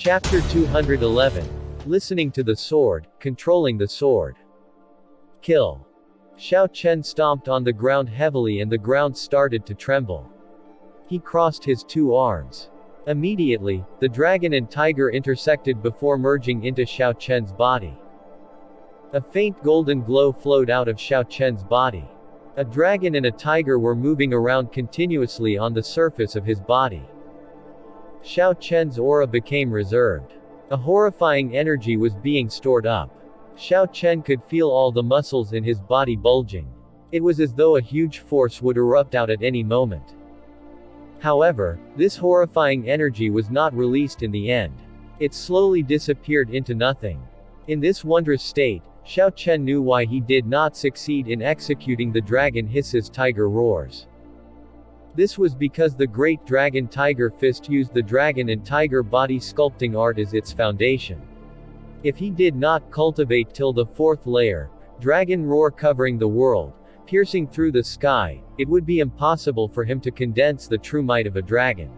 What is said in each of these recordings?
Chapter 211. Listening to the sword, controlling the sword. Kill. Xiao Chen stomped on the ground heavily and the ground started to tremble. He crossed his two arms. Immediately, the dragon and tiger intersected before merging into Xiao Chen's body. A faint golden glow flowed out of Xiao Chen's body. A dragon and a tiger were moving around continuously on the surface of his body. Xiao Chen's aura became reserved. A horrifying energy was being stored up. Xiao Chen could feel all the muscles in his body bulging. It was as though a huge force would erupt out at any moment. However, this horrifying energy was not released in the end. It slowly disappeared into nothing. In this wondrous state, Xiao Chen knew why he did not succeed in executing the dragon hisses tiger roars. This was because the great dragon tiger fist used the dragon and tiger body sculpting art as its foundation. If he did not cultivate till the fourth layer, dragon roar covering the world, piercing through the sky, it would be impossible for him to condense the true might of a dragon.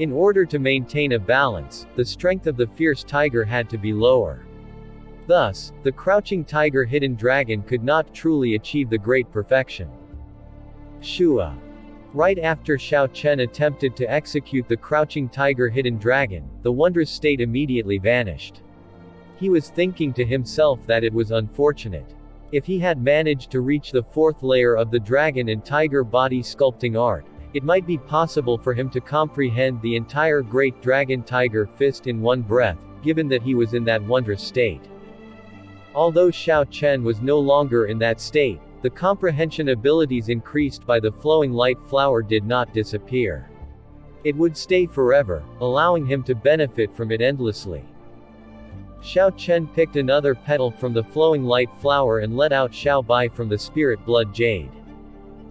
In order to maintain a balance, the strength of the fierce tiger had to be lower. Thus, the crouching tiger hidden dragon could not truly achieve the great perfection. Shua. Right after Xiao Chen attempted to execute the crouching tiger hidden dragon, the wondrous state immediately vanished. He was thinking to himself that it was unfortunate. If he had managed to reach the fourth layer of the dragon and tiger body sculpting art, it might be possible for him to comprehend the entire great dragon tiger fist in one breath, given that he was in that wondrous state. Although Xiao Chen was no longer in that state, the comprehension abilities increased by the flowing light flower did not disappear. It would stay forever, allowing him to benefit from it endlessly. Xiao Chen picked another petal from the flowing light flower and let out Xiaobai from the spirit blood jade.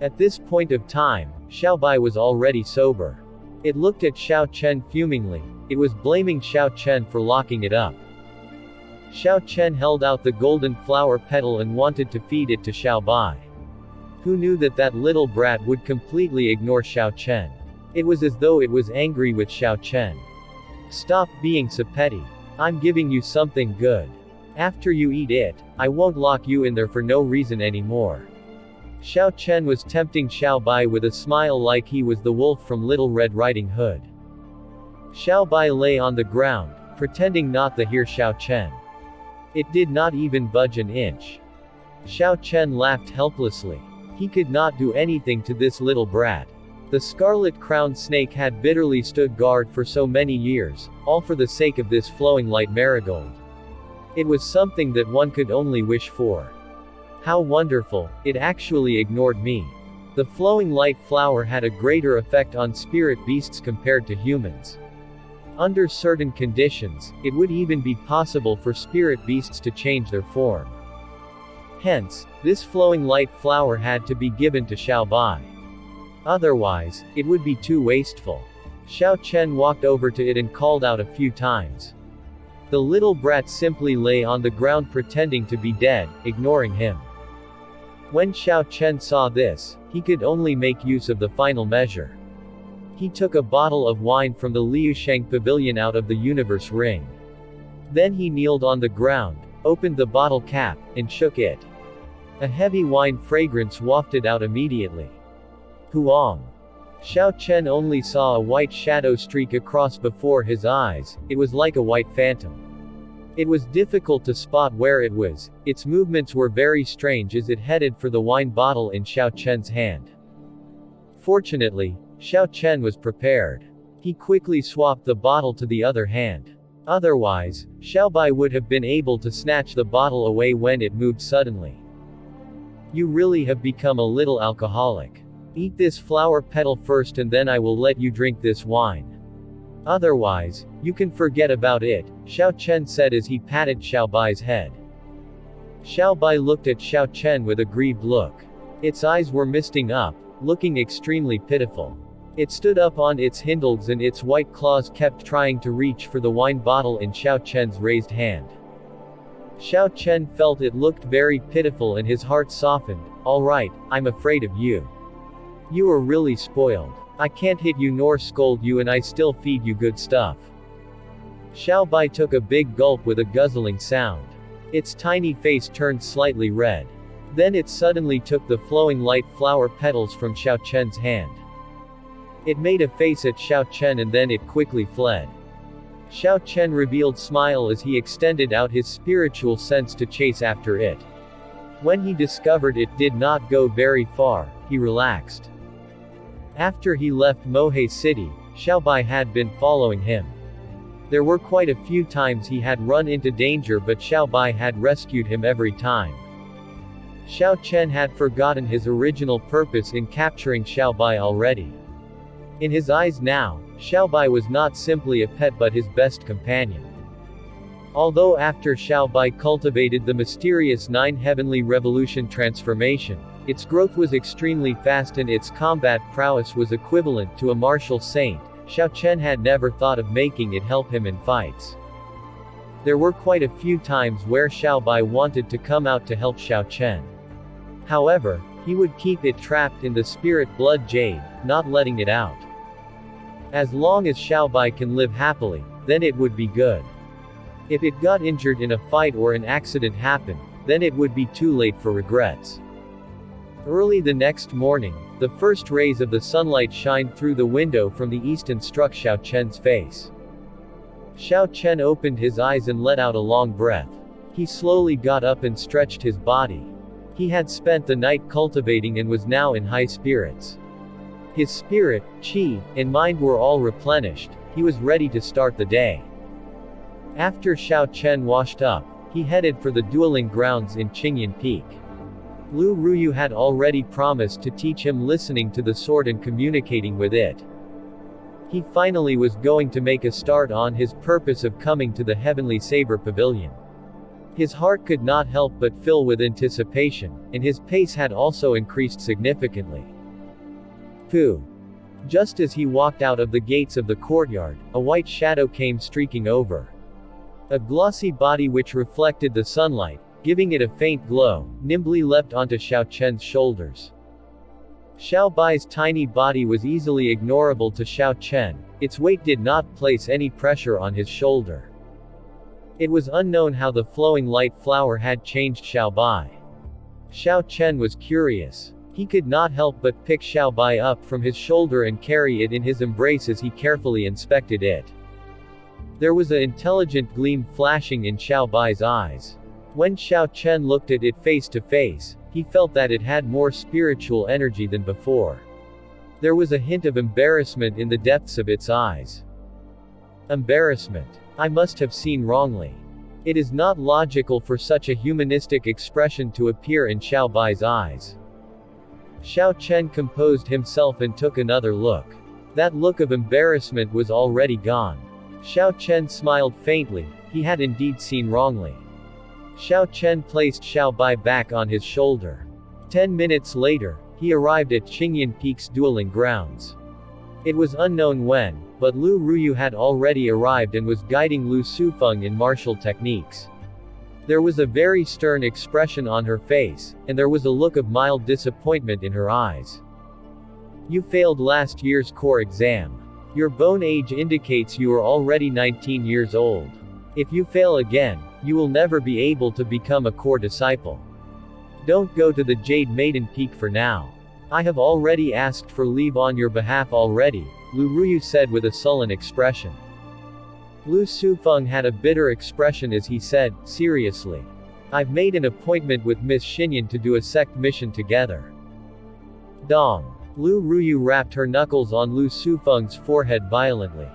At this point of time, Xiaobai was already sober. It looked at Xiao Chen fumingly. It was blaming Xiao Chen for locking it up. Xiao Chen held out the golden flower petal and wanted to feed it to Xiaobai. Who knew that that little brat would completely ignore Xiao Chen? It was as though it was angry with Xiao Chen. Stop being so petty. I'm giving you something good. After you eat it, I won't lock you in there for no reason anymore. Xiao Chen was tempting Xiaobai with a smile like he was the wolf from Little Red Riding Hood. Xiaobai lay on the ground, pretending not to hear Xiao Chen. It did not even budge an inch. Xiao Chen laughed helplessly. He could not do anything to this little brat. The scarlet-crowned snake had bitterly stood guard for so many years, all for the sake of this flowing light marigold. It was something that one could only wish for. How wonderful, it actually ignored me. The flowing light flower had a greater effect on spirit beasts compared to humans. Under certain conditions, it would even be possible for spirit beasts to change their form. Hence, this flowing light flower had to be given to Xiaobai. Otherwise, it would be too wasteful. Xiao Chen walked over to it and called out a few times. The little brat simply lay on the ground pretending to be dead, ignoring him. When Xiao Chen saw this, he could only make use of the final measure. He took a bottle of wine from the Liusheng pavilion out of the universe ring. Then he kneeled on the ground, opened the bottle cap, and shook it. A heavy wine fragrance wafted out immediately. Huang. Xiao Chen only saw a white shadow streak across before his eyes. It was like a white phantom. It was difficult to spot where it was. Its movements were very strange as it headed for the wine bottle in Xiao Chen's hand. Fortunately, Xiao Chen was prepared. He quickly swapped the bottle to the other hand. Otherwise, Xiaobai would have been able to snatch the bottle away when it moved suddenly. You really have become a little alcoholic. Eat this flower petal first and then I will let you drink this wine. Otherwise, you can forget about it, Xiao Chen said as he patted Xiaobai's head. Xiaobai looked at Xiao Chen with a grieved look. Its eyes were misting up, looking extremely pitiful. It stood up on its hindlegs and its white claws kept trying to reach for the wine bottle in Xiao Chen's raised hand. Xiao Chen felt it looked very pitiful and his heart softened. All right, I'm afraid of you. You are really spoiled. I can't hit you nor scold you and I still feed you good stuff. Xiaobai took a big gulp with a guzzling sound. Its tiny face turned slightly red. Then it suddenly took the flowing light flower petals from Xiao Chen's hand. It made a face at Xiao Chen and then it quickly fled. Xiao Chen revealed smile as he extended out his spiritual sense to chase after it. When he discovered it did not go very far, he relaxed. After he left Mohe City, Xiaobai had been following him. There were quite a few times he had run into danger, but Xiaobai had rescued him every time. Xiao Chen had forgotten his original purpose in capturing Xiaobai already. In his eyes now, Xiaobai was not simply a pet but his best companion. Although after Xiaobai cultivated the mysterious 9 heavenly revolution transformation, its growth was extremely fast and its combat prowess was equivalent to a martial saint, Xiao Chen had never thought of making it help him in fights. There were quite a few times where Xiaobai wanted to come out to help Xiao Chen. However, he would keep it trapped in the spirit blood jade, not letting it out. As long as Xiaobai can live happily, then it would be good. If it got injured in a fight or an accident happened, then it would be too late for regrets. Early the next morning, the first rays of the sunlight shined through the window from the east and struck Xiao Chen's face. Xiao Chen opened his eyes and let out a long breath. He slowly got up and stretched his body. He had spent the night cultivating and was now in high spirits. His spirit, qi, and mind were all replenished. He was ready to start the day. After Xiao Chen washed up, he headed for the dueling grounds in Qingyan Peak. Lu Ruyu had already promised to teach him listening to the sword and communicating with it. He finally was going to make a start on his purpose of coming to the heavenly Saber pavilion. His heart could not help but fill with anticipation, and his pace had also increased significantly. Pooh! Just as he walked out of the gates of the courtyard, a white shadow came streaking over. A glossy body which reflected the sunlight, giving it a faint glow, nimbly leapt onto Xiao Chen's shoulders. Xiaobai's tiny body was easily ignorable to Xiao Chen. Its weight did not place any pressure on his shoulder. It was unknown how the flowing light flower had changed Xiaobai. Xiao Chen was curious. He could not help but pick Xiaobai up from his shoulder and carry it in his embrace as he carefully inspected it. There was an intelligent gleam flashing in Xiaobai's eyes. When Xiao Chen looked at it face to face, he felt that it had more spiritual energy than before. There was a hint of embarrassment in the depths of its eyes. Embarrassment. I must have seen wrongly. It is not logical for such a humanistic expression to appear in Xiaobai's eyes. Xiao Chen composed himself and took another look. That look of embarrassment was already gone. Xiao Chen smiled faintly. He had indeed seen wrongly. Xiao Chen placed Xiaobai back on his shoulder. 10 minutes later, he arrived at Qingyan Peak's dueling grounds. It was unknown when, but Lu Ruyu had already arrived and was guiding Lu Sufeng in martial techniques. There was a very stern expression on her face, and there was a look of mild disappointment in her eyes. You failed last year's core exam. Your bone age indicates you are already 19 years old. If you fail again, you will never be able to become a core disciple. Don't go to the Jade Maiden Peak for now. I have already asked for leave on your behalf already, Lu Ruyu said with a sullen expression. Lu Sufeng had a bitter expression as he said, seriously. I've made an appointment with Miss Xinyan to do a sect mission together. Dong. Lu Ruyu rapped her knuckles on Lu Sufeng's forehead violently.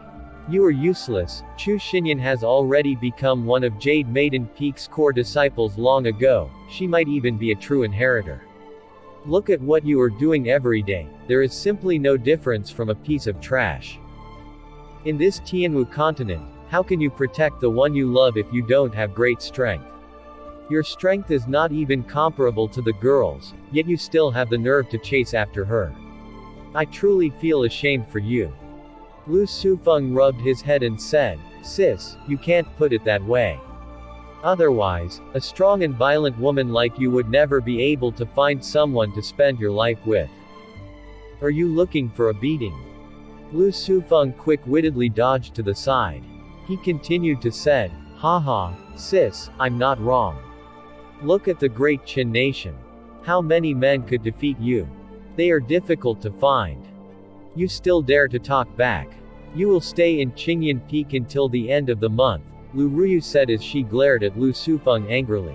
You are useless. Chu Xinyan has already become one of Jade Maiden Peak's core disciples long ago. She might even be a true inheritor. Look at what you are doing every day. There is simply no difference from a piece of trash. In this Tianwu continent, how can you protect the one you love if you don't have great strength? Your strength is not even comparable to the girl's, yet you still have the nerve to chase after her. I truly feel ashamed for you. Lu Sufeng rubbed his head and said, Sis, you can't put it that way. Otherwise, a strong and violent woman like you would never be able to find someone to spend your life with. Are you looking for a beating? Lu Sufeng quick-wittedly dodged to the side. He continued to said, "Haha, sis, I'm not wrong. Look at the great Qin nation. How many men could defeat you? They are difficult to find. You still dare to talk back. You will stay in Qingyan Peak until the end of the month," Lu Ruyu said as she glared at Lu Sufeng angrily.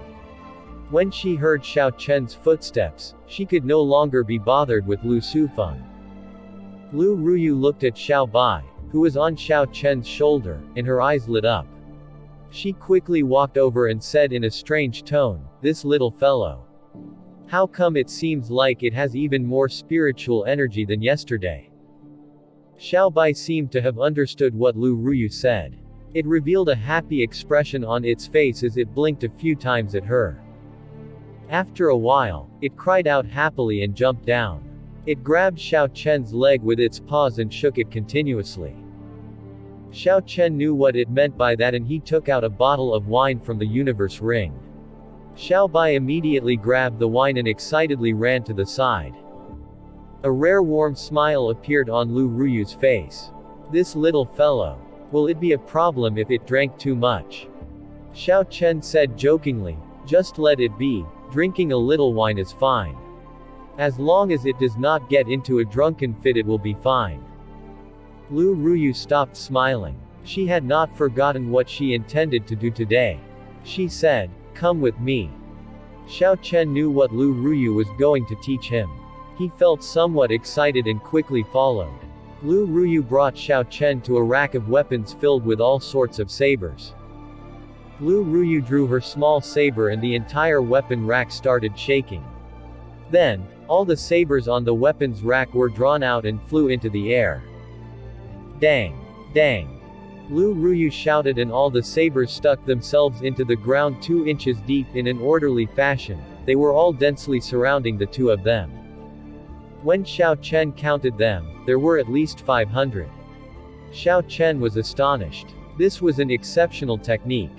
When she heard Xiao Chen's footsteps, she could no longer be bothered with Lu Sufeng. Lu Ruyu looked at Xiaobai, who was on Xiao Chen's shoulder, and her eyes lit up. She quickly walked over and said in a strange tone, "This little fellow. How come it seems like it has even more spiritual energy than yesterday?" Xiaobai seemed to have understood what Lu Ruyu said. It revealed a happy expression on its face as it blinked a few times at her. After a while, it cried out happily and jumped down. It grabbed Xiao Chen's leg with its paws and shook it continuously. Xiao Chen knew what it meant by that, and he took out a bottle of wine from the universe ring. Xiaobai immediately grabbed the wine and excitedly ran to the side. A rare warm smile appeared on Lu Ruyu's face. "This little fellow. Will it be a problem if it drank too much?" Xiao Chen said jokingly, "Just let it be, drinking a little wine is fine. As long as it does not get into a drunken fit, it will be fine." Lu Ruyu stopped smiling. She had not forgotten what she intended to do today. She said, "Come with me." Xiao Chen knew what Lu Ruyu was going to teach him. He felt somewhat excited and quickly followed. Lu Ruyu brought Xiao Chen to a rack of weapons filled with all sorts of sabers. Lu Ruyu drew her small saber and the entire weapon rack started shaking. Then, all the sabers on the weapons rack were drawn out and flew into the air. Dang! Dang! Lu Ruyu shouted, and all the sabers stuck themselves into the ground 2 inches deep in an orderly fashion. They were all densely surrounding the two of them. When Xiao Chen counted them, there were at least 500. Xiao Chen was astonished. This was an exceptional technique.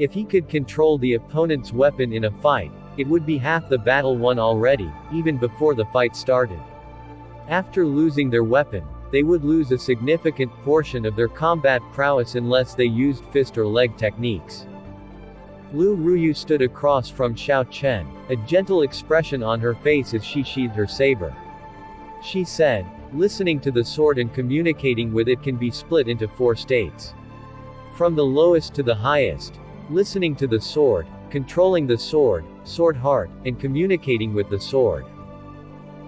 If he could control the opponent's weapon in a fight, it would be half the battle won already, even before the fight started. After losing their weapon, they would lose a significant portion of their combat prowess unless they used fist or leg techniques. Lu Ruyu stood across from Xiao Chen, a gentle expression on her face as she sheathed her saber. She said, "Listening to the sword and communicating with it can be split into 4 states. From the lowest to the highest: listening to the sword, controlling the sword, sword heart, and communicating with the sword.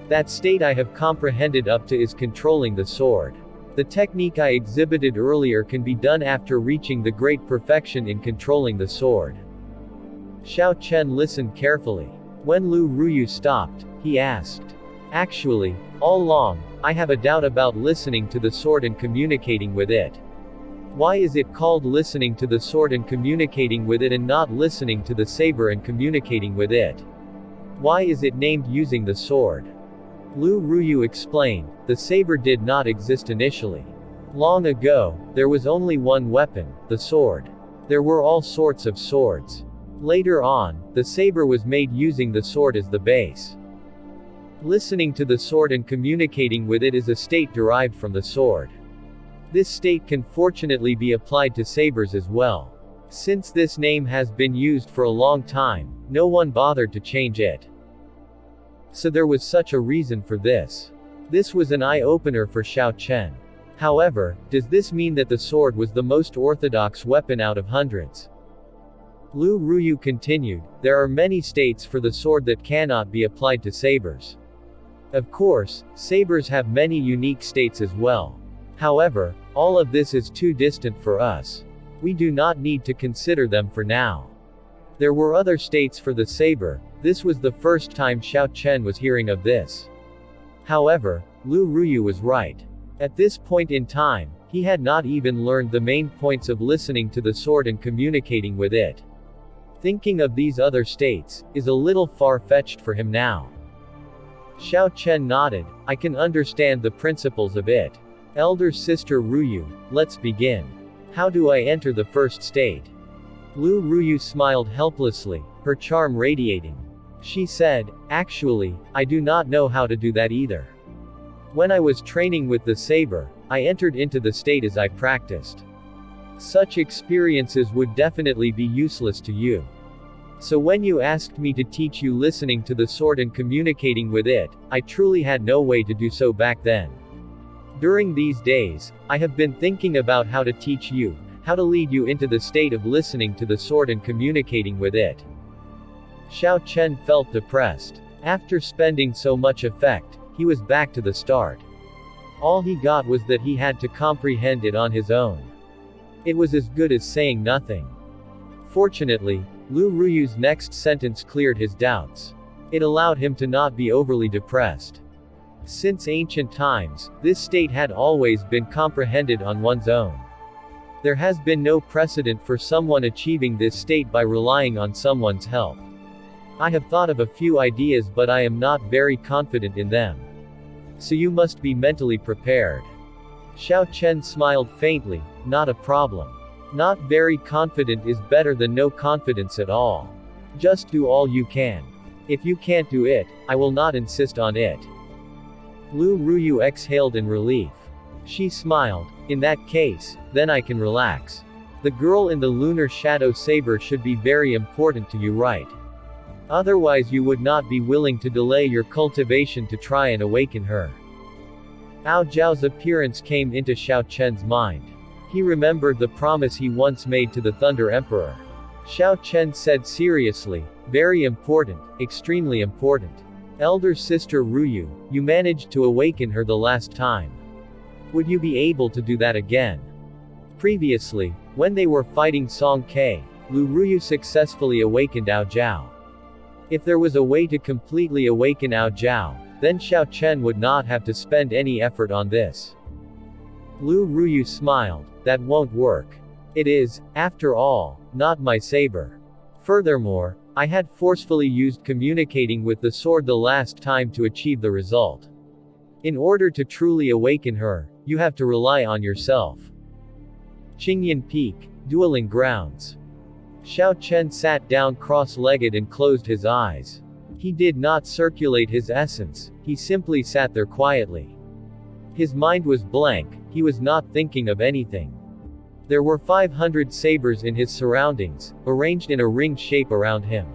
That state I have comprehended up to is controlling the sword. The technique I exhibited earlier can be done after reaching the great perfection in controlling the sword." Xiao Chen listened carefully. When Lu Ruyu stopped, he asked, "Actually, all along, I have a doubt about listening to the sword and communicating with it. Why is it called listening to the sword and communicating with it and not listening to the saber and communicating with it? Why is it named using the sword?" Lu Ruyu explained, "The saber did not exist initially. Long ago, there was only one weapon, the sword. There were all sorts of swords. Later on, the saber was made using the sword as the base. Listening to the sword and communicating with it is a state derived from the sword. This state can fortunately be applied to sabers as well. Since this name has been used for a long time, no one bothered to change it. So there was such a reason for this." This was an eye-opener for Xiao Chen. However, does this mean that the sword was the most orthodox weapon out of hundreds? Lu Ruyu continued, "There are many states for the sword that cannot be applied to sabers. Of course, sabers have many unique states as well. However, all of this is too distant for us. We do not need to consider them for now. There were other states for the saber." This was the first time Xiao Chen was hearing of this. However, Lu Ruyu was right. At this point in time, he had not even learned the main points of listening to the sword and communicating with it. Thinking of these other states is a little far-fetched for him now. Xiao Chen nodded, "I can understand the principles of it. Elder sister Ruyu, let's begin. How do I enter the first state?" Lu Ruyu smiled helplessly, her charm radiating. She said, "Actually, I do not know how to do that either. When I was training with the saber, I entered into the state as I practiced. Such experiences would definitely be useless to you. So when you asked me to teach you listening to the sword and communicating with it, I truly had no way to do so back then. During these days, I have been thinking about how to teach you, how to lead you into the state of listening to the sword and communicating with it. Xiao Chen felt depressed. After spending so much effect, he was back to the start. All he got was that he had to comprehend it on his own. It was as good as saying nothing. Fortunately, Lu Ruyu's next sentence cleared his doubts. It allowed him to not be overly depressed. Since ancient times, this state had always been comprehended on one's own. There has been no precedent for someone achieving this state by relying on someone's help. I have thought of a few ideas, but I am not very confident in them. So you must be mentally prepared. Xiao Chen smiled faintly. Not a problem. Not very confident is better than no confidence at all. Just do all you can. If you can't do it, I will not insist on it. Lu Ruyu exhaled in relief. She smiled. In that case, then I can relax. The girl in the lunar shadow saber should be very important to you, right? Otherwise you would not be willing to delay your cultivation to try and awaken her. Ao Zhao's appearance came into Xiao Chen's mind. He remembered the promise he once made to the Thunder Emperor. Xiao Chen said seriously, very important, extremely important. Elder sister Ruyu, you managed to awaken her the last time. Would you be able to do that again? Previously, when they were fighting Song Ke, Lu Ruyu successfully awakened Ao Zhao. If there was a way to completely awaken Ao Zhao, then Xiao Chen would not have to spend any effort on this. Lu Ruyu smiled. That won't work. It is, after all, not my saber. Furthermore, I had forcefully used communicating with the sword the last time to achieve the result. In order to truly awaken her, you have to rely on yourself. Qingyan Peak, Dueling Grounds. Xiao Chen sat down cross-legged and closed his eyes. He did not circulate his essence, he simply sat there quietly. His mind was blank, he was not thinking of anything. There were 500 sabers in his surroundings, arranged in a ring shape around him.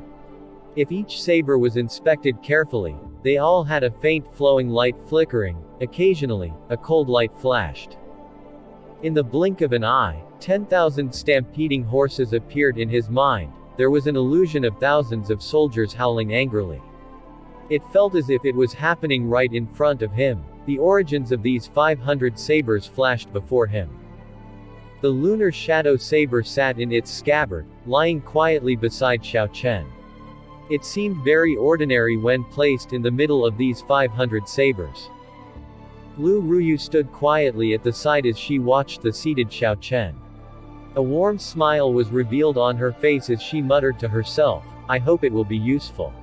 If each saber was inspected carefully, they all had a faint flowing light flickering. Occasionally, a cold light flashed. In the blink of an eye, 10,000 stampeding horses appeared in his mind. There was an illusion of thousands of soldiers howling angrily. It felt as if it was happening right in front of him. The origins of these 500 sabers flashed before him. The lunar shadow saber sat in its scabbard, lying quietly beside Xiao Chen. It seemed very ordinary when placed in the middle of these 500 sabers. Lu Ruyu stood quietly at the side as she watched the seated Xiao Chen. A warm smile was revealed on her face as she muttered to herself, I hope it will be useful.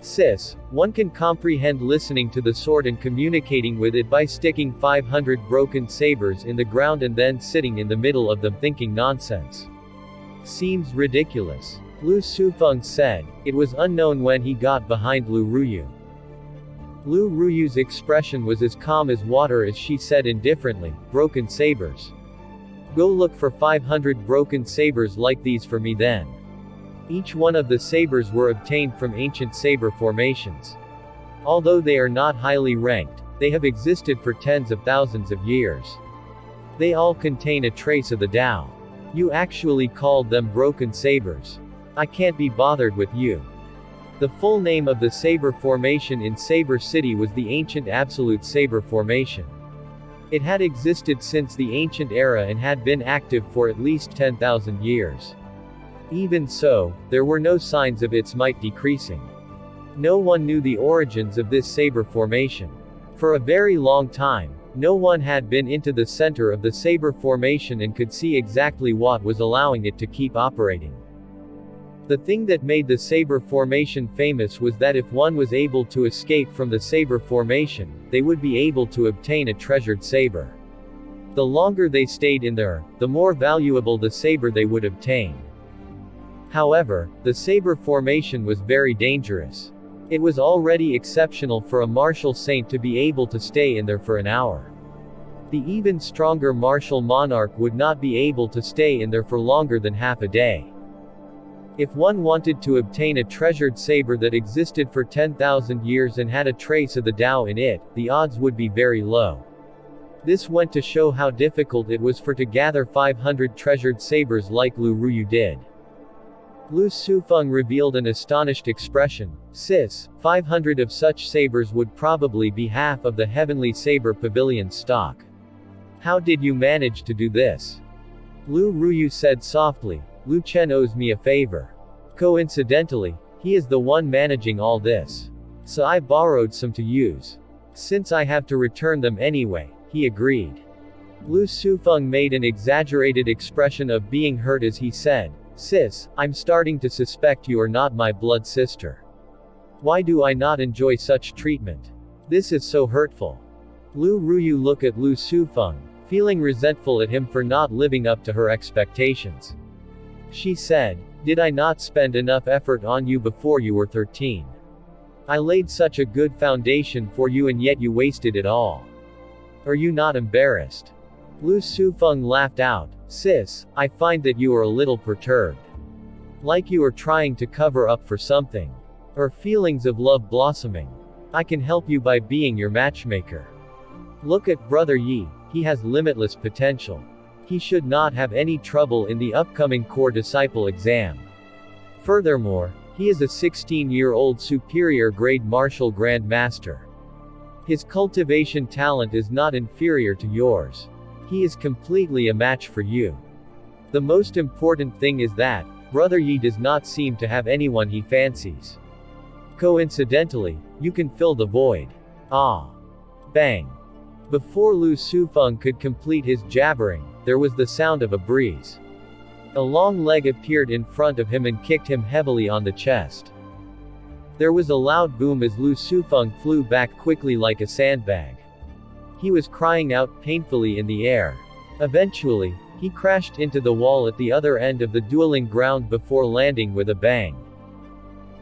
Sis, one can comprehend listening to the sword and communicating with it by sticking 500 broken sabers in the ground and then sitting in the middle of them thinking nonsense. Seems ridiculous. Lu Sufeng said. It was unknown when he got behind Lu Ruyu. Lu Ruyu's expression was as calm as water as she said indifferently, broken sabers. Go look for 500 broken sabers like these for me then. Each one of the sabers were obtained from ancient saber formations. Although they are not highly ranked, they have existed for tens of thousands of years. They all contain a trace of the Tao. You actually called them broken sabers. I can't be bothered with you. The full name of the saber formation in Saber City was the Ancient Absolute Saber Formation. It had existed since the ancient era and had been active for at least 10,000 years. Even so, there were no signs of its might decreasing. No one knew the origins of this saber formation. For a very long time, no one had been into the center of the saber formation and could see exactly what was allowing it to keep operating. The thing that made the saber formation famous was that if one was able to escape from the saber formation, they would be able to obtain a treasured saber. The longer they stayed in there, the more valuable the saber they would obtain. However, the saber formation was very dangerous. It was already exceptional for a martial saint to be able to stay in there for an hour. The even stronger martial monarch would not be able to stay in there for longer than half a day. If one wanted to obtain a treasured saber that existed for 10,000 years and had a trace of the Tao in it, the odds would be very low. This went to show how difficult it was to gather 500 treasured sabers like Lu Ruyu did. Lu Sufeng revealed an astonished expression. Sis, 500 of such sabers would probably be half of the heavenly saber pavilion's stock. How did you manage to do this? Lu Ruyu said softly, Lu Chen owes me a favor. Coincidentally, he is the one managing all this. So I borrowed some to use. Since I have to return them anyway, he agreed. Lu Sufeng made an exaggerated expression of being hurt as he said, Sis, I'm starting to suspect you are not my blood sister. Why do I not enjoy such treatment? This is so hurtful. Lu Ruyu looked at Lu Sufeng, feeling resentful at him for not living up to her expectations. She said, Did I not spend enough effort on you before you were 13? I laid such a good foundation for you and yet you wasted it all. Are you not embarrassed? Lu Sufeng laughed out. Sis, I find that you are a little perturbed. Like you are trying to cover up for something. Or feelings of love blossoming. I can help you by being your matchmaker. Look at Brother Yi, he has limitless potential. He should not have any trouble in the upcoming core disciple exam. Furthermore, he is a 16-year-old superior grade martial grand master. His cultivation talent is not inferior to yours. He is completely a match for you. The most important thing is that, Brother Yi does not seem to have anyone he fancies. Coincidentally, you can fill the void. Ah. Bang. Before Lu Sufeng could complete his jabbering, there was the sound of a breeze. A long leg appeared in front of him and kicked him heavily on the chest. There was a loud boom as Lu Sufeng flew back quickly like a sandbag. He was crying out painfully in the air. Eventually, he crashed into the wall at the other end of the dueling ground before landing with a bang.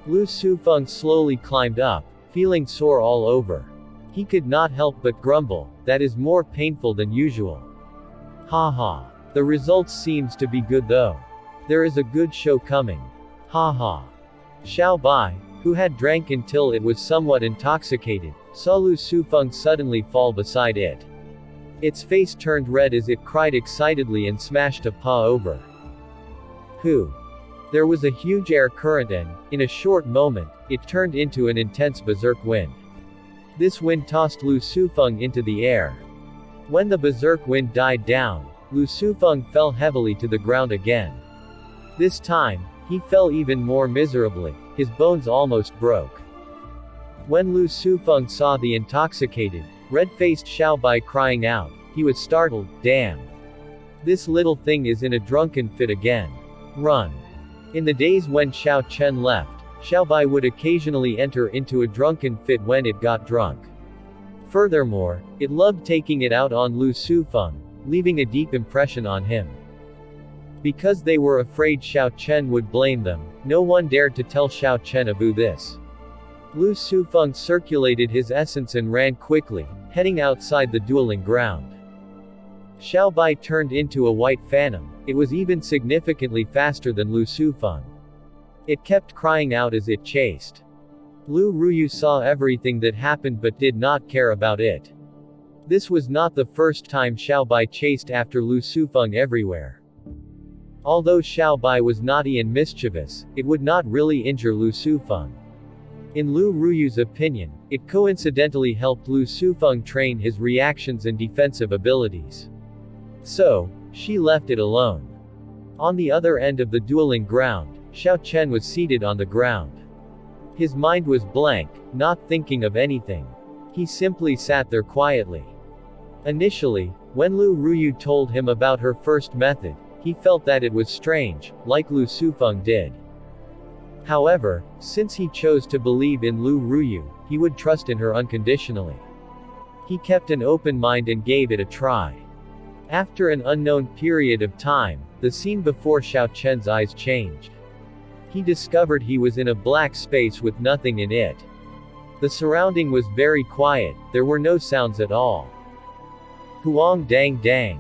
Lu Sufeng slowly climbed up, feeling sore all over. He could not help but grumble, that is more painful than usual. Ha ha. The results seems to be good though. There is a good show coming. Ha ha. Xiaobai, who had drank until it was somewhat intoxicated, saw Lu Sufeng suddenly fall beside it. Its face turned red as it cried excitedly and smashed a paw over. Who? There was a huge air current and, in a short moment, it turned into an intense berserk wind. This wind tossed Lu Sufeng into the air. When the berserk wind died down, Lu Sufeng fell heavily to the ground again. This time, he fell even more miserably, his bones almost broke. When Lu Sufeng saw the intoxicated, red-faced Xiaobai crying out, he was startled. Damn. This little thing is in a drunken fit again. Run. In the days when Xiao Chen left, Xiaobai would occasionally enter into a drunken fit when it got drunk. Furthermore, it loved taking it out on Lu Sufeng, leaving a deep impression on him. Because they were afraid Xiao Chen would blame them, no one dared to tell Xiao Chen about this. Lu Sufeng circulated his essence and ran quickly, heading outside the dueling ground. Xiaobai turned into a white phantom. It was even significantly faster than Lu Sufeng. It kept crying out as it chased. Lu Ruyu saw everything that happened but did not care about it. This was not the first time Xiaobai chased after Lu Sufeng everywhere. Although Xiaobai was naughty and mischievous, it would not really injure Lu Sufeng. In Lu Ruyu's opinion, it coincidentally helped Lu Sufeng train his reactions and defensive abilities. So, she left it alone. On the other end of the dueling ground, Xiao Chen was seated on the ground. His mind was blank, not thinking of anything. He simply sat there quietly. Initially, when Lu Ruyu told him about her first method, he felt that it was strange, like Lu Sufeng did. However, since he chose to believe in Lu Ruyu, he would trust in her unconditionally. He kept an open mind and gave it a try. After an unknown period of time, the scene before Xiao Chen's eyes changed. He discovered he was in a black space with nothing in it. The surrounding was very quiet, there were no sounds at all. Huang dang dang.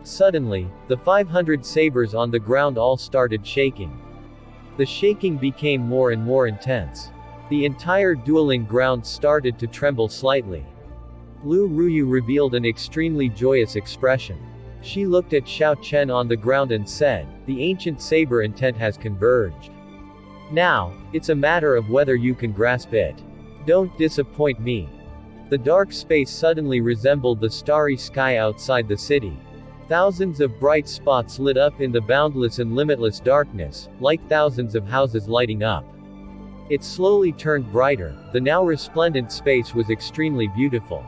Suddenly, the 500 sabers on the ground all started shaking. The shaking became more and more intense. The entire dueling ground started to tremble slightly. Lu Ruyu revealed an extremely joyous expression. She looked at Xiao Chen on the ground and said, "The ancient saber intent has converged. Now, it's a matter of whether you can grasp it. Don't disappoint me." The dark space suddenly resembled the starry sky outside the city. Thousands of bright spots lit up in the boundless and limitless darkness, like thousands of houses lighting up. It slowly turned brighter. The now resplendent space was extremely beautiful.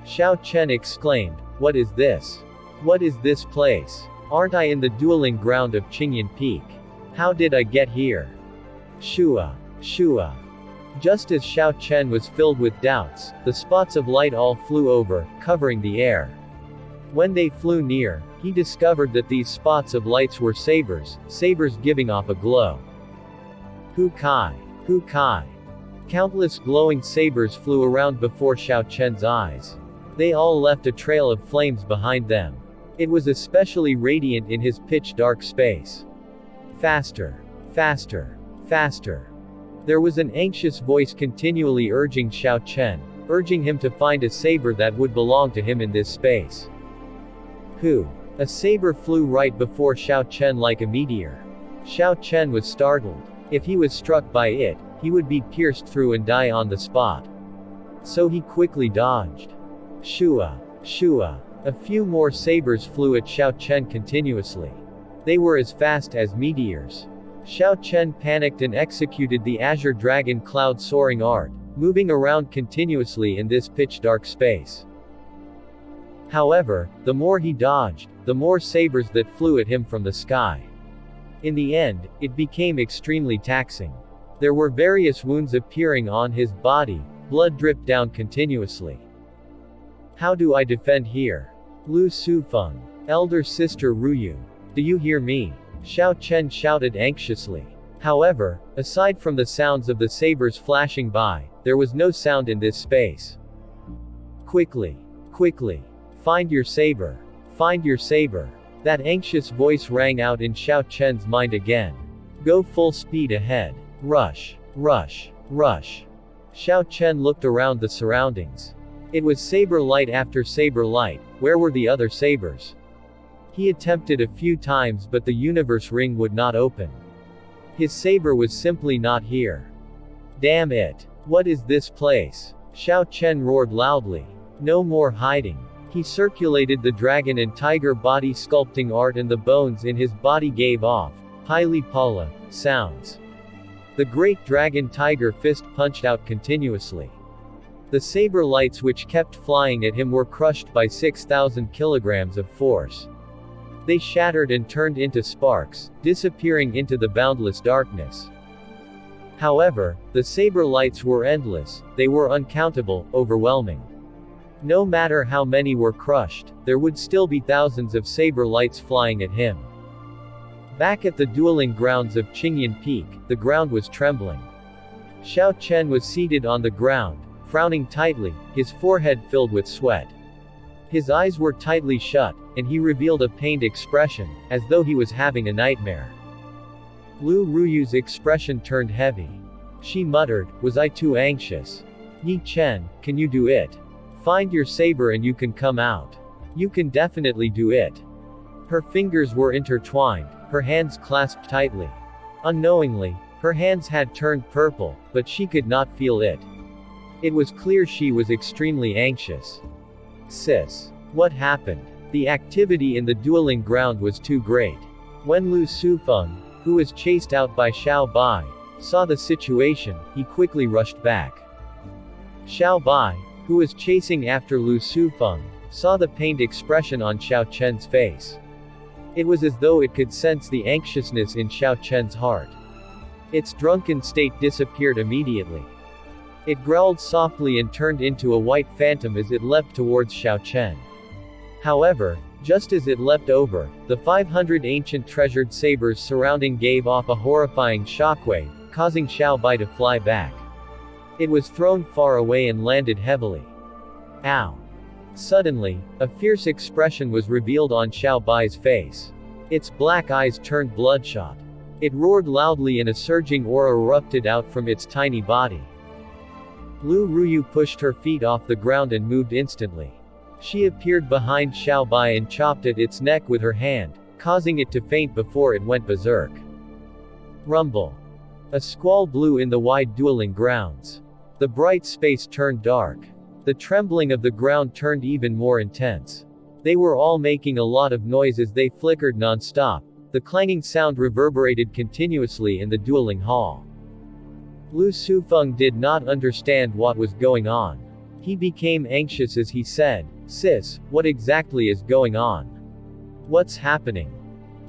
Xiao Chen exclaimed, "What is this? What is this place? Aren't I in the dueling ground of Qingyan Peak? How did I get here?" Shua. Shua. Just as Xiao Chen was filled with doubts, the spots of light all flew over, covering the air. When they flew near, he discovered that these spots of lights were sabers, sabers giving off a glow. Hu Kai. Hu Kai. Countless glowing sabers flew around before Xiao Chen's eyes. They all left a trail of flames behind them. It was especially radiant in his pitch-dark space. Faster. Faster. Faster. There was an anxious voice continually urging Xiao Chen, urging him to find a saber that would belong to him in this space. Who? A saber flew right before Xiao Chen like a meteor. Xiao Chen was startled. If he was struck by it, he would be pierced through and die on the spot. So he quickly dodged. Shua. Shua. A few more sabers flew at Xiao Chen continuously. They were as fast as meteors. Xiao Chen panicked and executed the Azure Dragon Cloud soaring art, moving around continuously in this pitch-dark space. However, the more he dodged, the more sabers that flew at him from the sky. In the end, it became extremely taxing. There were various wounds appearing on his body, blood dripped down continuously. How do I defend here? Lu Sufeng. Elder sister Ruyu. Do you hear me? Xiao Chen shouted anxiously. However, aside from the sounds of the sabers flashing by, there was no sound in this space. Quickly. Quickly. Find your saber. Find your saber. That anxious voice rang out in Xiao Chen's mind again. Go full speed ahead. Rush. Rush. Rush. Xiao Chen looked around the surroundings. It was saber light after saber light. Where were the other sabers? He attempted a few times but the universe ring would not open. His saber was simply not here. Damn it. What is this place? Xiao Chen roared loudly. No more hiding. He circulated the dragon and tiger body sculpting art and the bones in his body gave off highly pala sounds. The great dragon tiger fist punched out continuously. The saber lights which kept flying at him were crushed by 6,000 kilograms of force. They shattered and turned into sparks, disappearing into the boundless darkness. However, the saber lights were endless, they were uncountable, overwhelming. No matter how many were crushed, there would still be thousands of saber lights flying at him. Back at the dueling grounds of Qingyan Peak, the ground was trembling. Xiao Chen was seated on the ground, frowning tightly, his forehead filled with sweat. His eyes were tightly shut, and he revealed a pained expression, as though he was having a nightmare. Lu Ruyu's expression turned heavy. She muttered, "Was I too anxious? Yi Chen, can you do it? Find your saber and you can come out. You can definitely do it." Her fingers were intertwined, her hands clasped tightly. Unknowingly, her hands had turned purple, but she could not feel it. It was clear she was extremely anxious. Sis. What happened? The activity in the dueling ground was too great. When Lu Sufeng, who was chased out by Xiaobai, saw the situation, he quickly rushed back. Xiaobai, who was chasing after Lu Sufeng, saw the pained expression on Xiao Chen's face. It was as though it could sense the anxiousness in Xiao Chen's heart. Its drunken state disappeared immediately. It growled softly and turned into a white phantom as it leapt towards Xiao Chen. However, just as it leapt over, the 500 ancient treasured sabers surrounding gave off a horrifying shockwave, causing Xiaobai to fly back. It was thrown far away and landed heavily. Ow! Suddenly, a fierce expression was revealed on Xiaobai's face. Its black eyes turned bloodshot. It roared loudly and a surging aura erupted out from its tiny body. Lu Ruyu pushed her feet off the ground and moved instantly. She appeared behind Xiaobai and chopped at its neck with her hand, causing it to faint before it went berserk. Rumble. A squall blew in the wide dueling grounds. The bright space turned dark. The trembling of the ground turned even more intense. They were all making a lot of noise as they flickered non-stop. The clanging sound reverberated continuously in the dueling hall. Lu Sufeng did not understand what was going on. He became anxious as he said, "Sis, what exactly is going on? What's happening?"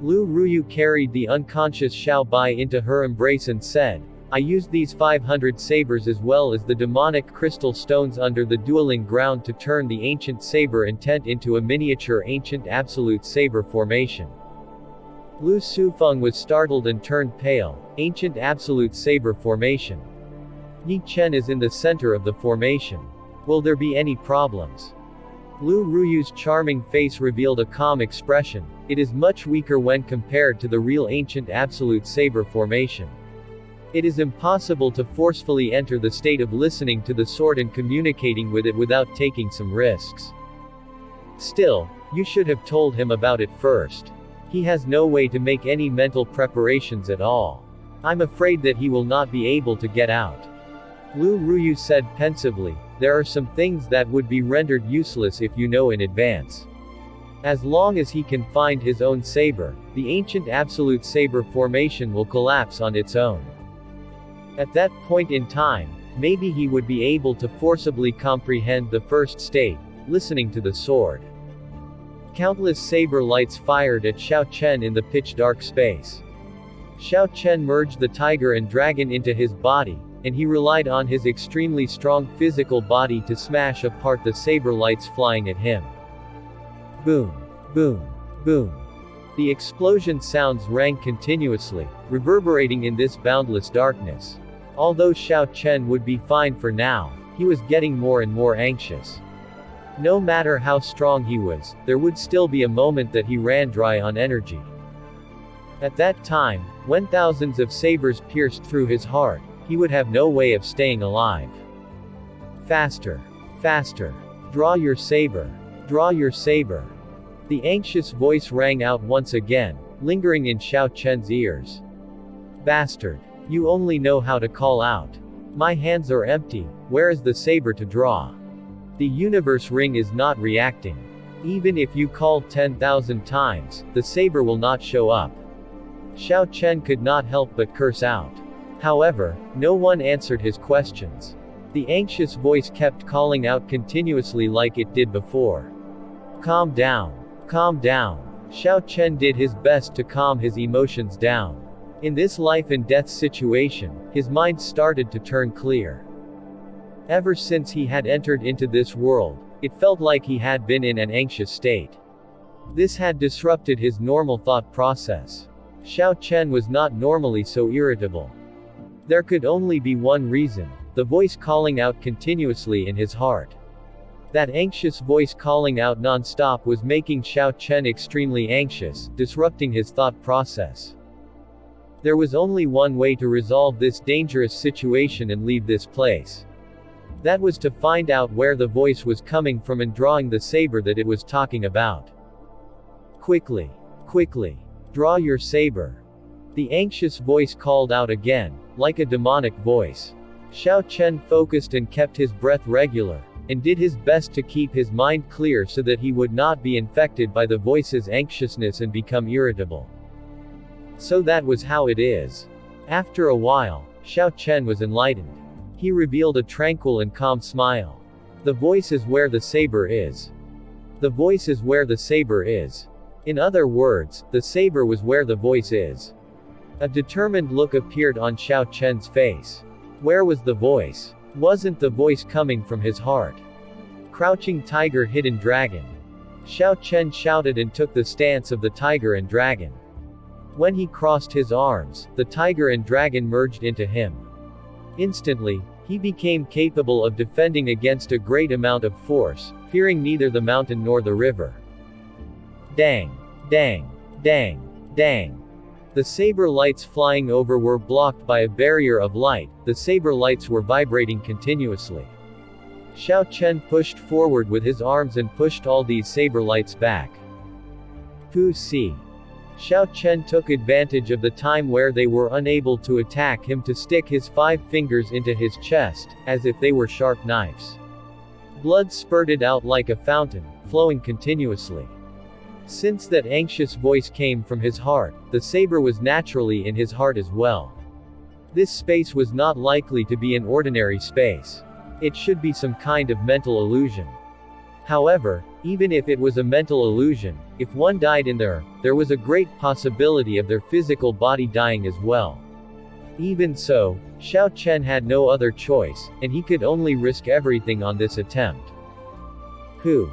Lu Ruyu carried the unconscious Xiaobai into her embrace and said, "I used these 500 sabers as well as the demonic crystal stones under the dueling ground to turn the ancient saber intent into a miniature ancient absolute saber formation." Lu Sufeng was startled and turned pale. Ancient absolute saber formation. Yi Chen is in the center of the formation. Will there be any problems? Lu Ruyu's charming face revealed a calm expression. It is much weaker when compared to the real ancient absolute saber formation. It is impossible to forcefully enter the state of listening to the sword and communicating with it without taking some risks. Still, you should have told him about it first. He has no way to make any mental preparations at all. I'm afraid that he will not be able to get out. Lu Ruyu said pensively, there are some things that would be rendered useless if you know in advance. As long as he can find his own saber, the ancient absolute saber formation will collapse on its own. At that point in time, maybe he would be able to forcibly comprehend the first state, listening to the sword. Countless saber lights fired at Xiao Chen in the pitch-dark space. Xiao Chen merged the tiger and dragon into his body, and he relied on his extremely strong physical body to smash apart the saber lights flying at him. Boom, boom, boom. The explosion sounds rang continuously, reverberating in this boundless darkness. Although Xiao Chen would be fine for now, he was getting more and more anxious. No matter how strong he was, there would still be a moment that he ran dry on energy. At that time, when thousands of sabers pierced through his heart, he would have no way of staying alive. Faster. Faster. Draw your saber. Draw your saber. The anxious voice rang out once again, lingering in Xiao Chen's ears. Bastard. You only know how to call out. My hands are empty, where is the saber to draw? The universe ring is not reacting. Even if you call 10,000 times, the saber will not show up. Xiao Chen could not help but curse out. However, no one answered his questions. The anxious voice kept calling out continuously like it did before. Calm down. Calm down. Xiao Chen did his best to calm his emotions down. In this life and death situation, his mind started to turn clear. Ever since he had entered into this world, it felt like he had been in an anxious state. This had disrupted his normal thought process. Xiao Chen was not normally so irritable. There could only be one reason, the voice calling out continuously in his heart. That anxious voice calling out non-stop was making Xiao Chen extremely anxious, disrupting his thought process. There was only one way to resolve this dangerous situation and leave this place. That was to find out where the voice was coming from and drawing the saber that it was talking about. Quickly. Quickly. Draw your saber. The anxious voice called out again, like a demonic voice. Xiao Chen focused and kept his breath regular, and did his best to keep his mind clear so that he would not be infected by the voice's anxiousness and become irritable. So that was how it is. After a while, Xiao Chen was enlightened. He revealed a tranquil and calm smile. The voice is where the saber is. The voice is where the saber is. In other words, the saber was where the voice is. A determined look appeared on Xiao Chen's face. Where was the voice? Wasn't the voice coming from his heart? Crouching tiger, hidden dragon. Xiao Chen shouted and took the stance of the tiger and dragon. When he crossed his arms, the tiger and dragon merged into him. Instantly, he became capable of defending against a great amount of force, fearing neither the mountain nor the river. Dang! Dang! Dang! Dang! The saber lights flying over were blocked by a barrier of light. The saber lights were vibrating continuously. Xiao Chen pushed forward with his arms and pushed all these saber lights back. Pu Si. Xiao Chen took advantage of the time where they were unable to attack him to stick his 5 fingers into his chest, as if they were sharp knives. Blood spurted out like a fountain, flowing continuously. Since that anxious voice came from his heart, the saber was naturally in his heart as well. This space was not likely to be an ordinary space. It should be some kind of mental illusion. However, even if it was a mental illusion, if one died in there was a great possibility of their physical body dying as well. Even so, Xiao Chen had no other choice, and he could only risk everything on this attempt. Who?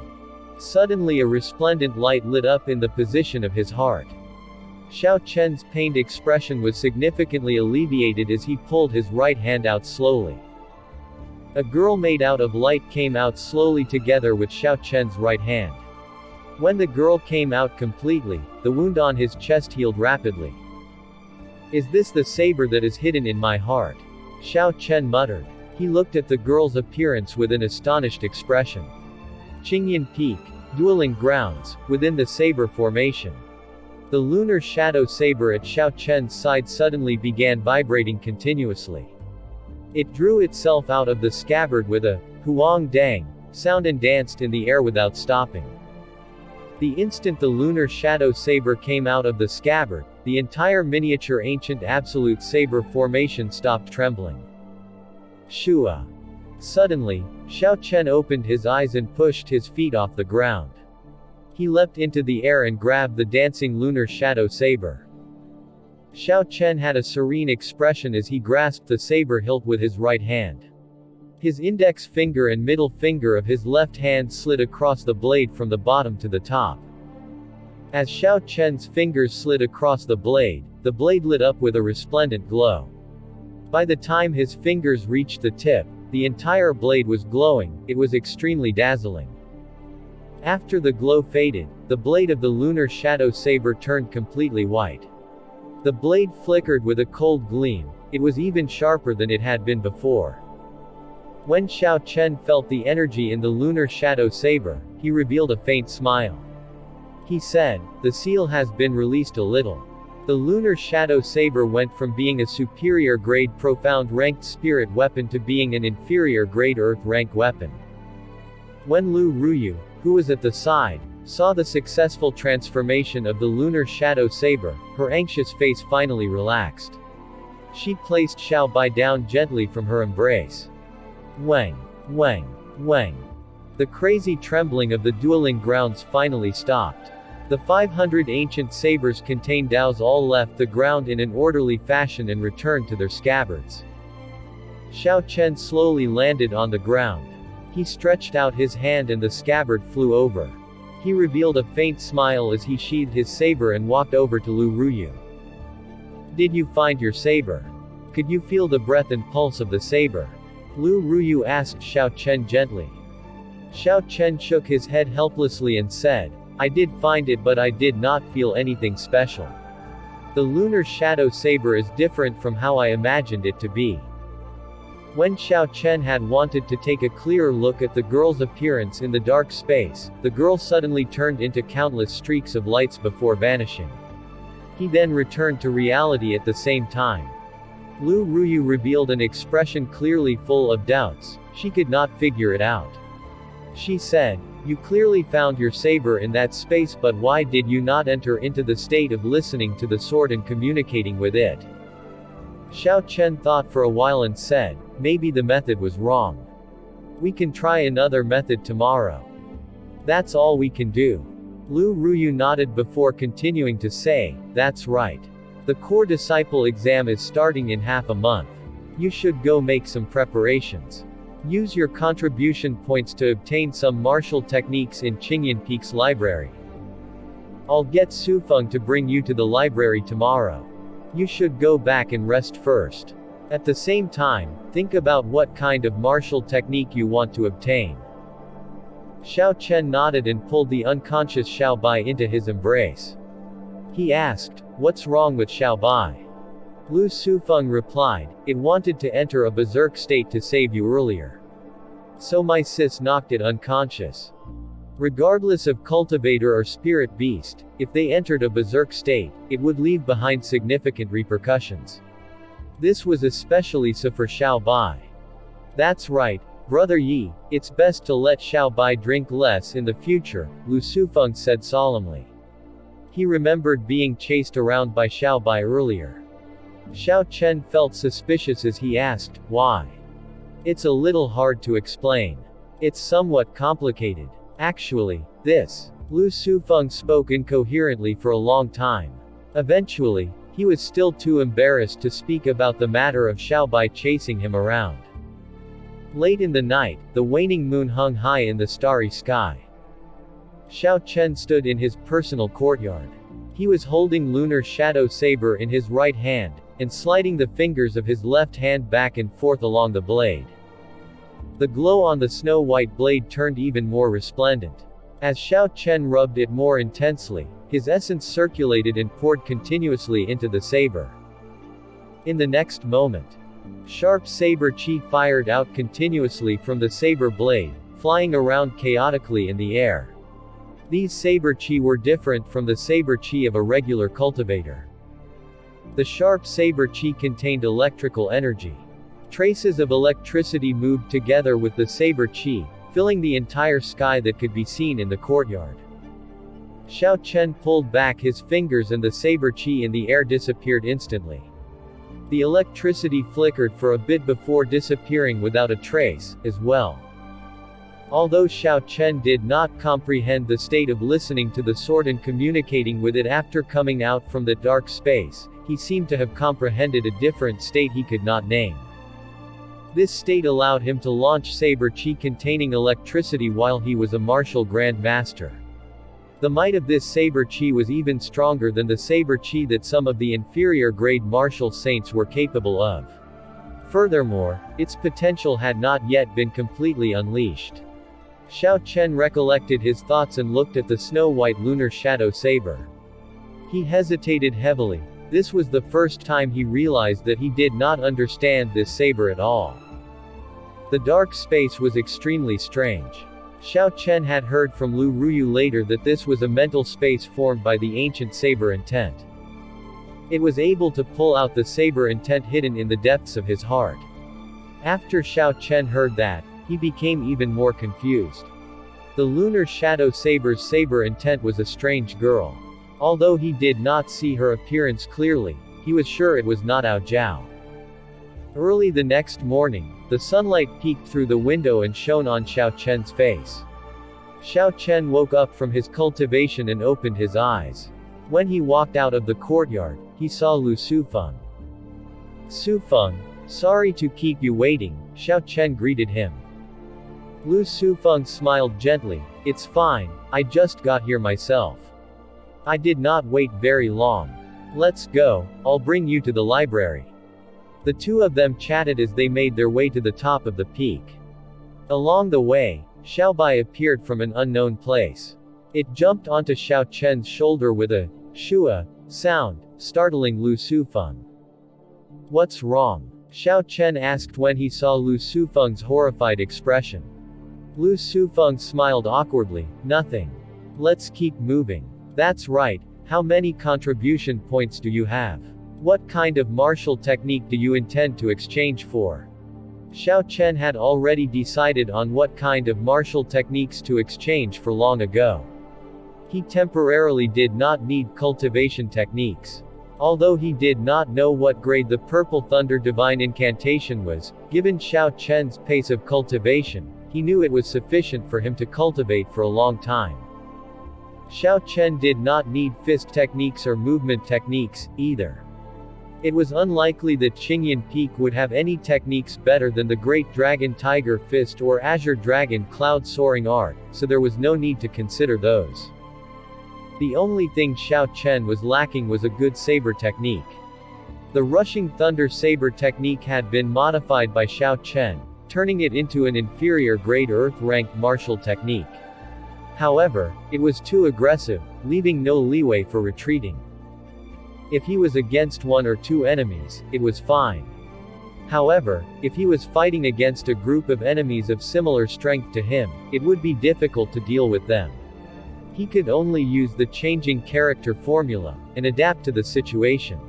Suddenly a resplendent light lit up in the position of his heart. Xiao Chen's pained expression was significantly alleviated as he pulled his right hand out slowly. A girl made out of light came out slowly together with Xiao Chen's right hand. When the girl came out completely, the wound on his chest healed rapidly. Is this the saber that is hidden in my heart? Xiao Chen muttered. He looked at the girl's appearance with an astonished expression. Qingyan Peak, dueling grounds, within the saber formation. The lunar shadow saber at Xiao Chen's side suddenly began vibrating continuously. It drew itself out of the scabbard with a huang dang sound and danced in the air without stopping. The instant the lunar shadow saber came out of the scabbard, the entire miniature ancient absolute saber formation stopped trembling. Shua. Suddenly, Xiao Chen opened his eyes and pushed his feet off the ground. He leapt into the air and grabbed the dancing lunar shadow saber. Xiao Chen had a serene expression as he grasped the saber hilt with his right hand. His index finger and middle finger of his left hand slid across the blade from the bottom to the top. As Xiao Chen's fingers slid across the blade lit up with a resplendent glow. By the time his fingers reached the tip, the entire blade was glowing. It was extremely dazzling. After the glow faded, the blade of the lunar shadow saber turned completely white. The blade flickered with a cold gleam. It was even sharper than it had been before. When Xiao Chen felt the energy in the lunar shadow saber, he revealed a faint smile. He said, "The seal has been released a little." The lunar shadow saber went from being a superior grade profound ranked spirit weapon to being an inferior grade earth rank weapon. When Lu Ruyu, who was at the side, saw the successful transformation of the lunar shadow saber, her anxious face finally relaxed. She placed Xiaobai down gently from her embrace. Wang, wang, wang. The crazy trembling of the dueling grounds finally stopped. The 500 ancient sabers contained Daos all left the ground in an orderly fashion and returned to their scabbards. Xiao Chen slowly landed on the ground. He stretched out his hand and the scabbard flew over. He revealed a faint smile as he sheathed his saber and walked over to Lu Ruyu. Did you find your saber? Could you feel the breath and pulse of the saber? Lu Ruyu asked Xiao Chen gently. Xiao Chen shook his head helplessly and said, I did find it, but I did not feel anything special. The lunar shadow saber is different from how I imagined it to be. When Xiao Chen had wanted to take a clearer look at the girl's appearance in the dark space, the girl suddenly turned into countless streaks of lights before vanishing. He then returned to reality at the same time. Lu Ruyu revealed an expression clearly full of doubts. She could not figure it out. She said, "You clearly found your saber in that space, but why did you not enter into the state of listening to the sword and communicating with it?" Xiao Chen thought for a while and said, "Maybe the method was wrong. We can try another method tomorrow. That's all we can do." Lu Ruyu nodded before continuing to say, "That's right. The core disciple exam is starting in half a month. You should go make some preparations. Use your contribution points to obtain some martial techniques in Qingyan Peak's library. I'll get Sufeng to bring you to the library tomorrow. You should go back and rest first. At the same time, think about what kind of martial technique you want to obtain." Xiao Chen nodded and pulled the unconscious Xiaobai into his embrace. He asked, "What's wrong with Xiaobai?" Lu Sufeng replied, "It wanted to enter a berserk state to save you earlier. So my sis knocked it unconscious." Regardless of cultivator or spirit beast, if they entered a berserk state, it would leave behind significant repercussions. This was especially so for Xiaobai. "That's right, Brother Yi, it's best to let Xiaobai drink less in the future," Lu Sufeng said solemnly. He remembered being chased around by Xiaobai earlier. Xiao Chen felt suspicious as he asked, "Why?" "It's a little hard to explain. It's somewhat complicated. Actually, this." Lu Sufeng spoke incoherently for a long time. Eventually, he was still too embarrassed to speak about the matter of Xiaobai chasing him around. Late in the night, the waning moon hung high in the starry sky. Xiao Chen stood in his personal courtyard. He was holding Lunar Shadow Saber in his right hand, and sliding the fingers of his left hand back and forth along the blade. The glow on the snow-white blade turned even more resplendent. As Xiao Chen rubbed it more intensely, his essence circulated and poured continuously into the saber. In the next moment, sharp saber chi fired out continuously from the saber blade, flying around chaotically in the air. These saber chi were different from the saber chi of a regular cultivator. The sharp saber chi contained electrical energy. Traces of electricity moved together with the saber chi, filling the entire sky that could be seen in the courtyard. Xiao Chen pulled back his fingers and the saber chi in the air disappeared instantly. The electricity flickered for a bit before disappearing without a trace, as well. Although Xiao Chen did not comprehend the state of listening to the sword and communicating with it after coming out from the dark space, he seemed to have comprehended a different state he could not name. This state allowed him to launch saber chi containing electricity while he was a martial grand master. The might of this saber chi was even stronger than the saber chi that some of the inferior grade martial saints were capable of. Furthermore, its potential had not yet been completely unleashed. Xiao Chen recollected his thoughts and looked at the snow-white lunar shadow saber. He hesitated heavily. This was the first time he realized that he did not understand this saber at all. The dark space was extremely strange. Xiao Chen had heard from Lu Ruyu later that this was a mental space formed by the ancient saber intent. It was able to pull out the saber intent hidden in the depths of his heart. After Xiao Chen heard that, he became even more confused. The lunar shadow saber's saber intent was a strange girl. Although he did not see her appearance clearly, he was sure it was not Ao Jiao. Early the next morning, the sunlight peeked through the window and shone on Xiao Chen's face. Xiao Chen woke up from his cultivation and opened his eyes. When he walked out of the courtyard, he saw Lu Sufeng. "Sufeng, sorry to keep you waiting," Xiao Chen greeted him. Lu Sufeng smiled gently, "It's fine, I just got here myself. I did not wait very long. Let's go, I'll bring you to the library." The two of them chatted as they made their way to the top of the peak. Along the way, Xiaobai appeared from an unknown place. It jumped onto Xiao Chen's shoulder with a shua sound, startling Lu Sufeng. "What's wrong?" Xiao Chen asked when he saw Lu Sufeng's horrified expression. Lu Sufeng smiled awkwardly, "Nothing. Let's keep moving." "That's right, how many contribution points do you have? What kind of martial technique do you intend to exchange for?" Xiao Chen had already decided on what kind of martial techniques to exchange for long ago. He temporarily did not need cultivation techniques. Although he did not know what grade the Purple Thunder Divine Incantation was, given Xiao Chen's pace of cultivation, he knew it was sufficient for him to cultivate for a long time. Xiao Chen did not need fist techniques or movement techniques, either. It was unlikely that Qingyan Peak would have any techniques better than the Great Dragon Tiger Fist or Azure Dragon Cloud Soaring Art, so there was no need to consider those. The only thing Xiao Chen was lacking was a good saber technique. The Rushing Thunder Saber technique had been modified by Xiao Chen, turning it into an inferior grade Earth-ranked martial technique. However, it was too aggressive, leaving no leeway for retreating. If he was against one or two enemies, it was fine. However, if he was fighting against a group of enemies of similar strength to him, it would be difficult to deal with them. He could only use the changing character formula, and adapt to the situation.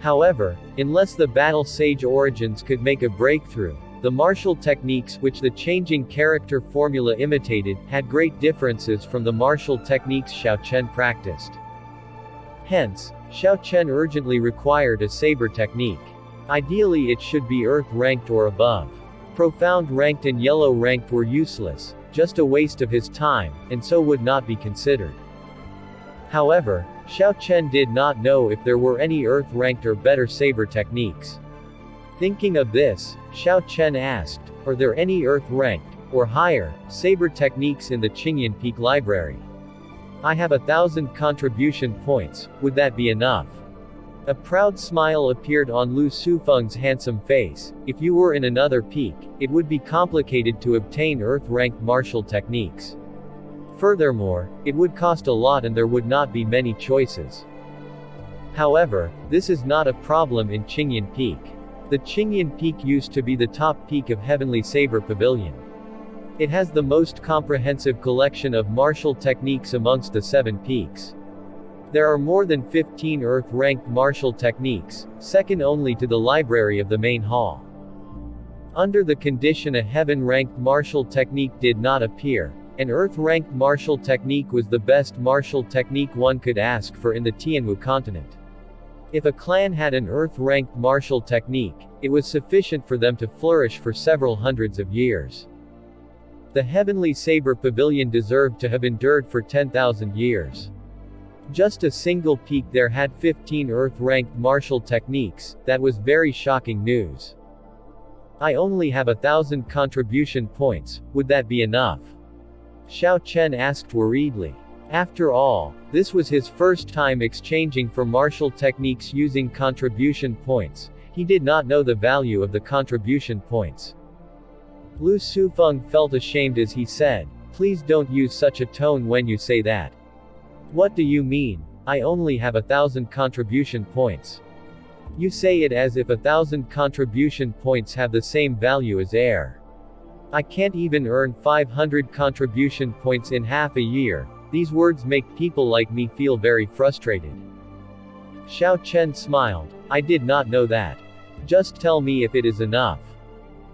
However, unless the battle sage origins could make a breakthrough, the martial techniques which the changing character formula imitated, had great differences from the martial techniques Xiao Chen practiced. Hence, Xiao Chen urgently required a saber technique. Ideally it should be earth ranked or above. Profound ranked and yellow ranked were useless, just a waste of his time, and so would not be considered. However, Xiao Chen did not know if there were any earth ranked or better saber techniques. Thinking of this, Xiao Chen asked, are there any earth ranked, or higher, saber techniques in the Qingyan Peak Library? I have 1,000 contribution points, would that be enough? A proud smile appeared on Lu Sufeng's handsome face. If you were in another peak, it would be complicated to obtain earth-ranked martial techniques. Furthermore, it would cost a lot and there would not be many choices. However, this is not a problem in Qingyan Peak. The Qingyan Peak used to be the top peak of Heavenly Saber Pavilion. It has the most comprehensive collection of martial techniques amongst the 7 peaks. There are more than 15 earth-ranked martial techniques, second only to the library of the main hall. Under the condition a heaven-ranked martial technique did not appear, an earth-ranked martial technique was the best martial technique one could ask for in the Tianwu continent. If a clan had an earth-ranked martial technique, it was sufficient for them to flourish for several hundreds of years. The Heavenly Saber Pavilion deserved to have endured for 10,000 years. Just a single peak there had 15 earth-ranked martial techniques, that was very shocking news. I only have 1,000 contribution points, would that be enough? Xiao Chen asked worriedly. After all, this was his first time exchanging for martial techniques using contribution points. He did not know the value of the contribution points. Lu Sufeng felt ashamed as he said, please don't use such a tone when you say that. What do you mean? I only have 1,000 contribution points. You say it as if 1,000 contribution points have the same value as air. I can't even earn 500 contribution points in half a year. These words make people like me feel very frustrated. Xiao Chen smiled. I did not know that. Just tell me if it is enough.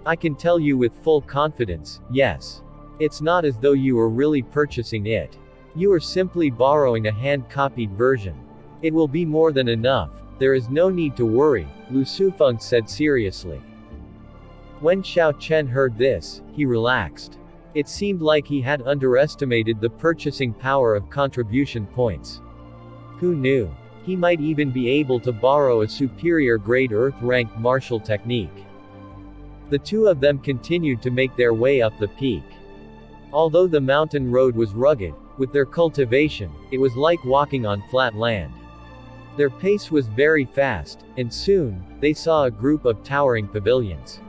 I can tell you with full confidence, yes. It's not as though you were really purchasing it. You are simply borrowing a hand-copied version. It will be more than enough. There is no need to worry, Lu Sufeng said seriously. When Xiao Chen heard this, he relaxed. It seemed like he had underestimated the purchasing power of contribution points. Who knew? He might even be able to borrow a superior grade earth-ranked martial technique. The two of them continued to make their way up the peak. Although the mountain road was rugged, with their cultivation, it was like walking on flat land. Their pace was very fast, and soon, they saw a group of towering pavilions.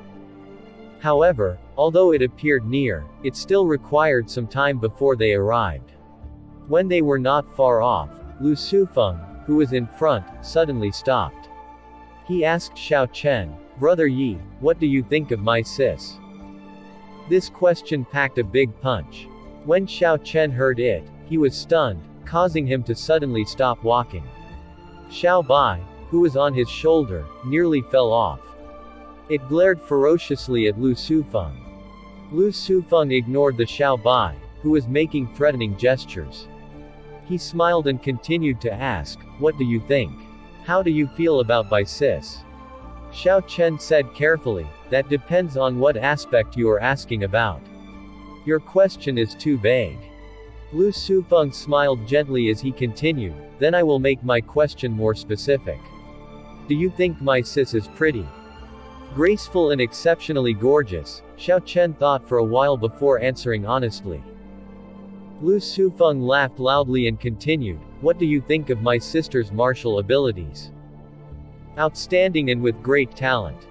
However, although it appeared near, it still required some time before they arrived. When they were not far off, Lu Sufeng, who was in front, suddenly stopped. He asked Xiao Chen, Brother Yi, what do you think of my sis? This question packed a big punch. When Xiao Chen heard it, he was stunned, causing him to suddenly stop walking. Xiaobai, who was on his shoulder, nearly fell off. It glared ferociously at Lu Sufeng. Lu Sufeng ignored the Xiaobai, who was making threatening gestures. He smiled and continued to ask, what do you think? How do you feel about my sis? Xiao Chen said carefully, that depends on what aspect you are asking about. Your question is too vague. Lu Sufeng smiled gently as he continued, then I will make my question more specific. Do you think my sis is pretty? Graceful and exceptionally gorgeous, Xiao Chen thought for a while before answering honestly. Lu Sufeng laughed loudly and continued, what do you think of my sister's martial abilities? Outstanding and with great talent.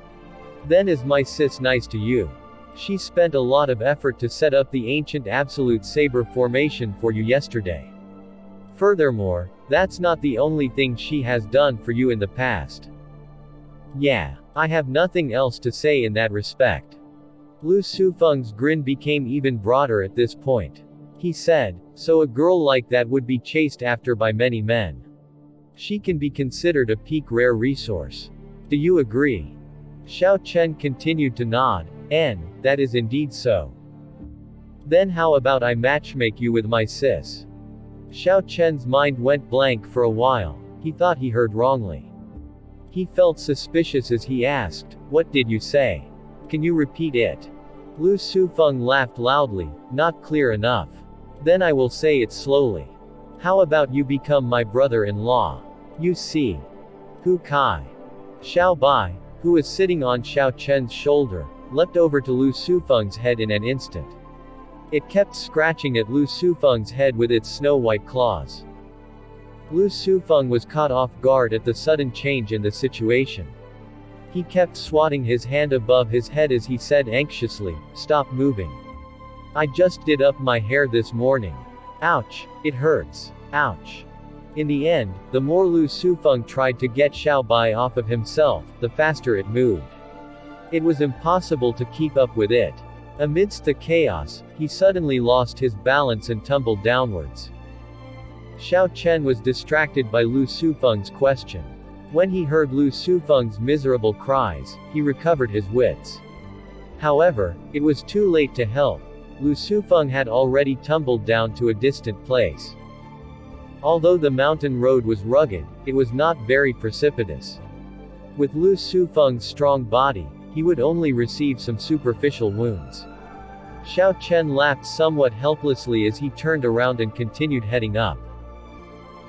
Then is my sis nice to you? She spent a lot of effort to set up the ancient absolute Saber formation for you yesterday. Furthermore, that's not the only thing she has done for you in the past. Yeah, I have nothing else to say in that respect. Lu Sufeng's grin became even broader at this point. He said, so a girl like that would be chased after by many men. She can be considered a peak rare resource. Do you agree? Xiao Chen continued to nod, and that is indeed so. Then how about I matchmake you with my sis? Xiao Chen's mind went blank for a while. He thought he heard wrongly. He felt suspicious as he asked, what did you say? Can you repeat it? Lu Sufeng laughed loudly, not clear enough. Then I will say it slowly. How about you become my brother-in-law? You see. Hu Kai. Xiaobai, who was sitting on Xiao Chen's shoulder, leapt over to Lu Sufeng's head in an instant. It kept scratching at Lu Sufeng's head with its snow-white claws. Lu Sufeng was caught off guard at the sudden change in the situation. He kept swatting his hand above his head as he said anxiously, stop moving. I just did up my hair this morning. Ouch, it hurts. Ouch. In the end, the more Lu Sufeng tried to get Xiaobai off of himself, the faster it moved. It was impossible to keep up with it. Amidst the chaos, he suddenly lost his balance and tumbled downwards. Xiao Chen was distracted by Lu Sufeng's question. When he heard Lu Sufeng's miserable cries, he recovered his wits. However, it was too late to help. Lu Sufeng had already tumbled down to a distant place. Although the mountain road was rugged, it was not very precipitous. With Lu Sufeng's strong body, he would only receive some superficial wounds. Xiao Chen laughed somewhat helplessly as he turned around and continued heading up.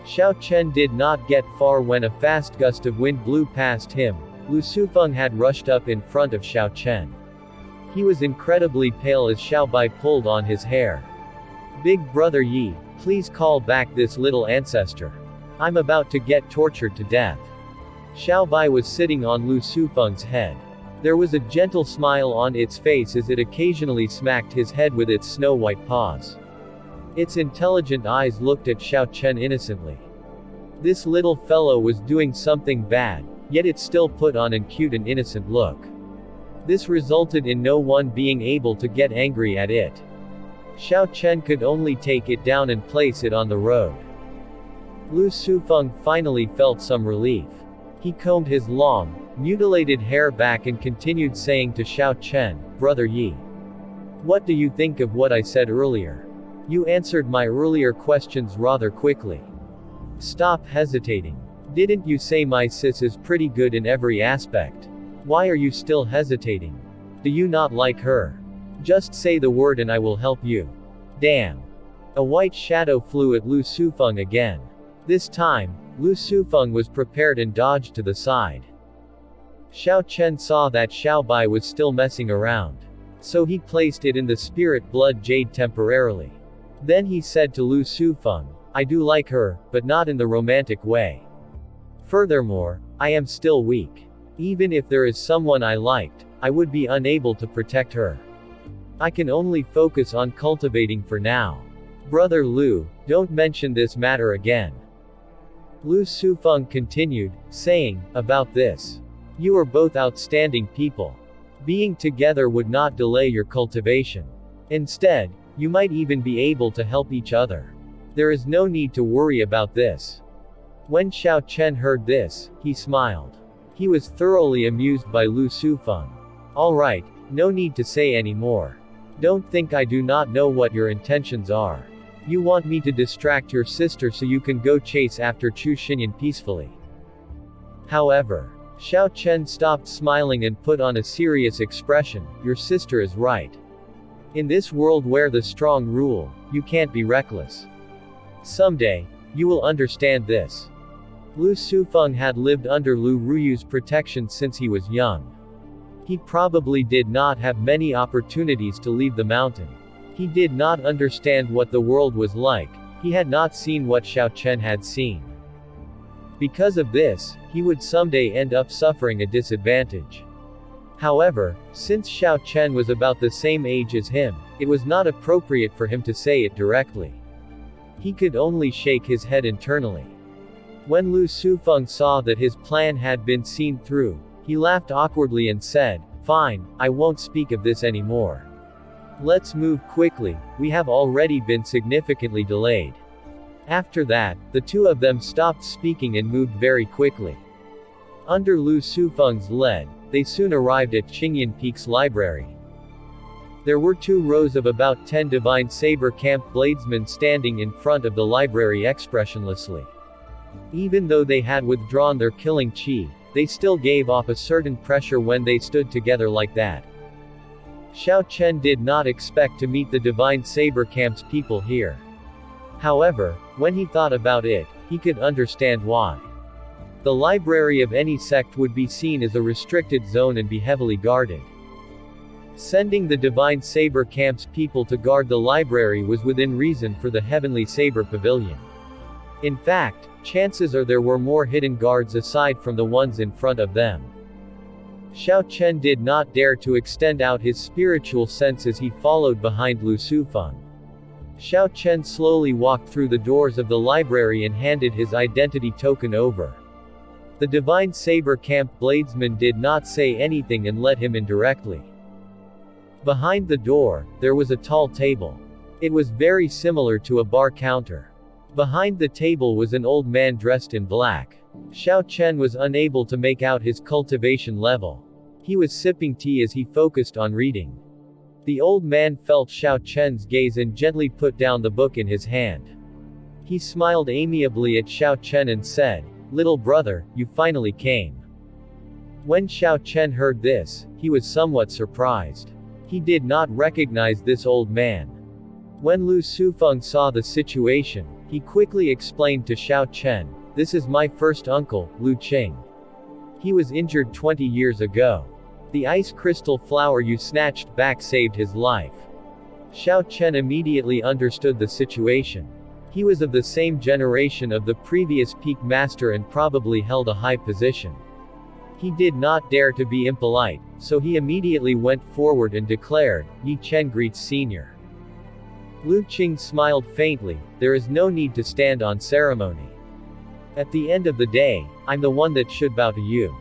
Xiao Chen did not get far when a fast gust of wind blew past him. Lu Sufeng had rushed up in front of Xiao Chen. He was incredibly pale as Xiaobai pulled on his hair. Big brother Yi, please call back this little ancestor. I'm about to get tortured to death. Xiaobai was sitting on Lu Sufeng's head. There was a gentle smile on its face as it occasionally smacked his head with its snow-white paws. Its intelligent eyes looked at Xiao Chen innocently. This little fellow was doing something bad, yet it still put on an cute and innocent look. This resulted in no one being able to get angry at it. Xiao Chen could only take it down and place it on the road. Lu Sufeng finally felt some relief. He combed his long, mutilated hair back and continued saying to Xiao Chen, Brother Yi. What do you think of what I said earlier? You answered my earlier questions rather quickly. Stop hesitating. Didn't you say my sis is pretty good in every aspect? Why are you still hesitating? Do you not like her? Just say the word and I will help you. Damn. A white shadow flew at Lu Sufeng again. This time, Lu Sufeng was prepared and dodged to the side. Xiao Chen saw that Xiaobai was still messing around. So he placed it in the spirit blood jade temporarily. Then he said to Lu Sufeng, I do like her, but not in the romantic way. Furthermore, I am still weak. Even if there is someone I liked, I would be unable to protect her. I can only focus on cultivating for now. Brother Lu, don't mention this matter again. Lu Sufeng continued, saying, about this. You are both outstanding people. Being together would not delay your cultivation. Instead, you might even be able to help each other. There is no need to worry about this. When Xiao Chen heard this, he smiled. He was thoroughly amused by Lu Sufeng. Alright, no need to say any more. Don't think I do not know what your intentions are. You want me to distract your sister so you can go chase after Chu Xinyan peacefully. However, Xiao Chen stopped smiling and put on a serious expression. Your sister is right. In this world where the strong rule, you can't be reckless. Someday, you will understand this. Lu Sufeng had lived under Lu Ruyu's protection since he was young. He probably did not have many opportunities to leave the mountain. He did not understand what the world was like. He had not seen what Xiao Chen had seen. Because of this, he would someday end up suffering a disadvantage. However, since Xiao Chen was about the same age as him, it was not appropriate for him to say it directly. He could only shake his head internally. When Lu Sufeng saw that his plan had been seen through, he laughed awkwardly and said, "Fine, I won't speak of this anymore. Let's move quickly, we have already been significantly delayed." After that, the two of them stopped speaking and moved very quickly. Under Lu Sufeng's lead, they soon arrived at Qingyan Peak's library. There were 2 rows of about 10 divine saber camp bladesmen standing in front of the library expressionlessly. Even though they had withdrawn their killing chi, they still gave off a certain pressure when they stood together like that. Xiao Chen did not expect to meet the divine saber camp's people here. However, when he thought about it, he could understand why. The library of any sect would be seen as a restricted zone and be heavily guarded. Sending the divine saber camp's people to guard the library was within reason for the heavenly saber pavilion. In fact, chances are there were more hidden guards aside from the ones in front of them. Xiao Chen did not dare to extend out his spiritual sense as he followed behind Lu Sufeng. Xiao Chen slowly walked through the doors of the library and handed his identity token over. The divine saber camp bladesman did not say anything and let him in directly. Behind the door, there was a tall table. It was very similar to a bar counter. Behind the table was an old man dressed in black. Xiao Chen was unable to make out his cultivation level. He was sipping tea as he focused on reading. The old man felt Xiao Chen's gaze and gently put down the book in his hand. He smiled amiably at Xiao Chen and said, "Little brother, you finally came." When Xiao Chen heard this, he was somewhat surprised. He did not recognize this old man. When Lu Sufeng saw the situation, he quickly explained to Xiao Chen, "This is my first uncle, Lu Qing. He was injured 20 years ago. The ice crystal flower you snatched back saved his life." Xiao Chen immediately understood the situation. He was of the same generation of the previous peak master and probably held a high position. He did not dare to be impolite, so he immediately went forward and declared, "Yi Chen greets senior." Lu Qing smiled faintly, "There is no need to stand on ceremony. At the end of the day, I'm the one that should bow to you.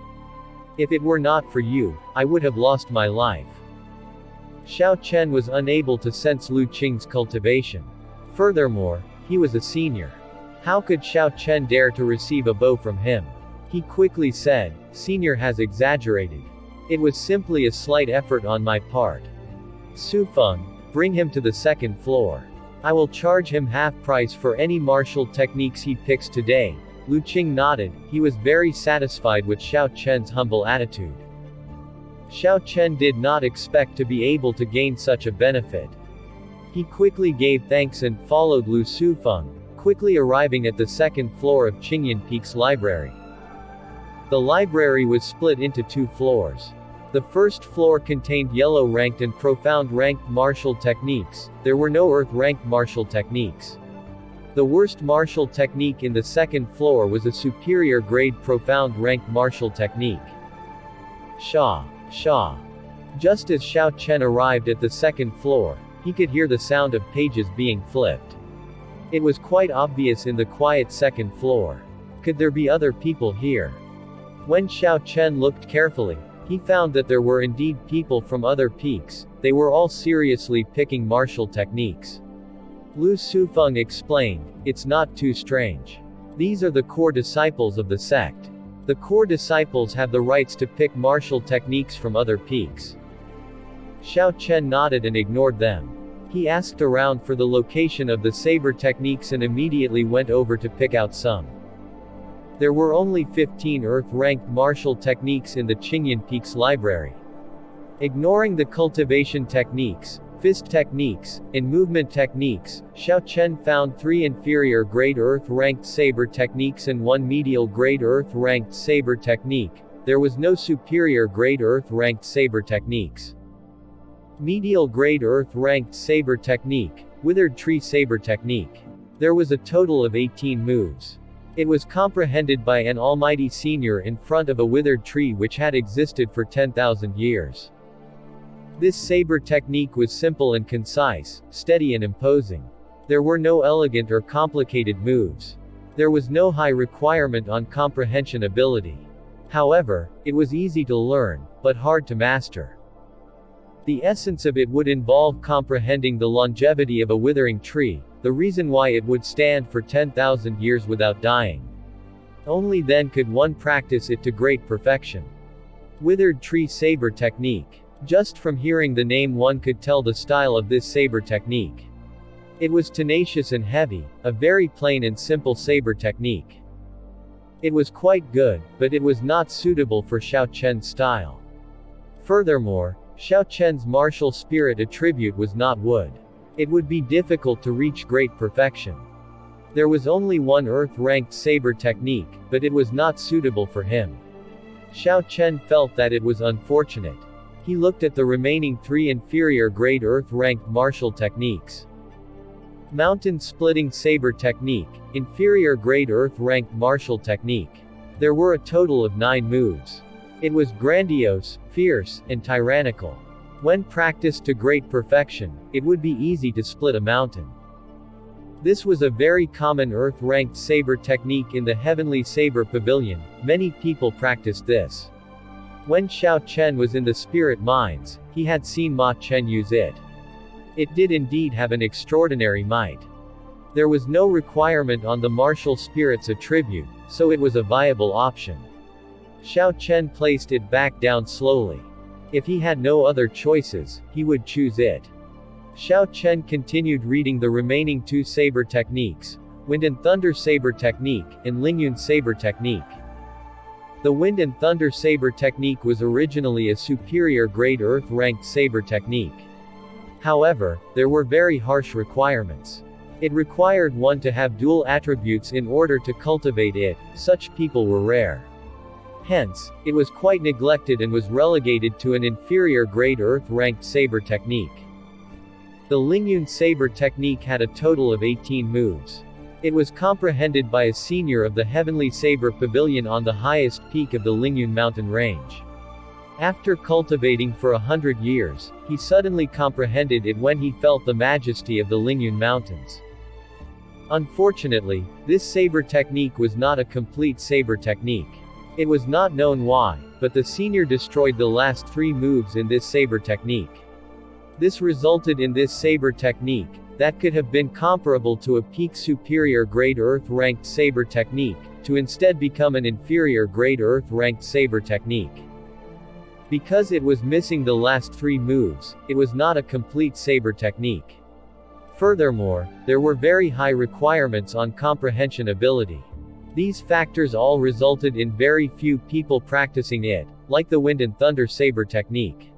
If it were not for you, I would have lost my life." Xiao Chen was unable to sense Lu Qing's cultivation. Furthermore, he was a senior. How could Xiao Chen dare to receive a bow from him? He quickly said, "Senior has exaggerated. It was simply a slight effort on my part. Sufeng, bring him to the 2nd floor. I will charge him half price for any martial techniques he picks today." Lu Qing nodded. He was very satisfied with Xiao Chen's humble attitude. Xiao Chen did not expect to be able to gain such a benefit. He quickly gave thanks and followed Lu Sufeng, quickly arriving at the 2nd floor of Qingyan Peak's library. The library was split into 2 floors. The first floor contained yellow-ranked and profound-ranked martial techniques. There were no earth-ranked martial techniques. The worst martial technique in the 2nd floor was a superior-grade profound-ranked martial technique. Sha. Sha. Just as Xiao Chen arrived at the 2nd floor, he could hear the sound of pages being flipped. It was quite obvious in the quiet 2nd floor. Could there be other people here? When Xiao Chen looked carefully, he found that there were indeed people from other peaks. They were all seriously picking martial techniques. Lu Sufeng explained, "It's not too strange. These are the core disciples of the sect. The core disciples have the rights to pick martial techniques from other peaks." Xiao Chen nodded and ignored them. He asked around for the location of the saber techniques and immediately went over to pick out some. There were only 15 earth-ranked martial techniques in the Qingyan Peak's library. Ignoring the cultivation techniques, fist techniques, and movement techniques, Xiao Chen found 3 inferior-grade earth-ranked saber techniques and 1 medial-grade earth-ranked saber technique. There was no superior-grade earth-ranked saber techniques. Medial-grade earth-ranked saber technique, withered tree saber technique. There was a total of 18 moves. It was comprehended by an almighty senior in front of a withered tree which had existed for 10,000 years. This saber technique was simple and concise, steady and imposing. There were no elegant or complicated moves. There was no high requirement on comprehension ability. However, it was easy to learn, but hard to master. The essence of it would involve comprehending the longevity of a withering tree, the reason why it would stand for 10,000 years without dying. Only then could one practice it to great perfection. Withered tree saber technique. Just from hearing the name one could tell the style of this saber technique. It was tenacious and heavy, a very plain and simple saber technique. It was quite good, but it was not suitable for Xiao Chen's style. Furthermore, Xiao Chen's martial spirit attribute was not wood. It would be difficult to reach great perfection. There was only one earth-ranked saber technique, but it was not suitable for him. Xiao Chen felt that it was unfortunate. He looked at the remaining 3 inferior grade earth-ranked martial techniques. Mountain-splitting saber technique, inferior grade earth-ranked martial technique. There were a total of 9 moves. It was grandiose, fierce, and tyrannical. When practiced to great perfection, it would be easy to split a mountain. This was a very common earth-ranked saber technique in the Heavenly Saber Pavilion. Many people practiced this. When Xiao Chen was in the spirit mines, he had seen Ma Chen use it. It did indeed have an extraordinary might. There was no requirement on the martial spirit's attribute, so it was a viable option. Xiao Chen placed it back down slowly. If he had no other choices, he would choose it. Xiao Chen continued reading the remaining 2 saber techniques, Wind and Thunder Saber Technique, and Lingan Saber Technique. The Wind and Thunder Saber Technique was originally a superior grade earth-ranked saber technique. However, there were very harsh requirements. It required one to have dual attributes in order to cultivate it. Such people were rare. Hence, it was quite neglected and was relegated to an inferior grade earth-ranked saber technique. The Lingan Saber Technique had a total of 18 moves. It was comprehended by a senior of the Heavenly Saber Pavilion on the highest peak of the Lingan mountain range. After cultivating for 100 years, he suddenly comprehended it when he felt the majesty of the Lingan mountains. Unfortunately, this saber technique was not a complete saber technique. It was not known why, but the senior destroyed the last 3 moves in this saber technique. This resulted in this saber technique, that could have been comparable to a peak superior grade earth-ranked saber technique, to instead become an inferior grade earth-ranked saber technique. Because it was missing the last 3 moves, it was not a complete saber technique. Furthermore, there were very high requirements on comprehension ability. These factors all resulted in very few people practicing it, like the Wind and Thunder Saber Technique.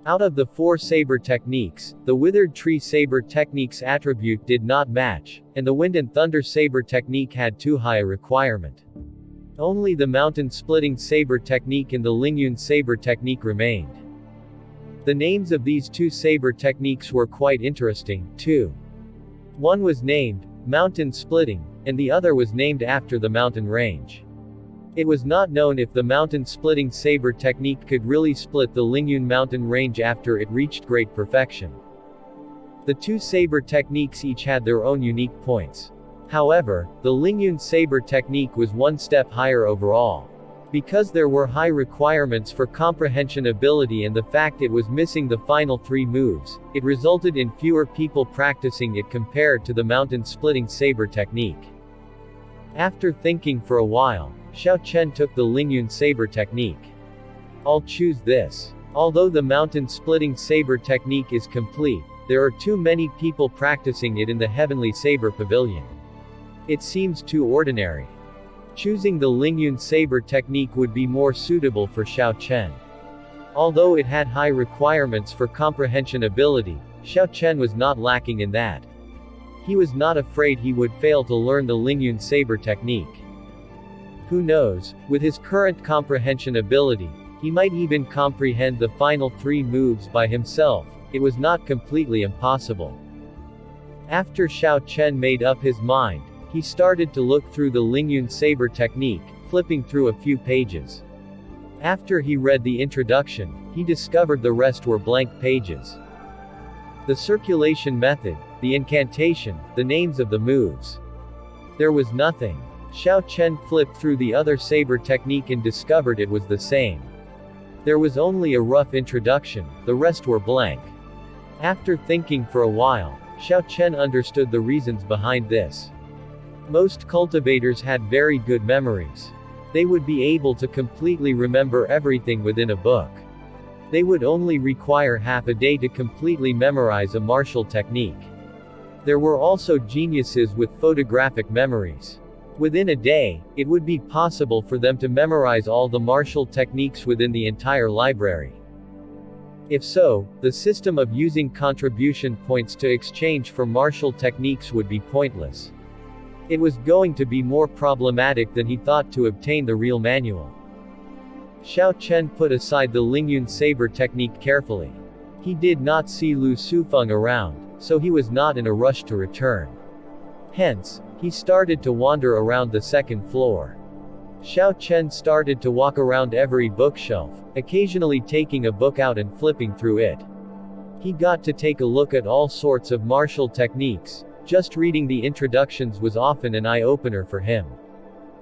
Out of the 4 saber techniques, the Withered Tree Saber Technique's attribute did not match, and the Wind and Thunder Saber Technique had too high a requirement. Only the Mountain-Splitting Saber Technique and the Lingan Saber Technique remained. The names of these 2 saber techniques were quite interesting, too. One was named Mountain Splitting, and the other was named after the mountain range. It was not known if the Mountain-Splitting Saber Technique could really split the Lingan mountain range after it reached great perfection. The 2 saber techniques each had their own unique points. However, the Lingan Saber Technique was one step higher overall. Because there were high requirements for comprehension ability and the fact it was missing the final 3 moves, it resulted in fewer people practicing it compared to the Mountain-Splitting Saber Technique. After thinking for a while, Xiao Chen took the Lingan Saber Technique. I'll choose this. Although the Mountain-Splitting Saber Technique is complete, there are too many people practicing it in the Heavenly Saber Pavilion. It seems too ordinary. Choosing the Lingan Saber Technique would be more suitable for Xiao Chen. Although it had high requirements for comprehension ability, Xiao Chen was not lacking in that. He was not afraid he would fail to learn the Lingan Saber Technique. Who knows, with his current comprehension ability, he might even comprehend the final 3 moves by himself. It was not completely impossible. After Xiao Chen made up his mind, He started to look through the Lingan Saber technique, flipping through a few pages. After he read the introduction, he discovered the rest were blank pages. The circulation method, the incantation, the names of the moves. There was nothing. Xiao Chen flipped through the other saber technique and discovered it was the same. There was only a rough introduction, the rest were blank. After thinking for a while, Xiao Chen understood the reasons behind this. Most cultivators had very good memories. They would be able to completely remember everything within a book. They would only require half a day to completely memorize a martial technique. There were also geniuses with photographic memories. Within a day, it would be possible for them to memorize all the martial techniques within the entire library. If so, the system of using contribution points to exchange for martial techniques would be pointless. It was going to be more problematic than he thought to obtain the real manual. Xiao Chen put aside the Lingan Saber technique carefully. He did not see Lu Sufeng around, so he was not in a rush to return. Hence, he started to wander around the second floor. Xiao Chen started to walk around every bookshelf, occasionally taking a book out and flipping through it. He got to take a look at all sorts of martial techniques. Just reading the introductions was often an eye-opener for him.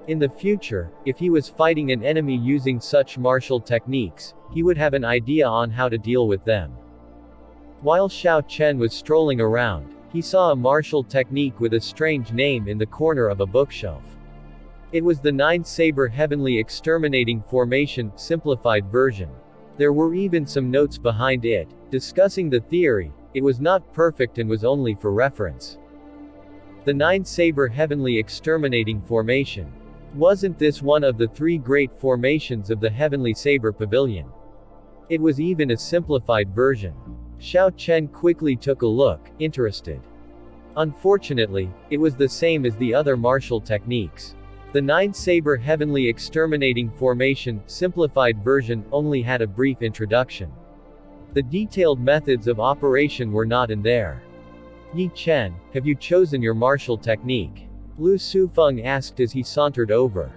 In the future, if he was fighting an enemy using such martial techniques, he would have an idea on how to deal with them. While Xiao Chen was strolling around, he saw a martial technique with a strange name in the corner of a bookshelf. It was the 9-Saber Heavenly Exterminating Formation, simplified version. There were even some notes behind it, discussing the theory. It was not perfect and was only for reference. The 9-Saber Heavenly Exterminating Formation. Wasn't this one of the 3 great formations of the Heavenly Saber Pavilion? It was even a simplified version. Xiao Chen quickly took a look, interested. Unfortunately, it was the same as the other martial techniques. The 9-Saber Heavenly Exterminating Formation, simplified version, only had a brief introduction. The detailed methods of operation were not in there. Yi Chen, have you chosen your martial technique? Lu Sufeng asked as he sauntered over.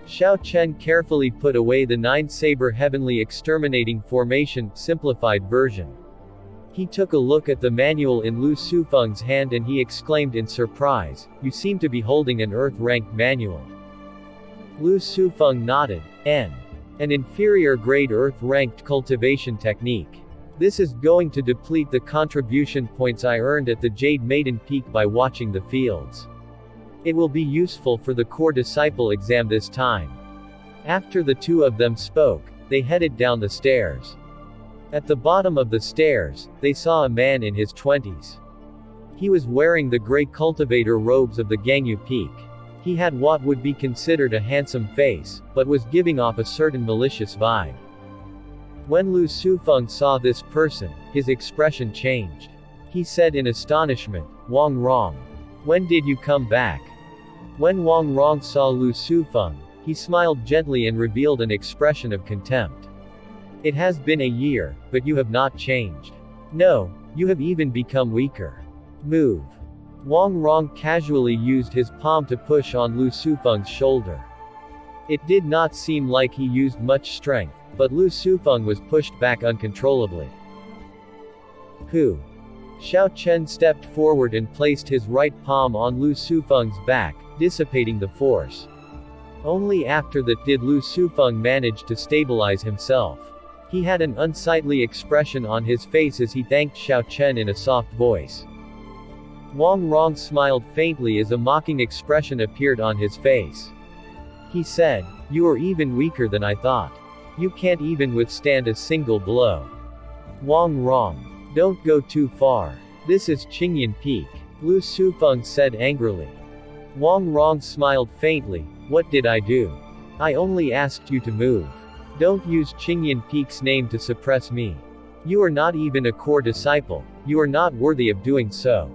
Xiao Chen carefully put away the 9-Saber Heavenly Exterminating Formation, simplified version. He took a look at the manual in Lu Sufeng's hand and he exclaimed in surprise, "You seem to be holding an Earth-ranked manual." Lu Sufeng nodded. An inferior grade Earth-ranked cultivation technique. This is going to deplete the contribution points I earned at the Jade Maiden Peak by watching the fields. It will be useful for the core disciple exam this time. After the two of them spoke, they headed down the stairs. At the bottom of the stairs, they saw a man in his 20s. He was wearing the gray cultivator robes of the Gangyu Peak. He had what would be considered a handsome face, but was giving off a certain malicious vibe. When Lu Sufeng saw this person, his expression changed. He said in astonishment, "Wang Rong. When did you come back?" When Wang Rong saw Lu Sufeng, he smiled gently and revealed an expression of contempt. "It has been a year, but you have not changed. No, you have even become weaker. Move." Wang Rong casually used his palm to push on Lu Sufeng's shoulder. It did not seem like he used much strength, but Lu Sufeng was pushed back uncontrollably. "Who?" Xiao Chen stepped forward and placed his right palm on Lu Sufeng's back, dissipating the force. Only after that did Lu Sufeng manage to stabilize himself. He had an unsightly expression on his face as he thanked Xiao Chen in a soft voice. Wang Rong smiled faintly as a mocking expression appeared on his face. He said, "You are even weaker than I thought. You can't even withstand a single blow. Wang Rong. Don't go too far. This is Qingyan Peak," Lu Sufeng said angrily. Wang Rong smiled faintly. "What did I do? I only asked you to move. Don't use Qingyan Peak's name to suppress me. You are not even a core disciple. You are not worthy of doing so."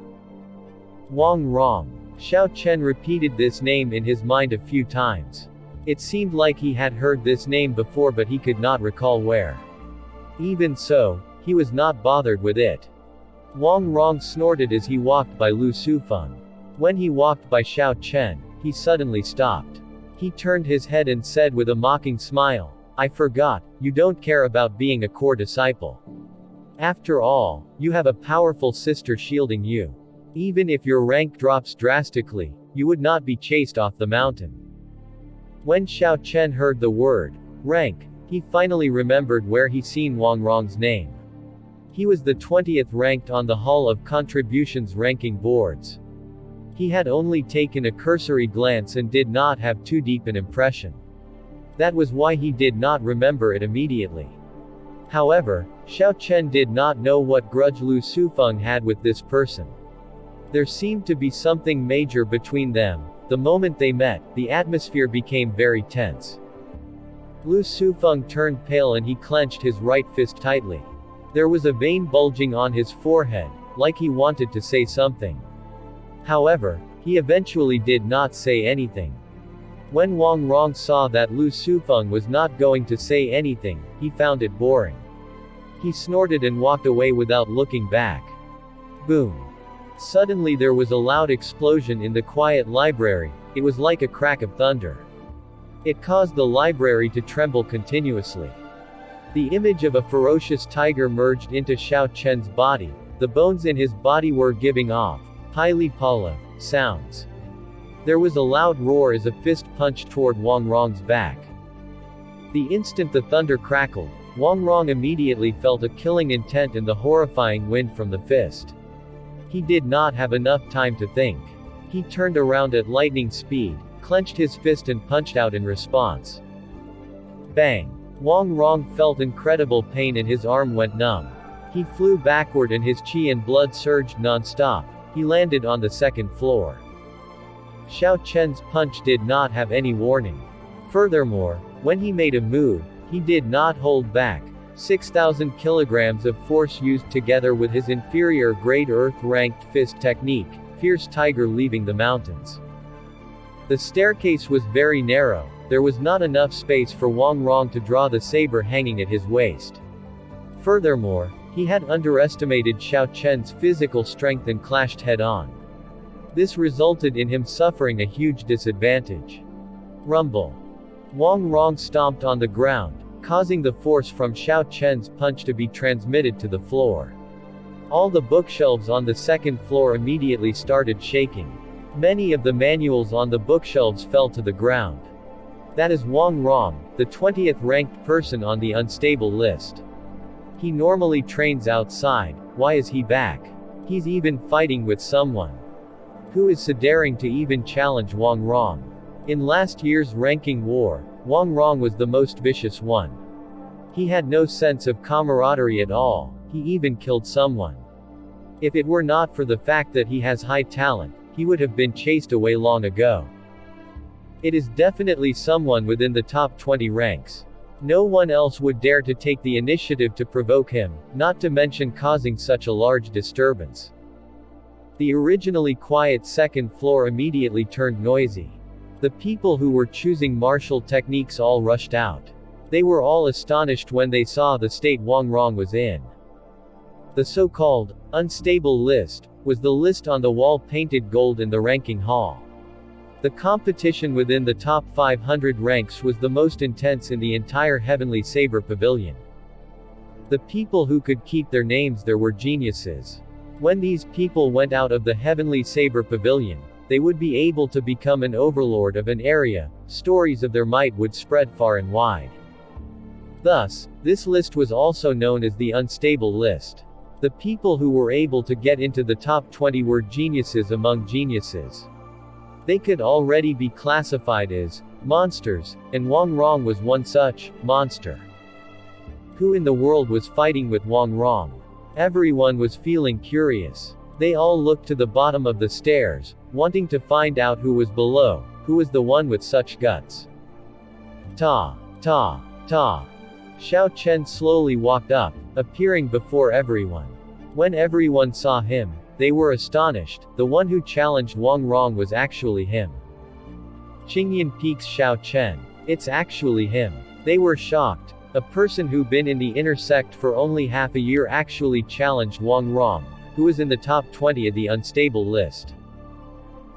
Wang Rong. Xiao Chen repeated this name in his mind a few times. It seemed like he had heard this name before but he could not recall where. Even so, he was not bothered with it. Wang Rong snorted as he walked by Lu Sufeng. When he walked by Xiao Chen, he suddenly stopped. He turned his head and said with a mocking smile, "I forgot, you don't care about being a core disciple. After all, you have a powerful sister shielding you. Even if your rank drops drastically, you would not be chased off the mountain." When Xiao Chen heard the word rank, he finally remembered where he seen Wang Rong's name. He was the 20th ranked on the Hall of Contributions ranking boards. He had only taken a cursory glance and did not have too deep an impression. That was why he did not remember it immediately. However, Xiao Chen did not know what grudge Lu Sufeng had with this person. There seemed to be something major between them. The moment they met, the atmosphere became very tense. Lu Sufeng turned pale and he clenched his right fist tightly. There was a vein bulging on his forehead, like he wanted to say something. However, he eventually did not say anything. When Wang Rong saw that Lu Sufeng was not going to say anything, he found it boring. He snorted and walked away without looking back. Boom. Suddenly there was a loud explosion in the quiet library. It was like a crack of thunder. It caused the library to tremble continuously. The image of a ferocious tiger merged into Xiao Chen's body. The bones in his body were giving off highly hollow sounds. There was a loud roar as a fist punched toward Wang Rong's back. The instant the thunder crackled, Wang Rong immediately felt a killing intent and the horrifying wind from the fist. He did not have enough time to think. He turned around at lightning speed, clenched his fist and punched out in response. Bang! Wang Rong felt incredible pain and his arm went numb. He flew backward and his qi and blood surged non-stop. He landed on the second floor. Xiao Chen's punch did not have any warning. Furthermore, when he made a move, he did not hold back. 6,000 kilograms of force used together with his inferior grade earth-ranked fist technique, fierce tiger leaving the mountains. The staircase was very narrow. There was not enough space for Wang Rong to draw the saber hanging at his waist. Furthermore, he had underestimated Xiao Chen's physical strength and clashed head-on. This resulted in him suffering a huge disadvantage. Rumble. Wang Rong stomped on the ground, causing the force from Xiao Chen's punch to be transmitted to the floor. All the bookshelves on the second floor immediately started shaking. Many of the manuals on the bookshelves fell to the ground. That is Wang Rong, the 20th ranked person on the unstable list. He normally trains outside. Why is he back? He's even fighting with someone. Who is so daring to even challenge Wang Rong? In last year's ranking war, Wang Rong was the most vicious one. He had no sense of camaraderie at all. He even killed someone. If it were not for the fact that he has high talent, he would have been chased away long ago. It is definitely someone within the top 20 ranks. No one else would dare to take the initiative to provoke him, not to mention causing such a large disturbance. The originally quiet second floor immediately turned noisy. The people who were choosing martial techniques all rushed out. They were all astonished when they saw the state Wang Rong was in. The so-called unstable list was the list on the wall painted gold in the ranking hall. The competition within the top 500 ranks was the most intense in the entire Heavenly Saber Pavilion. The people who could keep their names there were geniuses. When these people went out of the Heavenly Saber Pavilion, they would be able to become an overlord of an area. Stories of their might would spread far and wide. Thus, this list was also known as the unstable list. The people who were able to get into the top 20 were geniuses among geniuses. They could already be classified as monsters, and Wang Rong was one such monster. Who in the world was fighting with Wang Rong? Everyone was feeling curious. They all looked to the bottom of the stairs, wanting to find out who was below, who was the one with such guts. Ta, ta, ta. Xiao Chen slowly walked up, appearing before everyone. When everyone saw him, they were astonished. The one who challenged Wang Rong was actually him. Qingyan peeks Xiao Chen. It's actually him. They were shocked. A person who been in the inner sect for only half a year actually challenged Wang Rong, who was in the top 20 of the unstable list.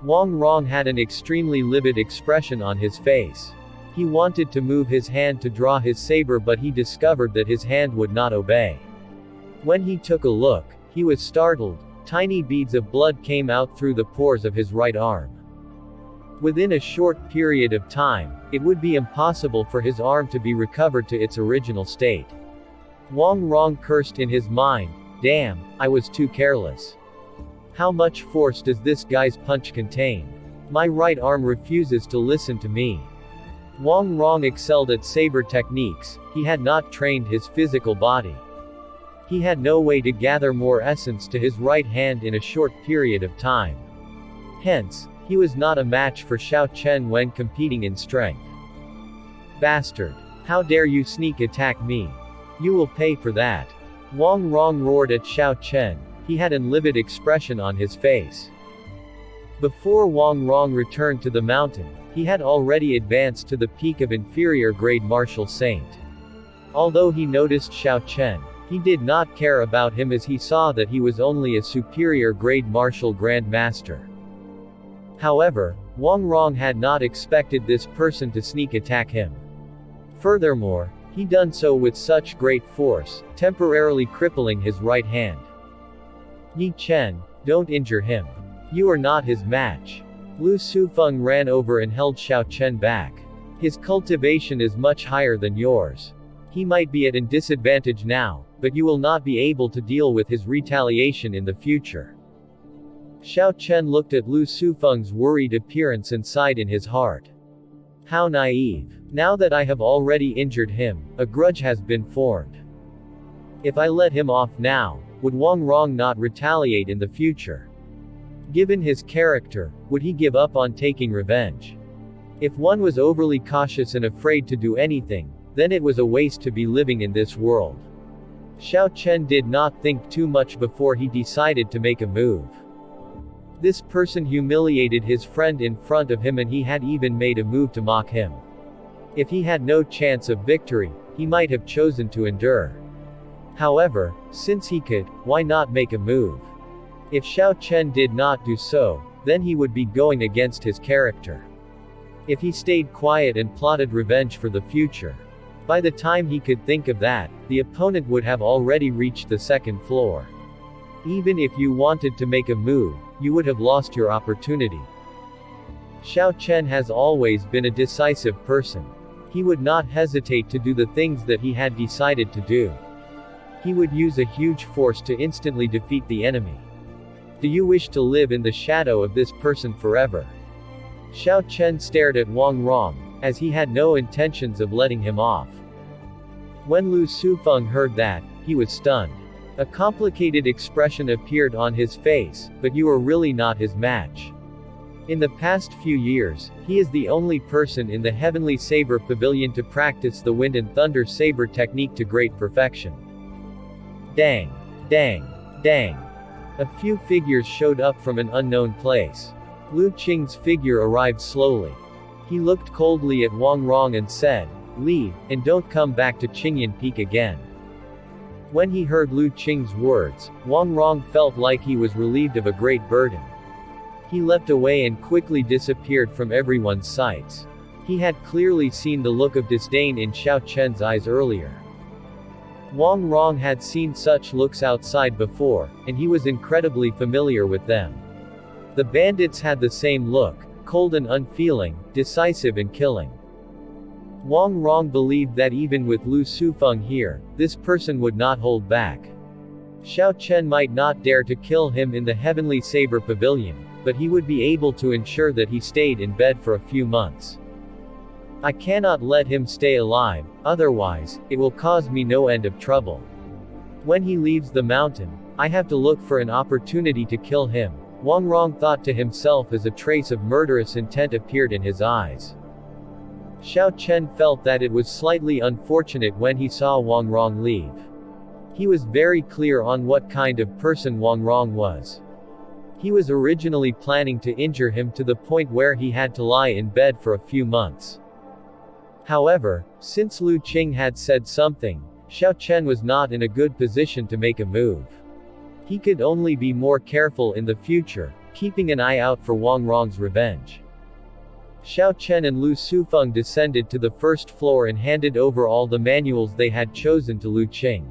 Wang Rong had an extremely livid expression on his face. He wanted to move his hand to draw his saber, but he discovered that his hand would not obey. When he took a look, he was startled. Tiny beads of blood came out through the pores of his right arm. Within a short period of time, it would be impossible for his arm to be recovered to its original state. Wang Rong cursed in his mind, "Damn, I was too careless. How much force does this guy's punch contain? My right arm refuses to listen to me." Wang Rong excelled at saber techniques. He had not trained his physical body. He had no way to gather more essence to his right hand in a short period of time. Hence, he was not a match for Xiao Chen when competing in strength. "Bastard! How dare you sneak attack me? You will pay for that." Wang Rong roared at Xiao Chen. He had an livid expression on his face. Before Wang Rong returned to the mountain, he had already advanced to the peak of inferior grade martial saint. Although he noticed Xiao Chen, he did not care about him as he saw that he was only a superior grade martial grand master. However, Wang Rong had not expected this person to sneak attack him. Furthermore, he done so with such great force, temporarily crippling his right hand. "Yi Chen, don't injure him. You are not his match." Lu Sufeng ran over and held Xiao Chen back. "His cultivation is much higher than yours. He might be at a disadvantage now, but you will not be able to deal with his retaliation in the future." Xiao Chen looked at Lu Sufeng's worried appearance and sighed in his heart. "How naive. Now that I have already injured him, a grudge has been formed. If I let him off now, would Wang Rong not retaliate in the future? Given his character, would he give up on taking revenge? If one was overly cautious and afraid to do anything, then it was a waste to be living in this world." Xiao Chen did not think too much before he decided to make a move. This person humiliated his friend in front of him, and he had even made a move to mock him. If he had no chance of victory, he might have chosen to endure. However, since he could, why not make a move? If Xiao Chen did not do so, then he would be going against his character. If he stayed quiet and plotted revenge for the future, by the time he could think of that, the opponent would have already reached the second floor. Even if you wanted to make a move, you would have lost your opportunity. Xiao Chen has always been a decisive person. He would not hesitate to do the things that he had decided to do. He would use a huge force to instantly defeat the enemy. Do you wish to live in the shadow of this person forever? Xiao Chen stared at Wang Rong, as he had no intentions of letting him off. When Lu Sufeng heard that, he was stunned. A complicated expression appeared on his face, "But you are really not his match. In the past few years, he is the only person in the Heavenly Saber Pavilion to practice the Wind and Thunder Saber technique to great perfection." Dang! Dang! Dang! A few figures showed up from an unknown place. Lu Qing's figure arrived slowly. He looked coldly at Wang Rong and said, "Leave, and don't come back to Qingyan Peak again." When he heard Lu Qing's words, Wang Rong felt like he was relieved of a great burden. He leapt away and quickly disappeared from everyone's sights. He had clearly seen the look of disdain in Xiao Chen's eyes earlier. Wang Rong had seen such looks outside before, and he was incredibly familiar with them. The bandits had the same look, cold and unfeeling, decisive and killing. Wang Rong believed that even with Lu Sufeng here, this person would not hold back. Xiao Chen might not dare to kill him in the Heavenly Saber Pavilion, but he would be able to ensure that he stayed in bed for a few months. I cannot let him stay alive, otherwise, it will cause me no end of trouble. When he leaves the mountain, I have to look for an opportunity to kill him, Wang Rong thought to himself as a trace of murderous intent appeared in his eyes. Xiao Chen felt that it was slightly unfortunate when he saw Wang Rong leave. He was very clear on what kind of person Wang Rong was. He was originally planning to injure him to the point where he had to lie in bed for a few months. However, since Lu Qing had said something, Xiao Chen was not in a good position to make a move. He could only be more careful in the future, keeping an eye out for Wang Rong's revenge. Xiao Chen and Lu Sufeng descended to the first floor and handed over all the manuals they had chosen to Lu Qing.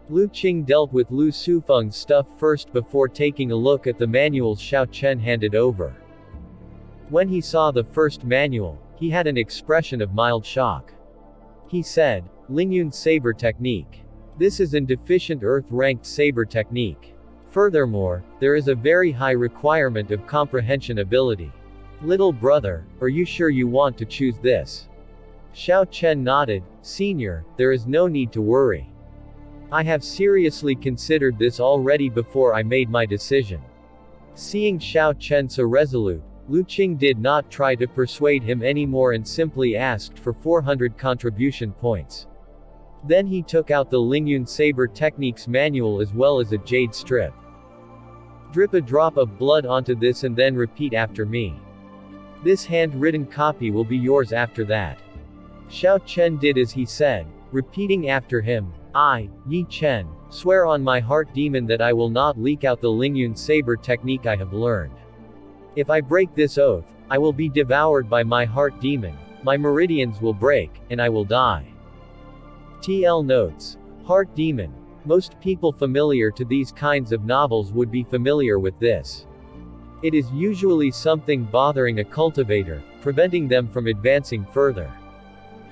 Lu Qing dealt with Lu Sufeng's stuff first before taking a look at the manuals Xiao Chen handed over. When he saw the first manual, he had an expression of mild shock. He said, "Lingan Saber technique. This is an deficient Earth-ranked Saber technique. Furthermore, there is a very high requirement of comprehension ability. Little brother, are you sure you want to choose this?" Xiao Chen nodded. "Senior, there is no need to worry. I have seriously considered this already before I made my decision." Seeing Xiao Chen so resolute, Lu Qing did not try to persuade him anymore and simply asked for 400 contribution points. Then he took out the Lingan Saber Techniques manual as well as a jade strip. "Drip a drop of blood onto this and then repeat after me. This handwritten copy will be yours after that." Xiao Chen did as he said, repeating after him, "I, Yi Chen, swear on my heart demon that I will not leak out the Lingan Saber technique I have learned. If I break this oath, I will be devoured by my heart demon, my meridians will break, and I will die." TL notes. Heart demon. Most people familiar to these kinds of novels would be familiar with this. It is usually something bothering a cultivator, preventing them from advancing further.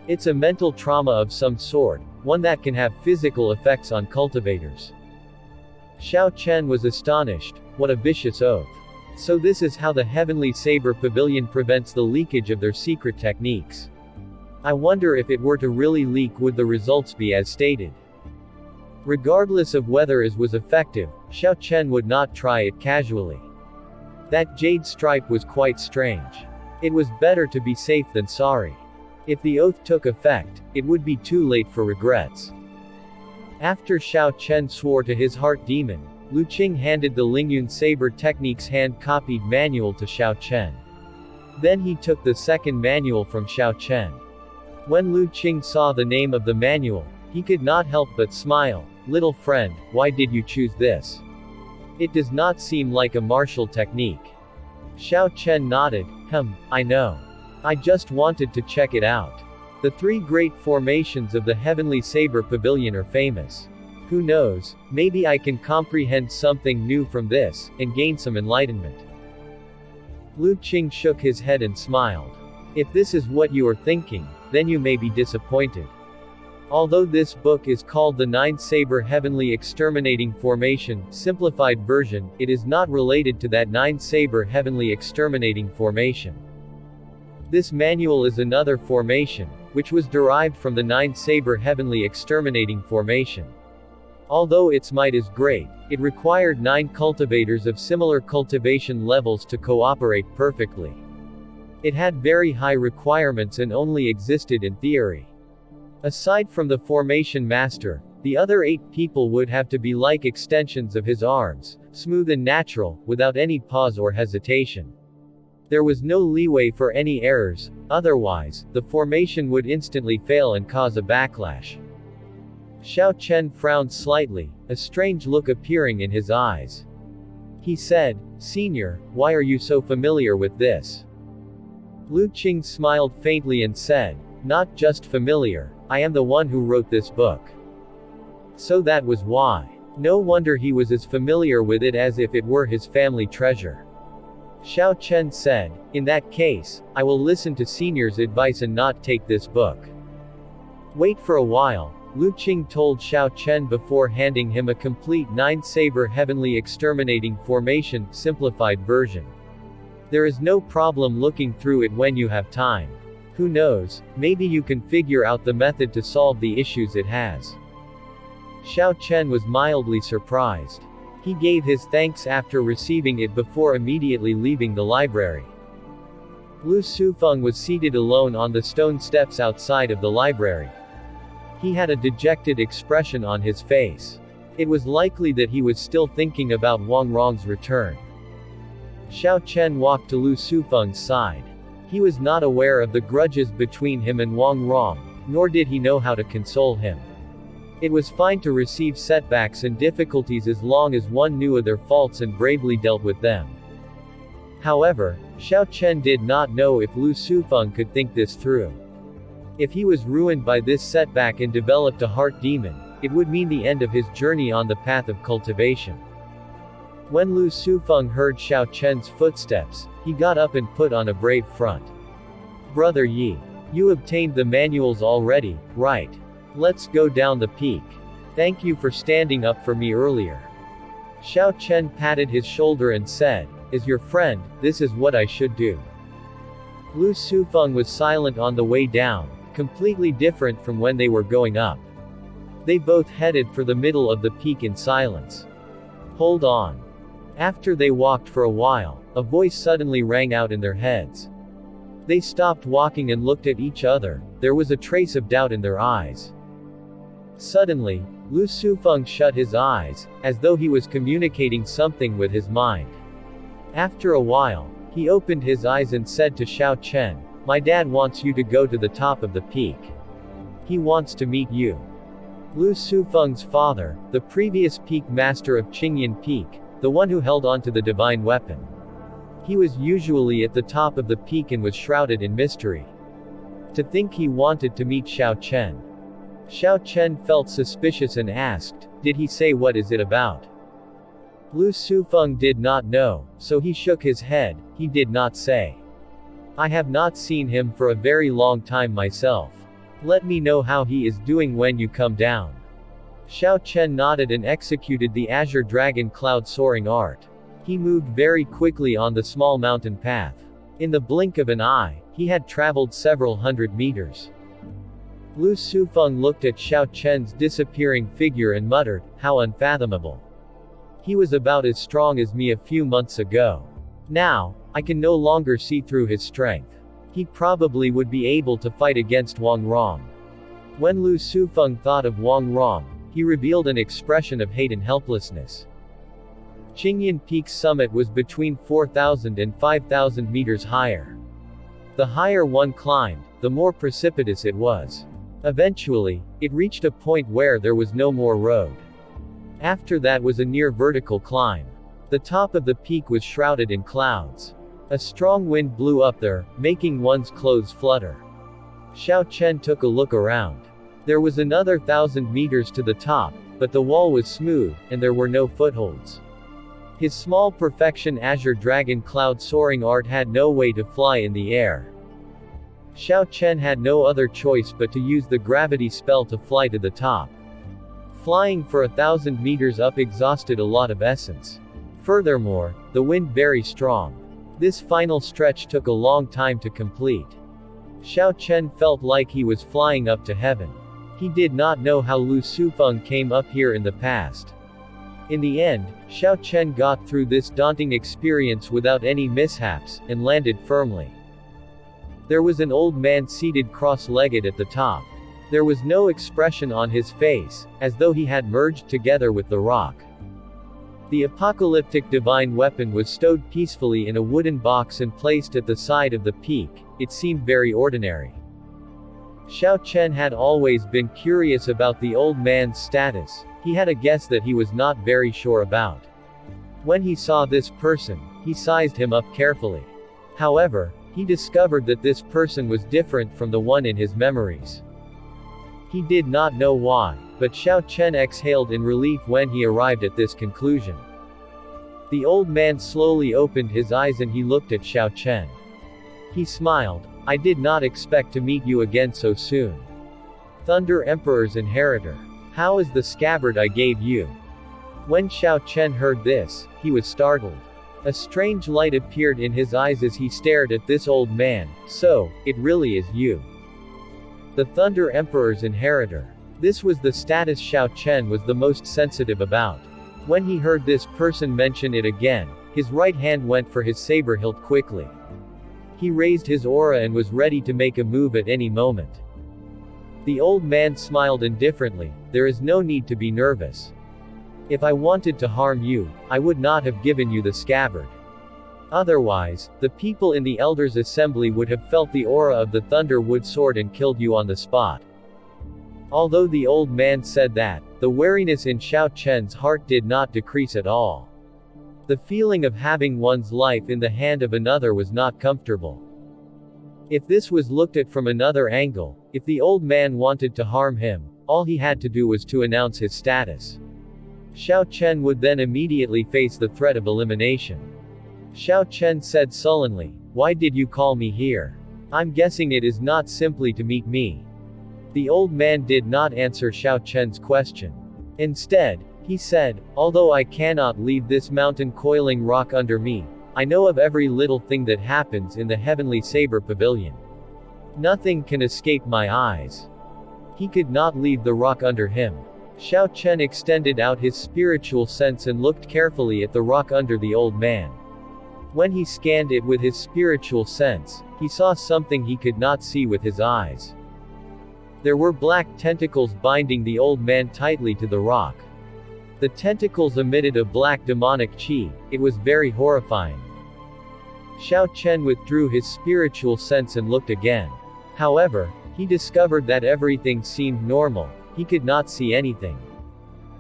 It's a mental trauma of some sort, one that can have physical effects on cultivators. Xiao Chen was astonished. What a vicious oath. So this is how the Heavenly Saber Pavilion prevents the leakage of their secret techniques. I wonder if it were to really leak, would the results be as stated? Regardless of whether it was effective, Xiao Chen would not try it casually. That jade stripe was quite strange. It was better to be safe than sorry. If the oath took effect, it would be too late for regrets. After Xiao Chen swore to his heart demon, Lu Qing handed the Lingan Saber Techniques hand-copied manual to Xiao Chen. Then he took the second manual from Xiao Chen. When Lu Qing saw the name of the manual, he could not help but smile. "Little friend, why did you choose this? It does not seem like a martial technique." Xiao Chen nodded. I know. I just wanted to check it out. The three great formations of the Heavenly Saber Pavilion are famous. Who knows, maybe I can comprehend something new from this, and gain some enlightenment." Lu Qing shook his head and smiled. "If this is what you are thinking, then you may be disappointed. Although this book is called the Nine Saber Heavenly Exterminating Formation, simplified version, it is not related to that Nine Saber Heavenly Exterminating Formation. This manual is another formation, which was derived from the Nine Saber Heavenly Exterminating Formation. Although its might is great, it required 9 cultivators of similar cultivation levels to cooperate perfectly. It had very high requirements and only existed in theory. Aside from the formation master, the other 8 people would have to be like extensions of his arms, smooth and natural, without any pause or hesitation. There was no leeway for any errors, otherwise, the formation would instantly fail and cause a backlash. Xiao Chen frowned slightly, a strange look appearing in his eyes. He said, "Senior, why are you so familiar with this?" Lu Qing smiled faintly and said, "Not just familiar, I am the one who wrote this book." So that was why. No wonder he was as familiar with it as if it were his family treasure. Xiao Chen said, "In that case, I will listen to Senior's advice and not take this book." "Wait for a while," Lu Qing told Xiao Chen before handing him a complete 9 Saber Heavenly Exterminating Formation, simplified version. "There is no problem looking through it when you have time. Who knows, maybe you can figure out the method to solve the issues it has." Xiao Chen was mildly surprised. He gave his thanks after receiving it before immediately leaving the library. Lu Sufeng was seated alone on the stone steps outside of the library. He had a dejected expression on his face. It was likely that he was still thinking about Wang Rong's return. Xiao Chen walked to Lu Sufeng's side. He was not aware of the grudges between him and Wang Rong, nor did he know how to console him. It was fine to receive setbacks and difficulties as long as one knew of their faults and bravely dealt with them. However, Xiao Chen did not know if Lu Sufeng could think this through. If he was ruined by this setback and developed a heart demon, it would mean the end of his journey on the path of cultivation. When Lu Sufeng heard Xiao Chen's footsteps, he got up and put on a brave front. "Brother Yi, you obtained the manuals already, right? Let's go down the peak. Thank you for standing up for me earlier." Xiao Chen patted his shoulder and said, "As your friend, this is what I should do." Lu Sufeng was silent on the way down, completely different from when they were going up. They both headed for the middle of the peak in silence. "Hold on." After they walked for a while, a voice suddenly rang out in their heads. They stopped walking and looked at each other. There was a trace of doubt in their eyes. Suddenly, Lu Sufeng shut his eyes, as though he was communicating something with his mind. After a while, he opened his eyes and said to Xiao Chen, "My dad wants you to go to the top of the peak. He wants to meet you." Lu Sufeng's father, the previous peak master of Qingyan Peak, the one who held onto the divine weapon. He was usually at the top of the peak and was shrouded in mystery. To think he wanted to meet Xiao Chen. Xiao Chen felt suspicious and asked, "Did he say what is it about?" Lu Sufeng did not know, so he shook his head. He did not say. "I have not seen him for a very long time myself. Let me know how he is doing when you come down." Xiao Chen nodded and executed the Azure Dragon Cloud soaring art. He moved very quickly on the small mountain path. In the blink of an eye, he had traveled several hundred meters. Lu Sufeng looked at Xiao Chen's disappearing figure and muttered, "How unfathomable. He was about as strong as me a few months ago. Now, I can no longer see through his strength. He probably would be able to fight against Wang Rong." When Lu Sufeng thought of Wang Rong, he revealed an expression of hate and helplessness. Qingyan Peak's summit was between 4,000 and 5,000 meters higher. The higher one climbed, the more precipitous it was. Eventually, it reached a point where there was no more road. After that was a near vertical climb. The top of the peak was shrouded in clouds. A strong wind blew up there, making one's clothes flutter. Xiao Chen took a look around. There was another 1,000 meters to the top, but the wall was smooth, and there were no footholds. His small perfection Azure Dragon Cloud soaring art had no way to fly in the air. Xiao Chen had no other choice but to use the gravity spell to fly to the top. Flying for 1,000 meters up exhausted a lot of essence. Furthermore, the wind very strong. This final stretch took a long time to complete. Xiao Chen felt like he was flying up to heaven. He did not know how Lu Sufeng came up here in the past. In the end, Xiao Chen got through this daunting experience without any mishaps, and landed firmly. There was an old man seated cross-legged at the top. There was no expression on his face, as though he had merged together with the rock. The apocalyptic divine weapon was stowed peacefully in a wooden box and placed at the side of the peak. It seemed very ordinary. Xiao Chen had always been curious about the old man's status. He had a guess that he was not very sure about. When he saw this person, he sized him up carefully. However, he discovered that this person was different from the one in his memories. He did not know why, but Xiao Chen exhaled in relief when he arrived at this conclusion. The old man slowly opened his eyes and he looked at Xiao Chen. He smiled. "I did not expect to meet you again so soon. Thunder Emperor's inheritor. How is the scabbard I gave you?" When Xiao Chen heard this, he was startled. A strange light appeared in his eyes as he stared at this old man. "So, it really is you. The Thunder Emperor's inheritor." This was the status Xiao Chen was the most sensitive about. When he heard this person mention it again, his right hand went for his saber hilt quickly. He raised his aura and was ready to make a move at any moment. The old man smiled indifferently. "There is no need to be nervous. If I wanted to harm you, I would not have given you the scabbard. Otherwise, the people in the Elders' Assembly would have felt the aura of the Thunder Wood Sword and killed you on the spot." Although the old man said that, the wariness in Xiao Chen's heart did not decrease at all. The feeling of having one's life in the hand of another was not comfortable. If this was looked at from another angle, if the old man wanted to harm him, all he had to do was to announce his status. Xiao Chen would then immediately face the threat of elimination. Xiao Chen said sullenly, "Why did you call me here? I'm guessing it is not simply to meet me." The old man did not answer Xiao Chen's question. Instead, he said, "Although I cannot leave this mountain coiling rock under me, I know of every little thing that happens in the heavenly Saber pavilion. Nothing can escape my eyes." He could not leave the rock under him. Xiao Chen extended out his spiritual sense and looked carefully at the rock under the old man. When he scanned it with his spiritual sense, he saw something he could not see with his eyes. There were black tentacles binding the old man tightly to the rock. The tentacles emitted a black demonic chi. It was very horrifying. Xiao Chen withdrew his spiritual sense and looked again. However, he discovered that everything seemed normal. He could not see anything.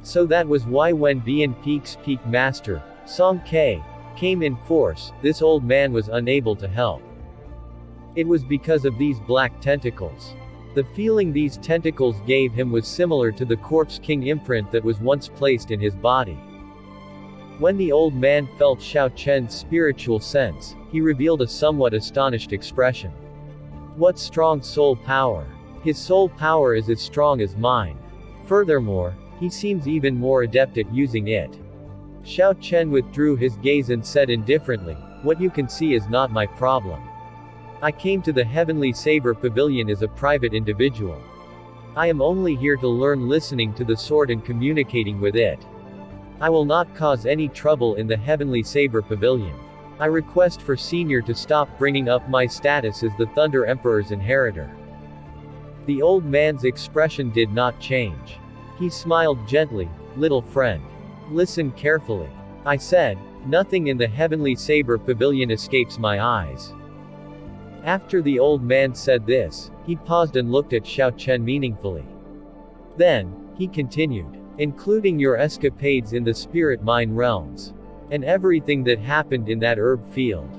So that was why when Bian Peak's peak master, Song Ke, came in force, this old man was unable to help. It was because of these black tentacles. The feeling these tentacles gave him was similar to the Corpse King imprint that was once placed in his body. When the old man felt Xiao Chen's spiritual sense, he revealed a somewhat astonished expression. "What strong soul power! His soul power is as strong as mine. Furthermore, he seems even more adept at using it." Xiao Chen withdrew his gaze and said indifferently, "What you can see is not my problem. I came to the Heavenly Saber Pavilion as a private individual. I am only here to learn listening to the sword and communicating with it. I will not cause any trouble in the Heavenly Saber Pavilion. I request for Senior to stop bringing up my status as the Thunder Emperor's inheritor." The old man's expression did not change. He smiled gently, "Little friend. Listen carefully. I said, nothing in the Heavenly Saber Pavilion escapes my eyes." After the old man said this, he paused and looked at Xiao Chen meaningfully. Then, he continued, "Including your escapades in the spirit mine realms. And everything that happened in that herb field."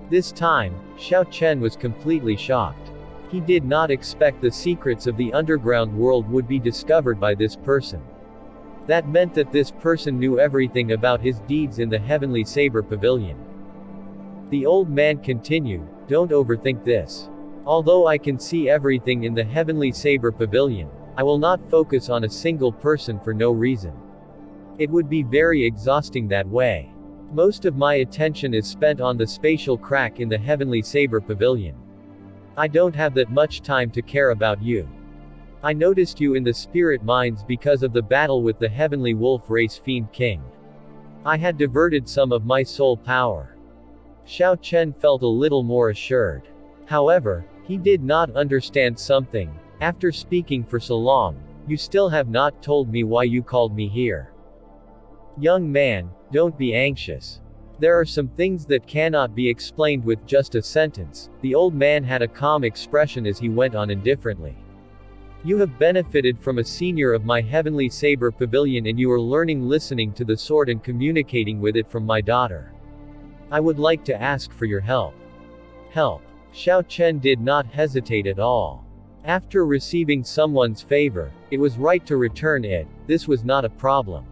This time, Xiao Chen was completely shocked. He did not expect the secrets of the underground world would be discovered by this person. That meant that this person knew everything about his deeds in the Heavenly Saber Pavilion. The old man continued, "Don't overthink this. Although I can see everything in the Heavenly Saber Pavilion, I will not focus on a single person for no reason. It would be very exhausting that way. Most of my attention is spent on the spatial crack in the Heavenly Saber Pavilion. I don't have that much time to care about you. I noticed you in the spirit mines because of the battle with the Heavenly Wolf Race Fiend King. I had diverted some of my soul power." Xiao Chen felt a little more assured. However, he did not understand something. "After speaking for so long, you still have not told me why you called me here." "Young man, don't be anxious. There are some things that cannot be explained with just a sentence." The old man had a calm expression as he went on indifferently. "You have benefited from a senior of my Heavenly Saber Pavilion and you are learning listening to the sword and communicating with it from my daughter. I would like to ask for your help." Help. Xiao Chen did not hesitate at all. After receiving someone's favor, it was right to return it. This was not a problem.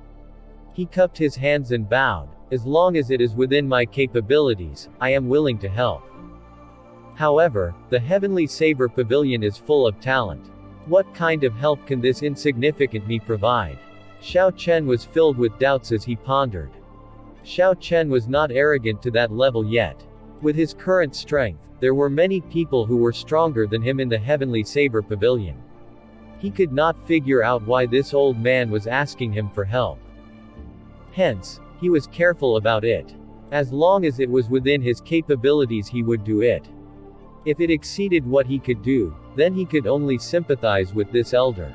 He cupped his hands and bowed. "As long as it is within my capabilities, I am willing to help. However, the Heavenly Saber Pavilion is full of talent. What kind of help can this insignificant me provide?" Xiao Chen was filled with doubts as he pondered. Xiao Chen was not arrogant to that level yet. With his current strength, there were many people who were stronger than him in the Heavenly Saber Pavilion. He could not figure out why this old man was asking him for help. Hence, he was careful about it. As long as it was within his capabilities he would do it. If it exceeded what he could do, then he could only sympathize with this elder.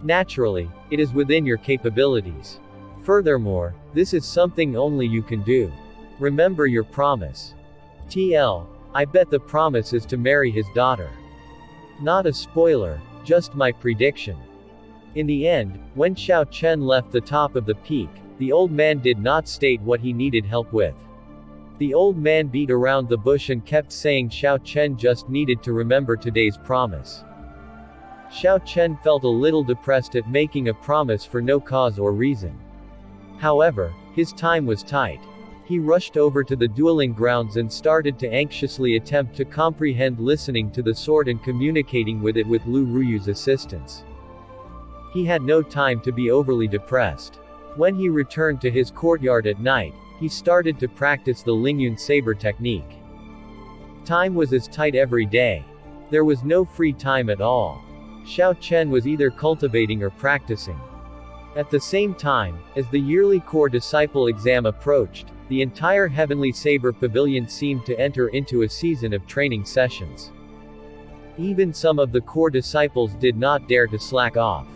Naturally, it is within your capabilities. Furthermore, this is something only you can do. Remember your promise. I bet the promise is to marry his daughter. Not a spoiler, just my prediction." In the end, when Xiao Chen left the top of the peak, the old man did not state what he needed help with. The old man beat around the bush and kept saying Xiao Chen just needed to remember today's promise. Xiao Chen felt a little depressed at making a promise for no cause or reason. However, his time was tight. He rushed over to the dueling grounds and started to anxiously attempt to comprehend listening to the sword and communicating with it with Lu Ruyu's assistance. He had no time to be overly depressed. When he returned to his courtyard at night, he started to practice the Lingan Saber technique. Time was as tight every day. There was no free time at all. Xiao Chen was either cultivating or practicing. At the same time, as the yearly core disciple exam approached, the entire Heavenly Saber Pavilion seemed to enter into a season of training sessions. Even some of the core disciples did not dare to slack off.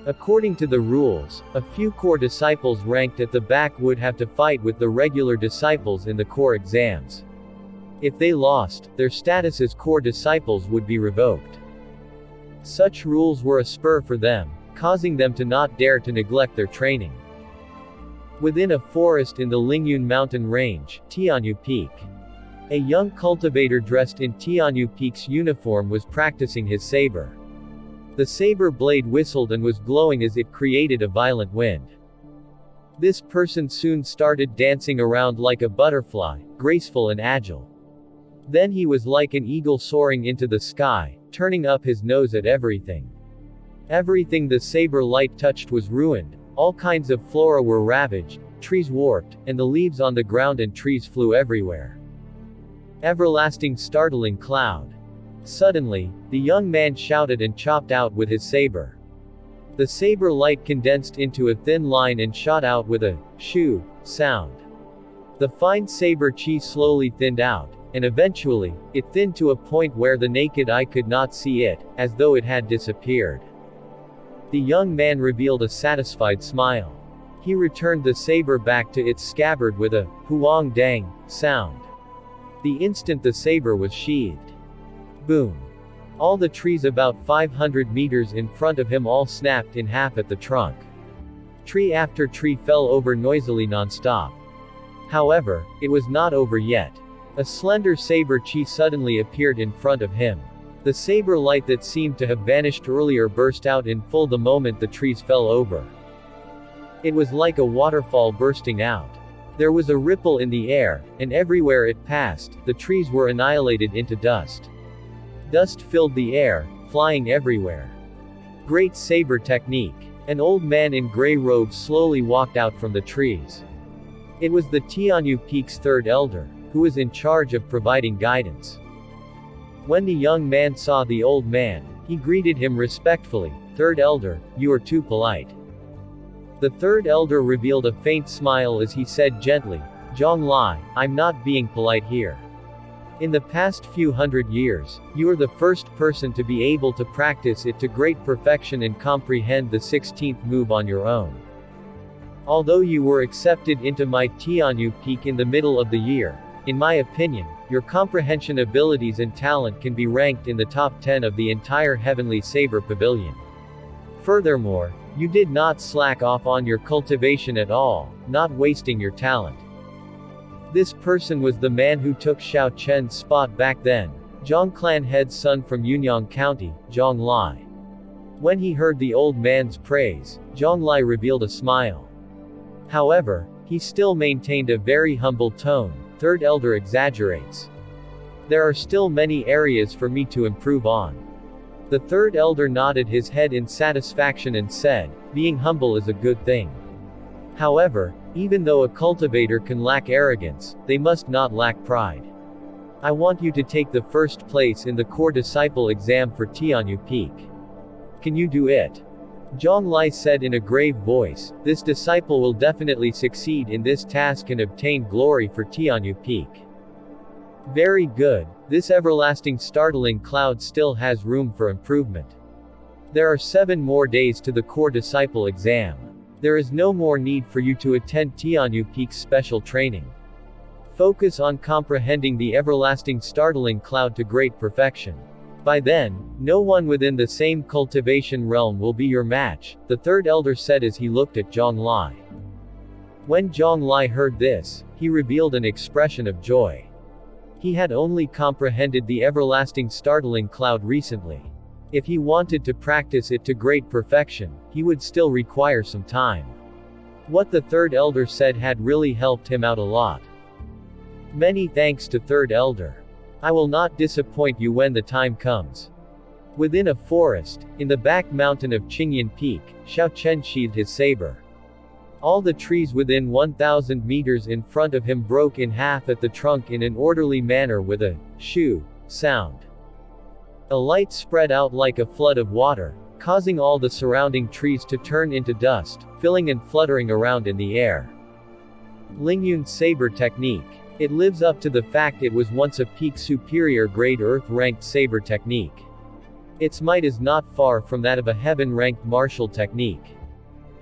According to the rules, a few core disciples ranked at the back would have to fight with the regular disciples in the core exams. If they lost, their status as core disciples would be revoked. Such rules were a spur for them, causing them to not dare to neglect their training. Within a forest in the Lingan mountain range, Tianyu Peak, a young cultivator dressed in Tianyu Peak's uniform was practicing his saber. The saber blade whistled and was glowing as it created a violent wind. This person soon started dancing around like a butterfly, graceful and agile. Then he was like an eagle soaring into the sky, turning up his nose at everything. Everything the saber light touched was ruined. All kinds of flora were ravaged, trees warped, and the leaves on the ground and trees flew everywhere. Everlasting startling cloud. Suddenly, the young man shouted and chopped out with his saber. The saber light condensed into a thin line and shot out with a shoo sound. The fine saber chi slowly thinned out, and eventually, it thinned to a point where the naked eye could not see it, as though it had disappeared. The young man revealed a satisfied smile. He returned the saber back to its scabbard with a huang dang sound. The instant the saber was sheathed. Boom. All the trees about 500 meters in front of him all snapped in half at the trunk. Tree after tree fell over noisily non-stop. However, it was not over yet. A slender saber chi suddenly appeared in front of him. The saber light that seemed to have vanished earlier burst out in full the moment the trees fell over. It was like a waterfall bursting out. There was a ripple in the air, and everywhere it passed, the trees were annihilated into dust. Dust filled the air, flying everywhere. Great saber technique. An old man in gray robes slowly walked out from the trees. It was the Tianyu Peak's third elder, who was in charge of providing guidance. When the young man saw the old man, he greeted him respectfully. "Third elder, you are too polite." The third elder revealed a faint smile as he said gently, "Zhang Lai, I'm not being polite here. In the past few hundred years, you are the first person to be able to practice it to great perfection and comprehend the 16th move on your own. Although you were accepted into my Tianyu Peak in the middle of the year, in my opinion, your comprehension abilities and talent can be ranked in the top 10 of the entire Heavenly Saber Pavilion. Furthermore, you did not slack off on your cultivation at all, not wasting your talent." This person was the man who took Xiao Chen's spot back then, Zhang clan head's son from Yunyang County, Zhang Lai. When he heard the old man's praise, Zhang Lai revealed a smile. However, he still maintained a very humble tone. "Third elder exaggerates. There are still many areas for me to improve on." The third elder nodded his head in satisfaction and said, "Being humble is a good thing. However, even though a cultivator can lack arrogance, they must not lack pride. I want you to take the first place in the core disciple exam for Tianyu Peak. Can you do it?" Zhang Lai said in a grave voice, "This disciple will definitely succeed in this task and obtain glory for Tianyu Peak." Very good. This everlasting startling cloud still has room for improvement. There are 7 more days to the core disciple exam. There is no more need for you to attend Tianyu Peak's special training. Focus on comprehending the everlasting startling cloud to great perfection. By then, no one within the same cultivation realm will be your match, the third elder said as he looked at Zhang Lai. When Zhonglai heard this, he revealed an expression of joy. He had only comprehended the everlasting startling cloud recently. If he wanted to practice it to great perfection, he would still require some time. What the third elder said had really helped him out a lot. Many thanks to third elder. I will not disappoint you when the time comes. Within a forest, in the back mountain of Qingyan Peak, Xiao Chen sheathed his saber. All the trees within 1,000 meters in front of him broke in half at the trunk in an orderly manner with a shoo sound. A light spread out like a flood of water, causing all the surrounding trees to turn into dust, filling and fluttering around in the air. Lingyun's saber technique. It lives up to the fact it was once a peak superior grade earth-ranked saber technique. Its might is not far from that of a heaven-ranked martial technique.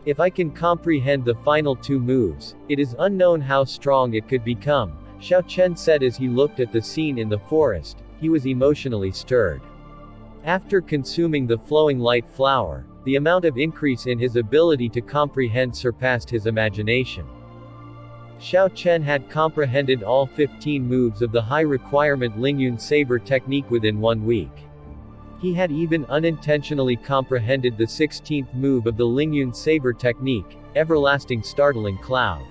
If I can comprehend the final two moves, it is unknown how strong it could become, Xiao Chen said as he looked at the scene in the forest. He was emotionally stirred. After consuming the flowing light flower, the amount of increase in his ability to comprehend surpassed his imagination. Xiao Chen had comprehended all 15 moves of the high-requirement Lingyun saber technique within 1 week. He had even unintentionally comprehended the 16th move of the Lingyun saber technique, Everlasting Startling Cloud.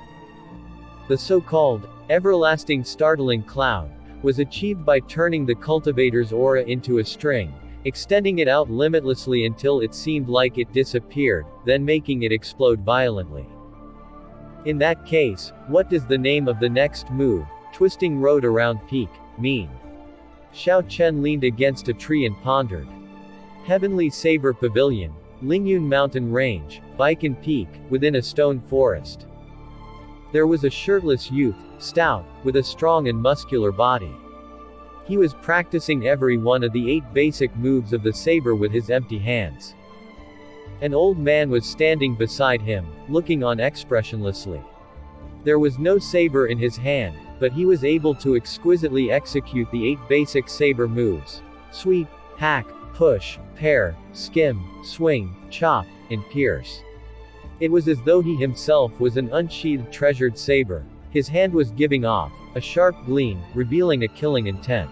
The so-called Everlasting Startling Cloud was achieved by turning the cultivator's aura into a string, extending it out limitlessly until it seemed like it disappeared, then making it explode violently. In that case, what does the name of the next move, Twisting Road Around Peak, mean? Xiao Chen leaned against a tree and pondered. Heavenly Saber Pavilion, Lingyun Mountain Range, Baikan Peak, within a stone forest. There was a shirtless youth, stout, with a strong and muscular body. He was practicing every one of the 8 basic moves of the saber with his empty hands. An old man was standing beside him, looking on expressionlessly. There was no saber in his hand, but he was able to exquisitely execute the 8 basic saber moves: sweep, hack, push, parry, skim, swing, chop, and pierce. It was as though he himself was an unsheathed treasured saber. His hand was giving off a sharp gleam, revealing a killing intent.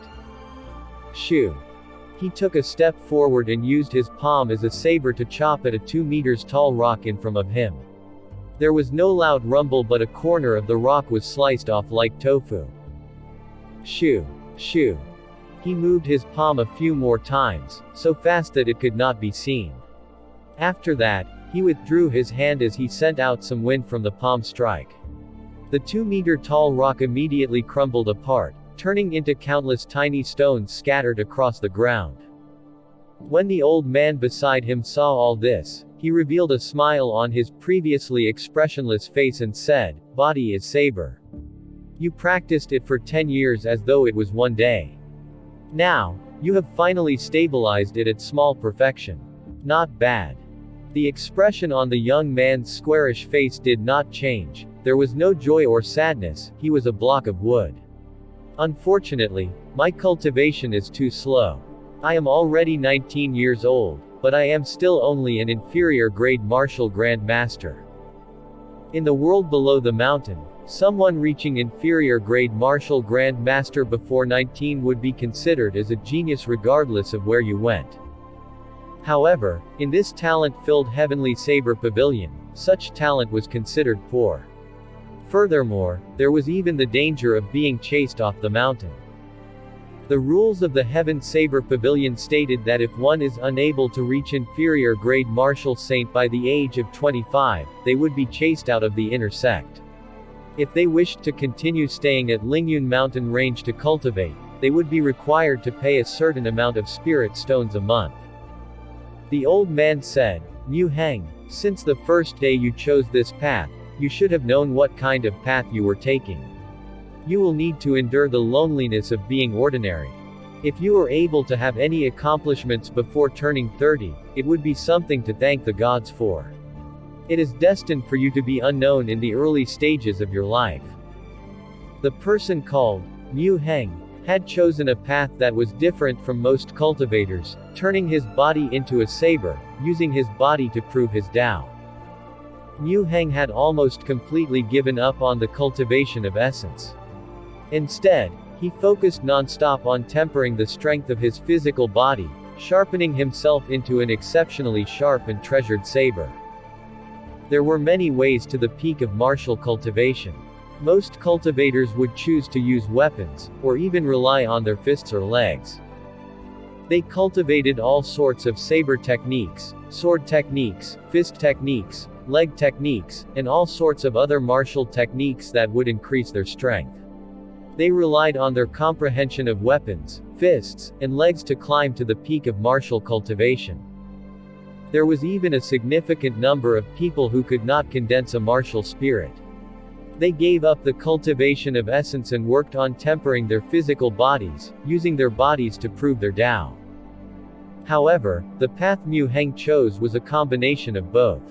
Shoo! He took a step forward and used his palm as a saber to chop at a 2 meters tall rock in front of him. There was no loud rumble, but a corner of the rock was sliced off like tofu. Shoo! Shoo! He moved his palm a few more times, so fast that it could not be seen. After that, he withdrew his hand as he sent out some wind from the palm strike. The 2-meter-tall rock immediately crumbled apart, turning into countless tiny stones scattered across the ground. When the old man beside him saw all this, he revealed a smile on his previously expressionless face and said, "Body is saber. You practiced it for 10 years as though it was 1 day. Now, you have finally stabilized it at small perfection. Not bad." The expression on the young man's squarish face did not change. There was no joy or sadness. He was a block of wood. Unfortunately, my cultivation is too slow. I am already 19 years old, but I am still only an inferior grade martial Grand Master. In the world below the mountain, someone reaching inferior grade martial Grand Master before 19 would be considered as a genius regardless of where you went. However, in this talent-filled Heavenly Saber Pavilion, such talent was considered poor. Furthermore, there was even the danger of being chased off the mountain. The rules of the Heaven Saber Pavilion stated that if one is unable to reach inferior grade martial saint by the age of 25, they would be chased out of the inner sect. If they wished to continue staying at Lingyun Mountain Range to cultivate, they would be required to pay a certain amount of spirit stones a month. The old man said, "Mu Heng, since the first day you chose this path, you should have known what kind of path you were taking. You will need to endure the loneliness of being ordinary. If you are able to have any accomplishments before turning 30, it would be something to thank the gods for. It is destined for you to be unknown in the early stages of your life." The person called Mu Heng had chosen a path that was different from most cultivators, turning his body into a saber, using his body to prove his Tao. Mu Heng had almost completely given up on the cultivation of essence. Instead, he focused non-stop on tempering the strength of his physical body, sharpening himself into an exceptionally sharp and treasured saber. There were many ways to the peak of martial cultivation. Most cultivators would choose to use weapons, or even rely on their fists or legs. They cultivated all sorts of saber techniques, sword techniques, fist techniques, leg techniques, and all sorts of other martial techniques that would increase their strength. They relied on their comprehension of weapons, fists, and legs to climb to the peak of martial cultivation. There was even a significant number of people who could not condense a martial spirit. They gave up the cultivation of essence and worked on tempering their physical bodies, using their bodies to prove their Tao. However, the path Mu Heng chose was a combination of both.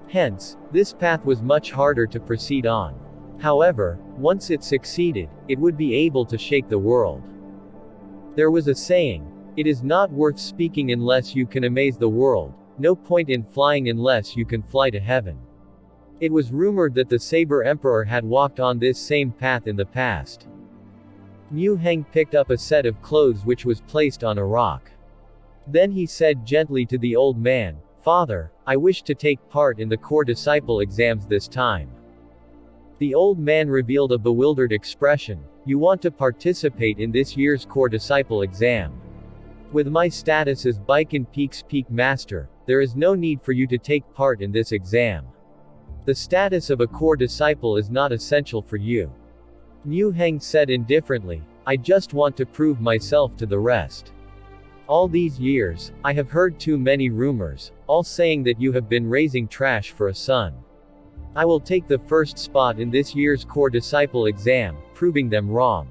Hence, this path was much harder to proceed on. However, once it succeeded, it would be able to shake the world. There was a saying, "It is not worth speaking unless you can amaze the world, no point in flying unless you can fly to heaven." It was rumored that the Saber Emperor had walked on this same path in the past. Mu Heng picked up a set of clothes which was placed on a rock. Then he said gently to the old man, "Father, I wish to take part in the core disciple exams this time." The old man revealed a bewildered expression, "You want to participate in this year's core disciple exam? With my status as Baikan Peak's Peak Master, there is no need for you to take part in this exam. The status of a core disciple is not essential for you." Mu Heng said indifferently, "I just want to prove myself to the rest. All these years, I have heard too many rumors, all saying that you have been raising trash for a son. I will take the first spot in this year's core disciple exam, proving them wrong."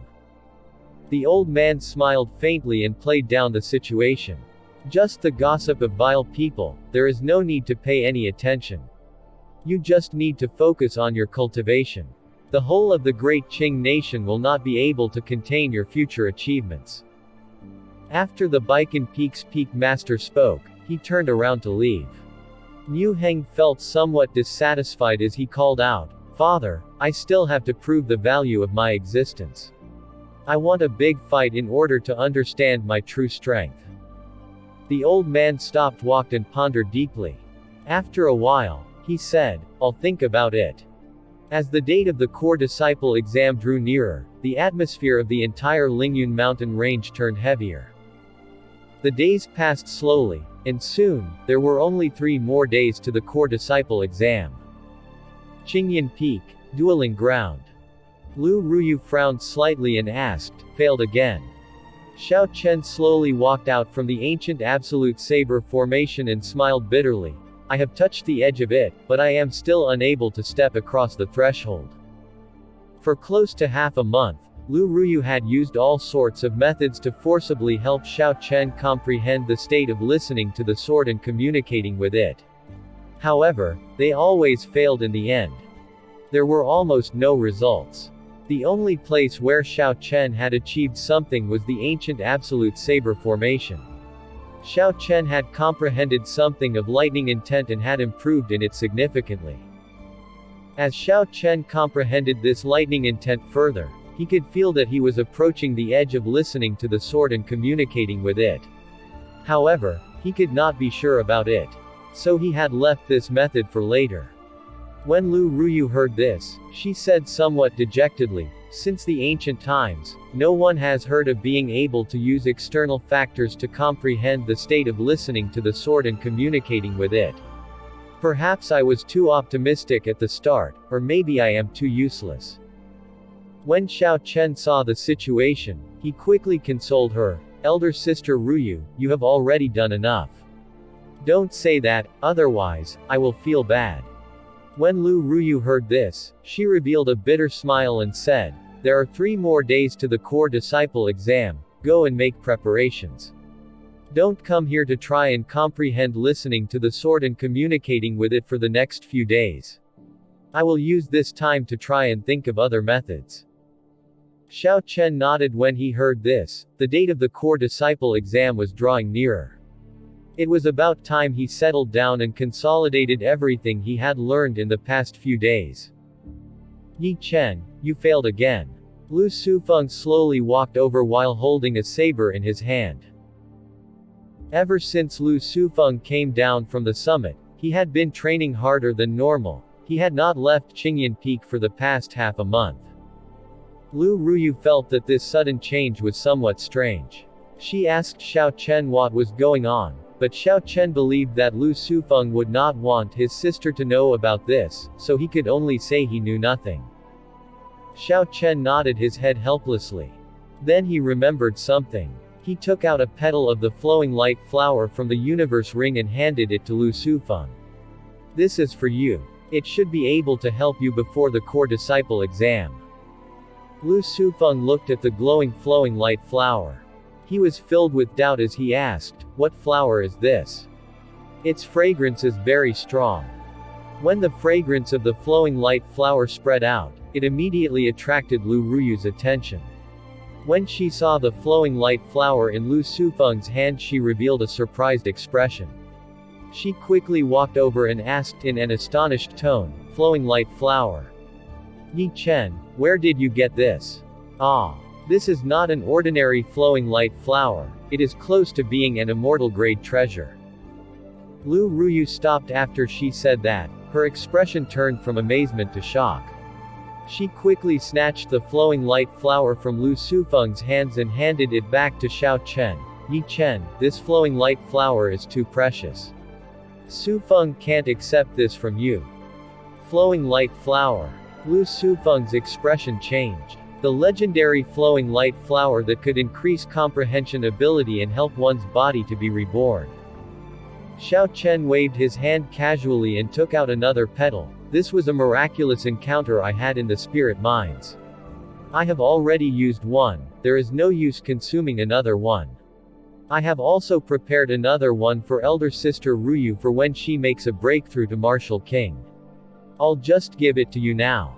The old man smiled faintly and played down the situation. "Just the gossip of vile people, there is no need to pay any attention. You just need to focus on your cultivation. The whole of the great Qing nation will not be able to contain your future achievements." After the Baikan Peak's Peak Master spoke, he turned around to leave. Mu Heng felt somewhat dissatisfied as he called out, "Father, I still have to prove the value of my existence. I want a big fight in order to understand my true strength." The old man stopped, walked and pondered deeply. After a while, he said, "I'll think about it." As the date of the core disciple exam drew nearer, the atmosphere of the entire Lingan mountain range turned heavier. The days passed slowly, and soon, there were only 3 more days to the core disciple exam. Qingyan Peak, dueling ground. Lu Ruyu frowned slightly and asked, "Failed again?" Xiao Chen slowly walked out from the ancient absolute saber formation and smiled bitterly. "I have touched the edge of it, but I am still unable to step across the threshold." For close to half a month, Lu Ruyu had used all sorts of methods to forcibly help Xiao Chen comprehend the state of listening to the sword and communicating with it. However, they always failed in the end. There were almost no results. The only place where Xiao Chen had achieved something was the ancient absolute saber formation. Xiao Chen had comprehended something of lightning intent and had improved in it significantly. As Xiao Chen comprehended this lightning intent further, he could feel that he was approaching the edge of listening to the sword and communicating with it. However, he could not be sure about it. So he had left this method for later. When Lu Ruyu heard this, she said somewhat dejectedly, "Since the ancient times, no one has heard of being able to use external factors to comprehend the state of listening to the sword and communicating with it. Perhaps I was too optimistic at the start, or maybe I am too useless." When Xiao Chen saw the situation, he quickly consoled her, "Elder sister Ruyu, you have already done enough. Don't say that, otherwise, I will feel bad." When Lu Ruyu heard this, she revealed a bitter smile and said, "There are 3 more days to the core disciple exam, go and make preparations. Don't come here to try and comprehend listening to the sword and communicating with it for the next few days. I will use this time to try and think of other methods." Xiao Chen nodded when he heard this. The date of the core disciple exam was drawing nearer. It was about time he settled down and consolidated everything he had learned in the past few days. Yi Chen, you failed again. Lu Sufeng slowly walked over while holding a saber in his hand. Ever since Lu Sufeng came down from the summit, he had been training harder than normal. He had not left Qingyan Peak for the past half a month. Lu Ruyu felt that this sudden change was somewhat strange. She asked Xiao Chen what was going on, but Xiao Chen believed that Lu Sufeng would not want his sister to know about this, so he could only say he knew nothing. Xiao Chen nodded his head helplessly. Then he remembered something. He took out a petal of the flowing light flower from the universe ring and handed it to Lu Sufeng. This is for you. It should be able to help you before the core disciple exam. Lu Sufeng looked at the glowing flowing light flower. He was filled with doubt as he asked, "What flower is this?" Its fragrance is very strong. When the fragrance of the flowing light flower spread out, it immediately attracted Lu Ruyu's attention. When she saw the flowing light flower in Lu Sufeng's hand, she revealed a surprised expression. She quickly walked over and asked in an astonished tone, "Flowing light flower? Yi Chen, where did you get this?" "Ah. This is not an ordinary flowing light flower. It is close to being an immortal grade treasure." Lu Ruyu stopped after she said that. Her expression turned from amazement to shock. She quickly snatched the flowing light flower from Lu Sufeng's hands and handed it back to Xiao Chen. "Yi Chen, this flowing light flower is too precious. Sufeng can't accept this from you." Flowing light flower. Lu Sufeng's expression changed. The legendary flowing light flower that could increase comprehension ability and help one's body to be reborn. Xiao Chen waved his hand casually and took out another petal. "This was a miraculous encounter I had in the spirit mines. I have already used one, there is no use consuming another one. I have also prepared another one for elder sister Ruyu for when she makes a breakthrough to Martial King. I'll just give it to you now."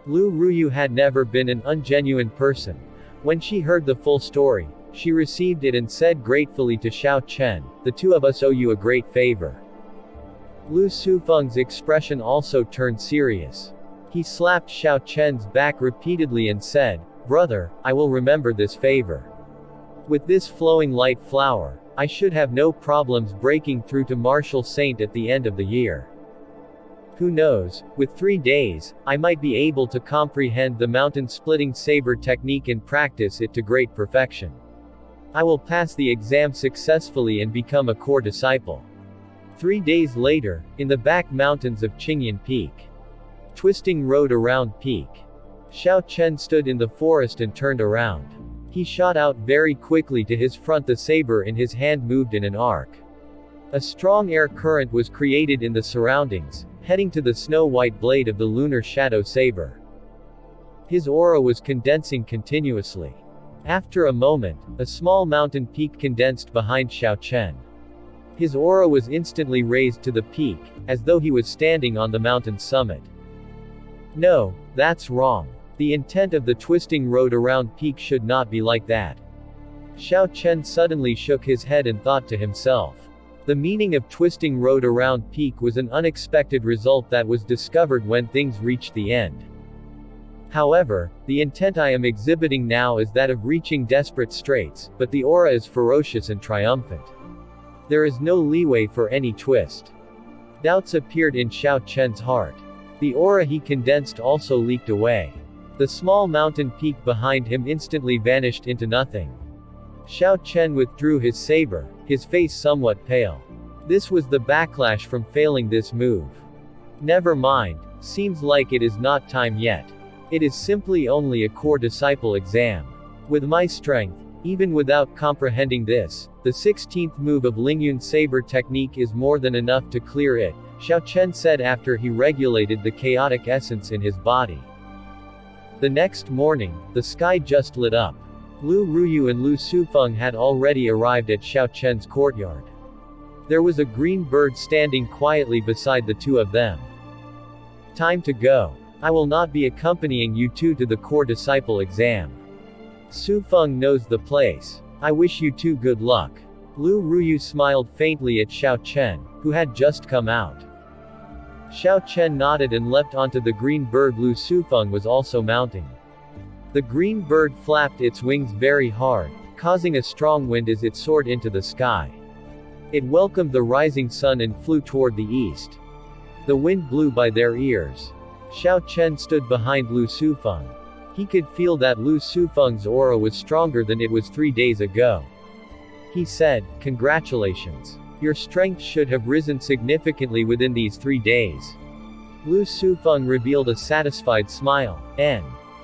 Lu Ruyu had never been an ungenuine person. When she heard the full story, she received it and said gratefully to Xiao Chen, "The two of us owe you a great favor." Lu Sufeng's expression also turned serious. He slapped Xiao Chen's back repeatedly and said, "Brother, I will remember this favor. With this flowing light flower, I should have no problems breaking through to Martial Saint at the end of the year. Who knows, with 3 days, I might be able to comprehend the mountain-splitting saber technique and practice it to great perfection. I will pass the exam successfully and become a core disciple." 3 days later, in the back mountains of Qingyan Peak. Twisting road around peak. Xiao Chen stood in the forest and turned around. He shot out very quickly to his front. The saber in his hand moved in an arc. A strong air current was created in the surroundings, heading to the snow-white blade of the lunar shadow saber. His aura was condensing continuously. After a moment, a small mountain peak condensed behind Xiao Chen. His aura was instantly raised to the peak, as though he was standing on the mountain's summit. No, that's wrong. The intent of the twisting road around peak should not be like that. Xiao Chen suddenly shook his head and thought to himself. The meaning of twisting road around peak was an unexpected result that was discovered when things reached the end. However, the intent I am exhibiting now is that of reaching desperate straits, but the aura is ferocious and triumphant. There is no leeway for any twist. Doubts appeared in Xiao Chen's heart. The aura he condensed also leaked away. The small mountain peak behind him instantly vanished into nothing. Xiao Chen withdrew his saber, his face somewhat pale. This was the backlash from failing this move. Never mind, seems like it is not time yet. It is simply only a core disciple exam. With my strength, even without comprehending this, the 16th move of Lingan saber technique is more than enough to clear it, Xiao Chen said after he regulated the chaotic essence in his body. The next morning, the sky just lit up. Lu Ruyu and Lu Sufeng had already arrived at Xiao Chen's courtyard. There was a green bird standing quietly beside the two of them. "Time to go. I will not be accompanying you two to the core disciple exam. Sufeng knows the place. I wish you two good luck." Lu Ruyu smiled faintly at Xiao Chen, who had just come out. Xiao Chen nodded and leapt onto the green bird Lu Sufeng was also mounting. The green bird flapped its wings very hard, causing a strong wind as it soared into the sky. It welcomed the rising sun and flew toward the east. The wind blew by their ears. Xiao Chen stood behind Lu Sufeng. He could feel that Lu Sufeng's aura was stronger than it was 3 days ago. He said, "Congratulations. Your strength should have risen significantly within these 3 days." Lu Sufeng revealed a satisfied smile.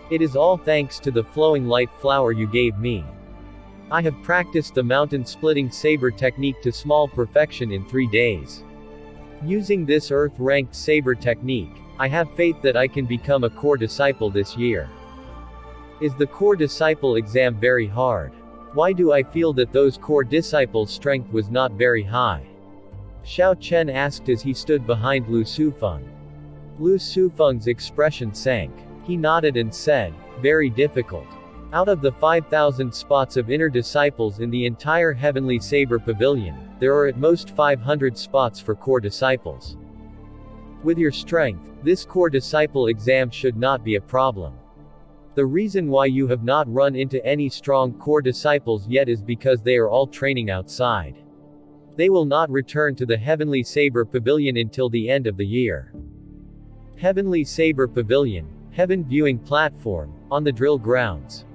It is all thanks to the flowing light flower you gave me. I have practiced the mountain-splitting saber technique to small perfection in 3 days. Using this earth-ranked saber technique, I have faith that I can become a core disciple this year. Is the core disciple exam very hard? Why do I feel that those core disciples' strength was not very high? Xiao Chen asked as he stood behind Lu Sufeng. Lu Sufeng's expression sank. He nodded and said, "Very difficult. Out of the 5,000 spots of inner disciples in the entire Heavenly Saber Pavilion, there are at most 500 spots for core disciples. With your strength, this core disciple exam should not be a problem. The reason why you have not run into any strong core disciples yet is because they are all training outside. They will not return to the Heavenly Saber Pavilion until the end of the year." Heavenly Saber Pavilion, Heaven Viewing Platform, on the drill grounds.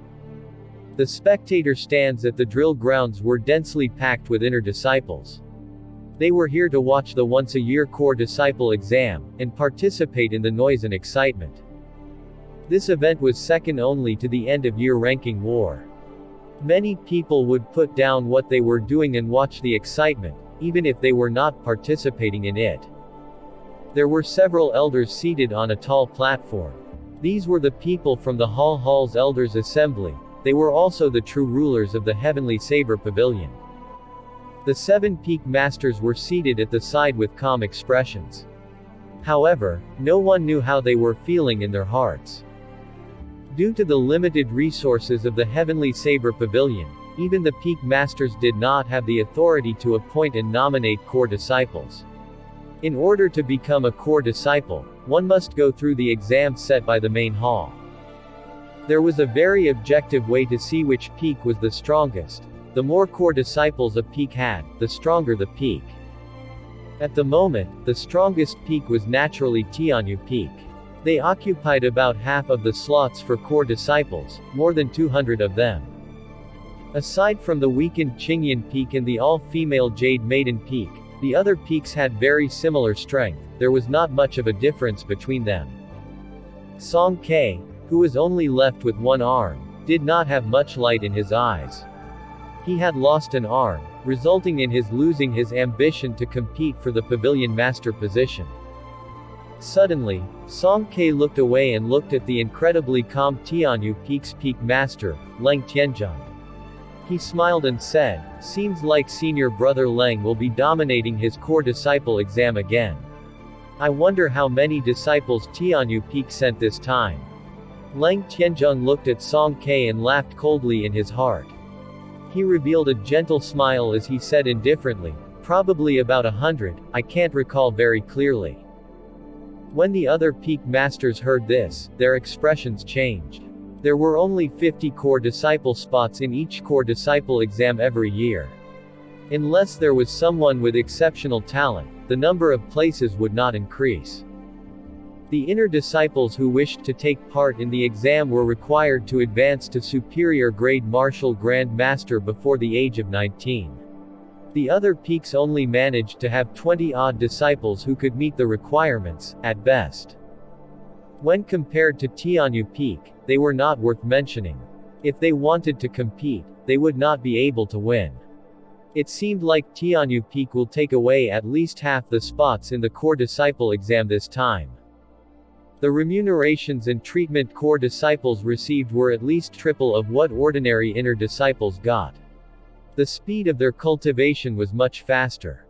The spectator stands at the drill grounds were densely packed with inner disciples. They were here to watch the once-a-year core disciple exam, and participate in the noise and excitement. This event was second only to the end-of-year ranking war. Many people would put down what they were doing and watch the excitement, even if they were not participating in it. There were several elders seated on a tall platform. These were the people from the Hall's Elders Assembly. They were also the true rulers of the Heavenly Saber Pavilion. The 7 peak masters were seated at the side with calm expressions. However, no one knew how they were feeling in their hearts. Due to the limited resources of the Heavenly Saber Pavilion, even the peak masters did not have the authority to appoint and nominate core disciples. In order to become a core disciple, one must go through the exam set by the main hall. There was a very objective way to see which peak was the strongest. The more core disciples a peak had, the stronger the peak. At the moment, the strongest peak was naturally Tianyu Peak. They occupied about half of the slots for core disciples, more than 200 of them. Aside from the weakened Qingyan Peak and the all-female Jade Maiden Peak, the other peaks had very similar strength. There was not much of a difference between them. Song Ke, who was only left with one arm, did not have much light in his eyes. He had lost an arm, resulting in his losing his ambition to compete for the pavilion master position. Suddenly, Song Ke looked away and looked at the incredibly calm Tianyu Peak's peak master, Leng Tianzhong. He smiled and said, "Seems like senior brother Leng will be dominating his core disciple exam again. I wonder how many disciples Tianyu Peak sent this time." Leng Tianzhong looked at Song Ke and laughed coldly in his heart. He revealed a gentle smile as he said indifferently, "Probably about 100, I can't recall very clearly." When the other peak masters heard this, their expressions changed. There were only 50 core disciple spots in each core disciple exam every year. Unless there was someone with exceptional talent, the number of places would not increase. The inner disciples who wished to take part in the exam were required to advance to superior grade martial grand master before the age of 19. The other peaks only managed to have 20-odd disciples who could meet the requirements, at best. When compared to Tianyu Peak, they were not worth mentioning. If they wanted to compete, they would not be able to win. It seemed like Tianyu Peak will take away at least half the spots in the core disciple exam this time. The remunerations and treatment core disciples received were at least triple of what ordinary inner disciples got. The speed of their cultivation was much faster.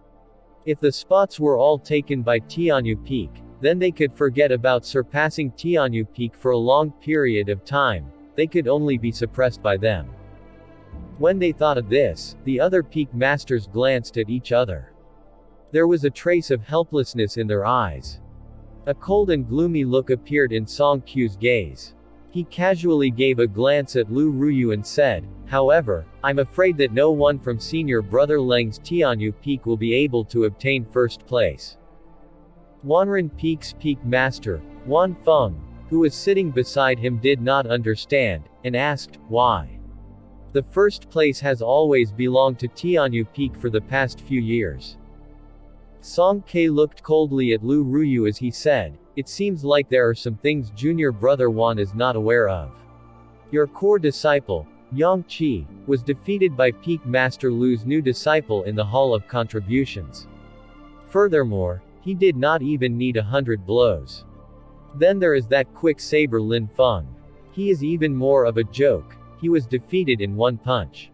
If the spots were all taken by Tianyu Peak, then they could forget about surpassing Tianyu Peak for a long period of time. They could only be suppressed by them. When they thought of this, the other peak masters glanced at each other. There was a trace of helplessness in their eyes. A cold and gloomy look appeared in Song Q's gaze. He casually gave a glance at Lu Ruyu and said, "However, I'm afraid that no one from senior brother Leng's Tianyu Peak will be able to obtain first place." Wanren Peak's peak master, Wan Feng, who was sitting beside him, did not understand, and asked, "Why? The first place has always belonged to Tianyu Peak for the past few years." Song Ke looked coldly at Lu Ruyu as he said, "It seems like there are some things junior brother Wan is not aware of. Your core disciple, Yang Qi, was defeated by Peak Master Lu's new disciple in the Hall of Contributions. Furthermore, he did not even need 100 blows. Then there is that quick Saber Lin Feng. He is even more of a joke. He was defeated in one punch."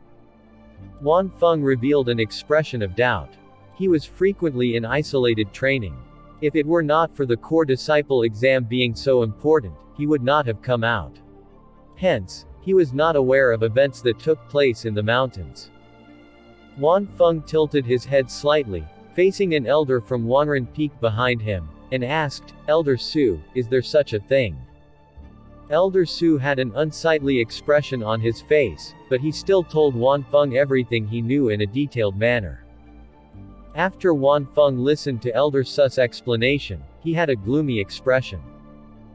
Wan Feng revealed an expression of doubt. He was frequently in isolated training. If it were not for the core disciple exam being so important, he would not have come out. Hence, he was not aware of events that took place in the mountains. Wan Feng tilted his head slightly, facing an elder from Wanren Peak behind him, and asked, "Elder Su, is there such a thing?" Elder Su had an unsightly expression on his face, but he still told Wan Feng everything he knew in a detailed manner. After Wan Feng listened to Elder Su's explanation, he had a gloomy expression.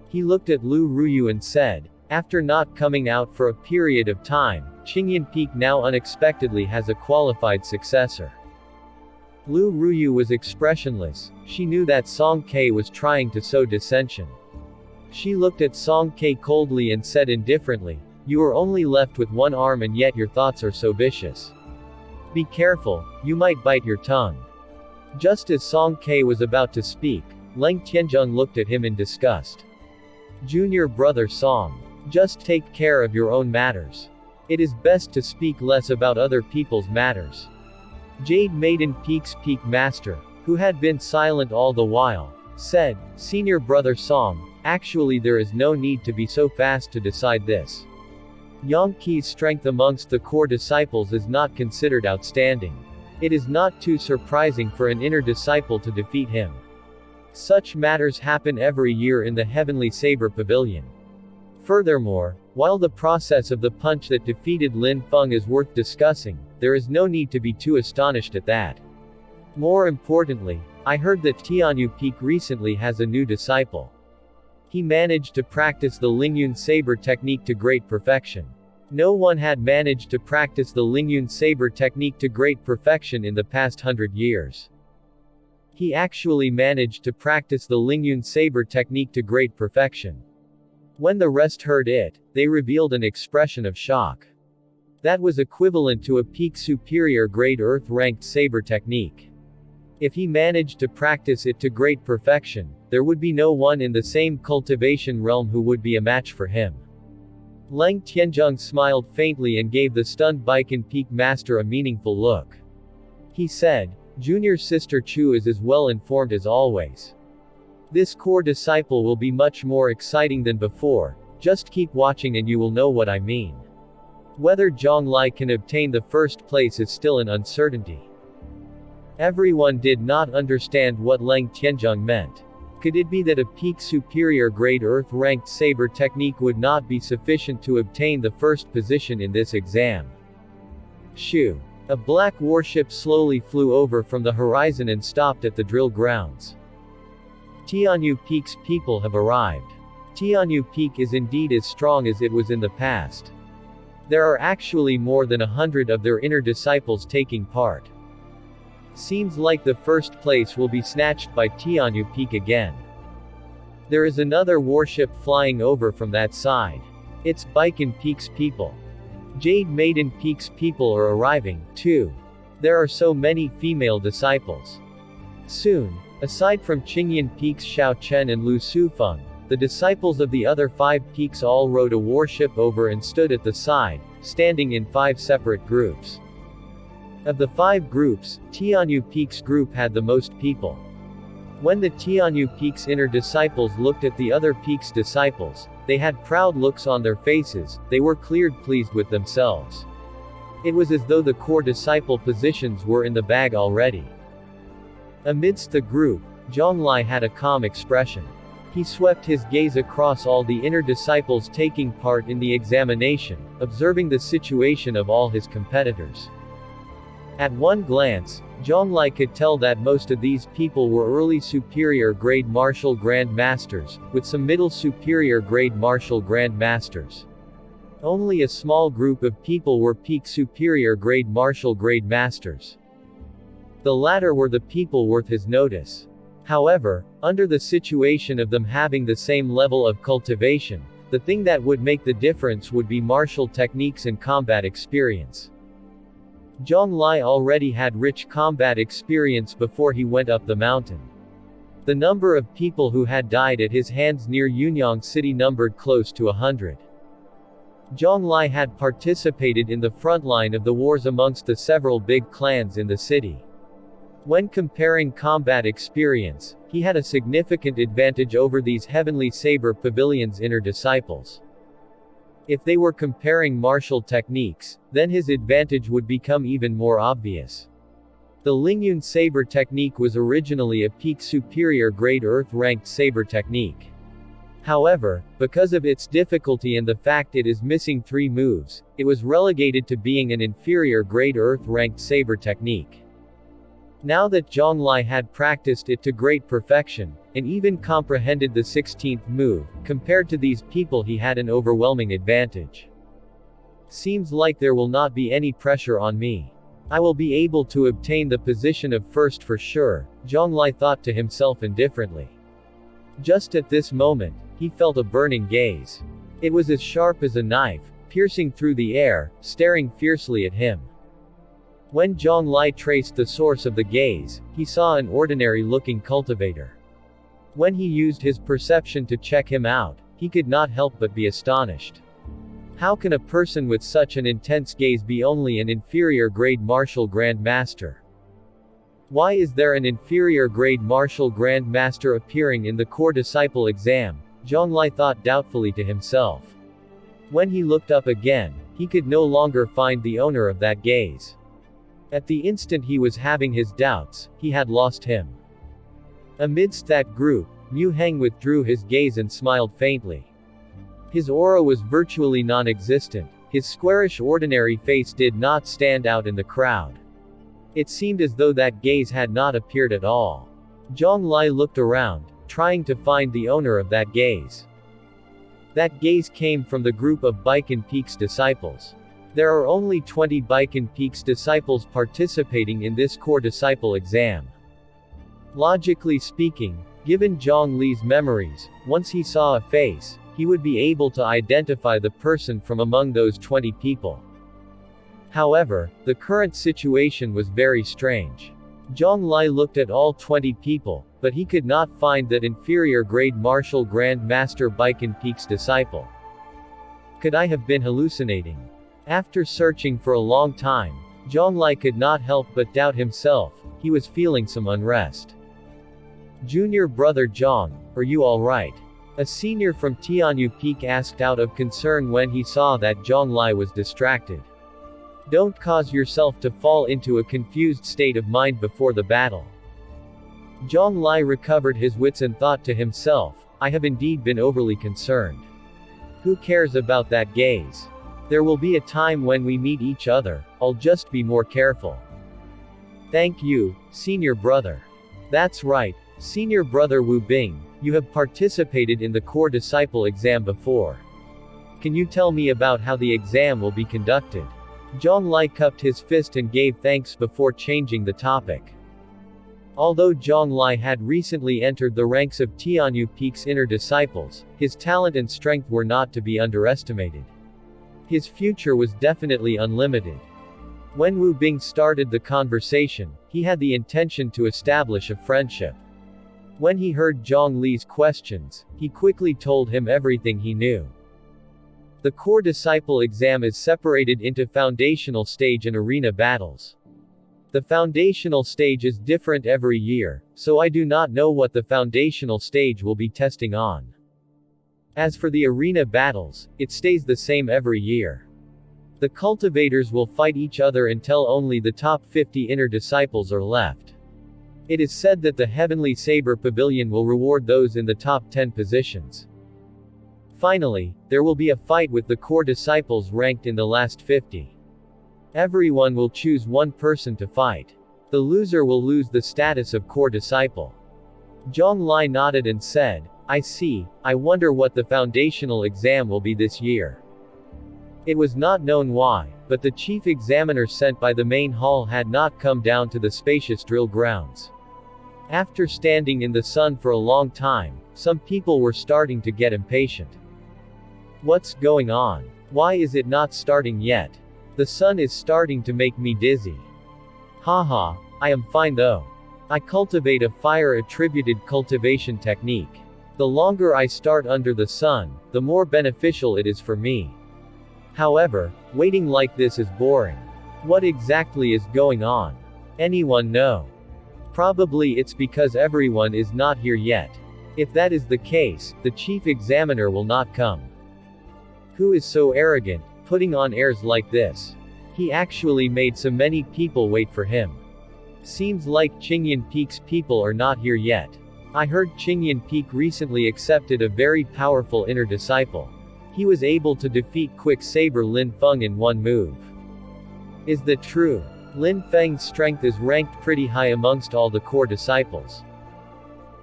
He looked at Lu Ruyu and said, "After not coming out for a period of time, Qingyan Peak now unexpectedly has a qualified successor." Lu Ruyu was expressionless. She knew that Song Ke was trying to sow dissension. She looked at Song Ke coldly and said indifferently, "You are only left with one arm and yet your thoughts are so vicious. Be careful, you might bite your tongue." Just as Song Ke was about to speak, Leng Tianzheng looked at him in disgust. "Junior brother Song, just take care of your own matters. It is best to speak less about other people's matters." Jade Maiden Peak's peak master, who had been silent all the while, said, "Senior brother Song, actually there is no need to be so fast to decide this. Yang Qi's strength amongst the core disciples is not considered outstanding. It is not too surprising for an inner disciple to defeat him. Such matters happen every year in the Heavenly Saber Pavilion. Furthermore, while the process of the punch that defeated Lin Feng is worth discussing, there is no need to be too astonished at that. More importantly, I heard that Tianyu Peak recently has a new disciple. He managed to practice the Lingyun Saber technique to great perfection. No one had managed to practice the Lingyun Saber technique to great perfection in the past 100 years. He actually managed to practice the Lingyun Saber technique to great perfection." When the rest heard it, they revealed an expression of shock. That was equivalent to a peak superior grade earth-ranked saber technique. If he managed to practice it to great perfection, there would be no one in the same cultivation realm who would be a match for him. Leng Tianzheng smiled faintly and gave the stunned Baikan Peak Master a meaningful look. He said, "Junior Sister Chu is as well informed as always. This core disciple will be much more exciting than before, just keep watching and you will know what I mean." Whether Zhang Lai can obtain the first place is still an uncertainty. Everyone did not understand what Leng Tianzheng meant. Could it be that a peak superior grade earth-ranked saber technique would not be sufficient to obtain the first position in this exam? Shoo! A black warship slowly flew over from the horizon and stopped at the drill grounds. Tianyu Peak's people have arrived. Tianyu Peak is indeed as strong as it was in the past. There are actually more than 100 of their inner disciples taking part. Seems like the first place will be snatched by Tianyu Peak again. There is another warship flying over from that side. It's Baikan Peak's people. Jade Maiden Peak's people are arriving, too. There are so many female disciples. Soon, aside from Qingyan Peak's Xiao Chen and Lu Sufeng, the disciples of the other 5 peaks all rode a warship over and stood at the side, standing in 5 separate groups. Of the 5 groups, Tianyu Peak's group had the most people. When the Tianyu Peak's inner disciples looked at the other peaks' disciples, they had proud looks on their faces, they were clearly pleased with themselves. It was as though the core disciple positions were in the bag already. Amidst the group, Zhonglai had a calm expression. He swept his gaze across all the inner disciples taking part in the examination, observing the situation of all his competitors. At one glance, Zhonglai could tell that most of these people were early superior grade martial grand masters, with some middle superior grade martial grand masters. Only a small group of people were peak superior grade martial grade masters. The latter were the people worth his notice. However, under the situation of them having the same level of cultivation, the thing that would make the difference would be martial techniques and combat experience. Zhonglai already had rich combat experience before he went up the mountain. The number of people who had died at his hands near Yunyang City numbered close to 100. Zhonglai had participated in the front line of the wars amongst the several big clans in the city. When comparing combat experience, he had a significant advantage over these heavenly Saber Pavilion's inner disciples. If they were comparing martial techniques, then his advantage would become even more obvious. The Lingan Saber technique was originally a peak superior grade Earth-ranked Saber technique. However, because of its difficulty and the fact it is missing 3 moves, it was relegated to being an inferior grade Earth-ranked Saber technique. Now that Zhonglai had practiced it to great perfection, and even comprehended the 16th move, compared to these people he had an overwhelming advantage. Seems like there will not be any pressure on me. I will be able to obtain the position of first for sure, Zhonglai thought to himself indifferently. Just at this moment, he felt a burning gaze. It was as sharp as a knife, piercing through the air, staring fiercely at him. When Zhonglai traced the source of the gaze, he saw an ordinary-looking cultivator. When he used his perception to check him out, he could not help but be astonished. How can a person with such an intense gaze be only an inferior grade martial grand master? Why is there an inferior grade martial grand master appearing in the core disciple exam? Zhonglai thought doubtfully to himself. When he looked up again, he could no longer find the owner of that gaze. At the instant he was having his doubts, he had lost him. Amidst that group, Mu Heng withdrew his gaze and smiled faintly. His aura was virtually non-existent, his squarish ordinary face did not stand out in the crowd. It seemed as though that gaze had not appeared at all. Zhonglai looked around, trying to find the owner of that gaze. That gaze came from the group of Baikan Peak's disciples. There are only 20 Baikan Peak's disciples participating in this core disciple exam. Logically speaking, given Zhong Li's memories, once he saw a face, he would be able to identify the person from among those 20 people. However, the current situation was very strange. Zhonglai looked at all 20 people, but he could not find that inferior grade martial grand master Baikan Peak's disciple. Could I have been hallucinating? After searching for a long time, Zhonglai could not help but doubt himself. He was feeling some unrest. Junior brother Zhong, are you alright? A senior from Tianyu Peak asked out of concern when he saw that Zhonglai was distracted. Don't cause yourself to fall into a confused state of mind before the battle. Zhonglai recovered his wits and thought to himself, I have indeed been overly concerned. Who cares about that gaze? There will be a time when we meet each other, I'll just be more careful. Thank you, senior brother. That's right, senior brother Wu Bing, you have participated in the core disciple exam before. Can you tell me about how the exam will be conducted? Zhonglai cupped his fist and gave thanks before changing the topic. Although Zhonglai had recently entered the ranks of Tianyu Peak's inner disciples, his talent and strength were not to be underestimated. His future was definitely unlimited. When Wu Bing started the conversation, he had the intention to establish a friendship. When he heard Zhong Li's questions, he quickly told him everything he knew. The core disciple exam is separated into foundational stage and arena battles. The foundational stage is different every year, so I do not know what the foundational stage will be testing on. As for the arena battles, it stays the same every year. The cultivators will fight each other until only the top 50 inner disciples are left. It is said that the Heavenly Saber Pavilion will reward those in the top 10 positions. Finally, there will be a fight with the core disciples ranked in the last 50. Everyone will choose one person to fight. The loser will lose the status of core disciple. Zhong Lai nodded and said, I see, I wonder what the foundational exam will be this year. It was not known why, but the chief examiner sent by the main hall had not come down to the spacious drill grounds. After standing in the sun for a long time, some people were starting to get impatient. What's going on? Why is it not starting yet? The sun is starting to make me dizzy. Haha, I am fine though. I cultivate a fire-attributed cultivation technique. The longer I start under the sun, the more beneficial it is for me. However, waiting like this is boring. What exactly is going on? Anyone know? Probably it's because everyone is not here yet. If that is the case, the chief examiner will not come. Who is so arrogant, putting on airs like this? He actually made so many people wait for him. Seems like Qingyan Peak's people are not here yet. I heard Qingyan Peak recently accepted a very powerful inner disciple. He was able to defeat Quick Saber Lin Feng in one move. Is that true? Lin Feng's strength is ranked pretty high amongst all the core disciples.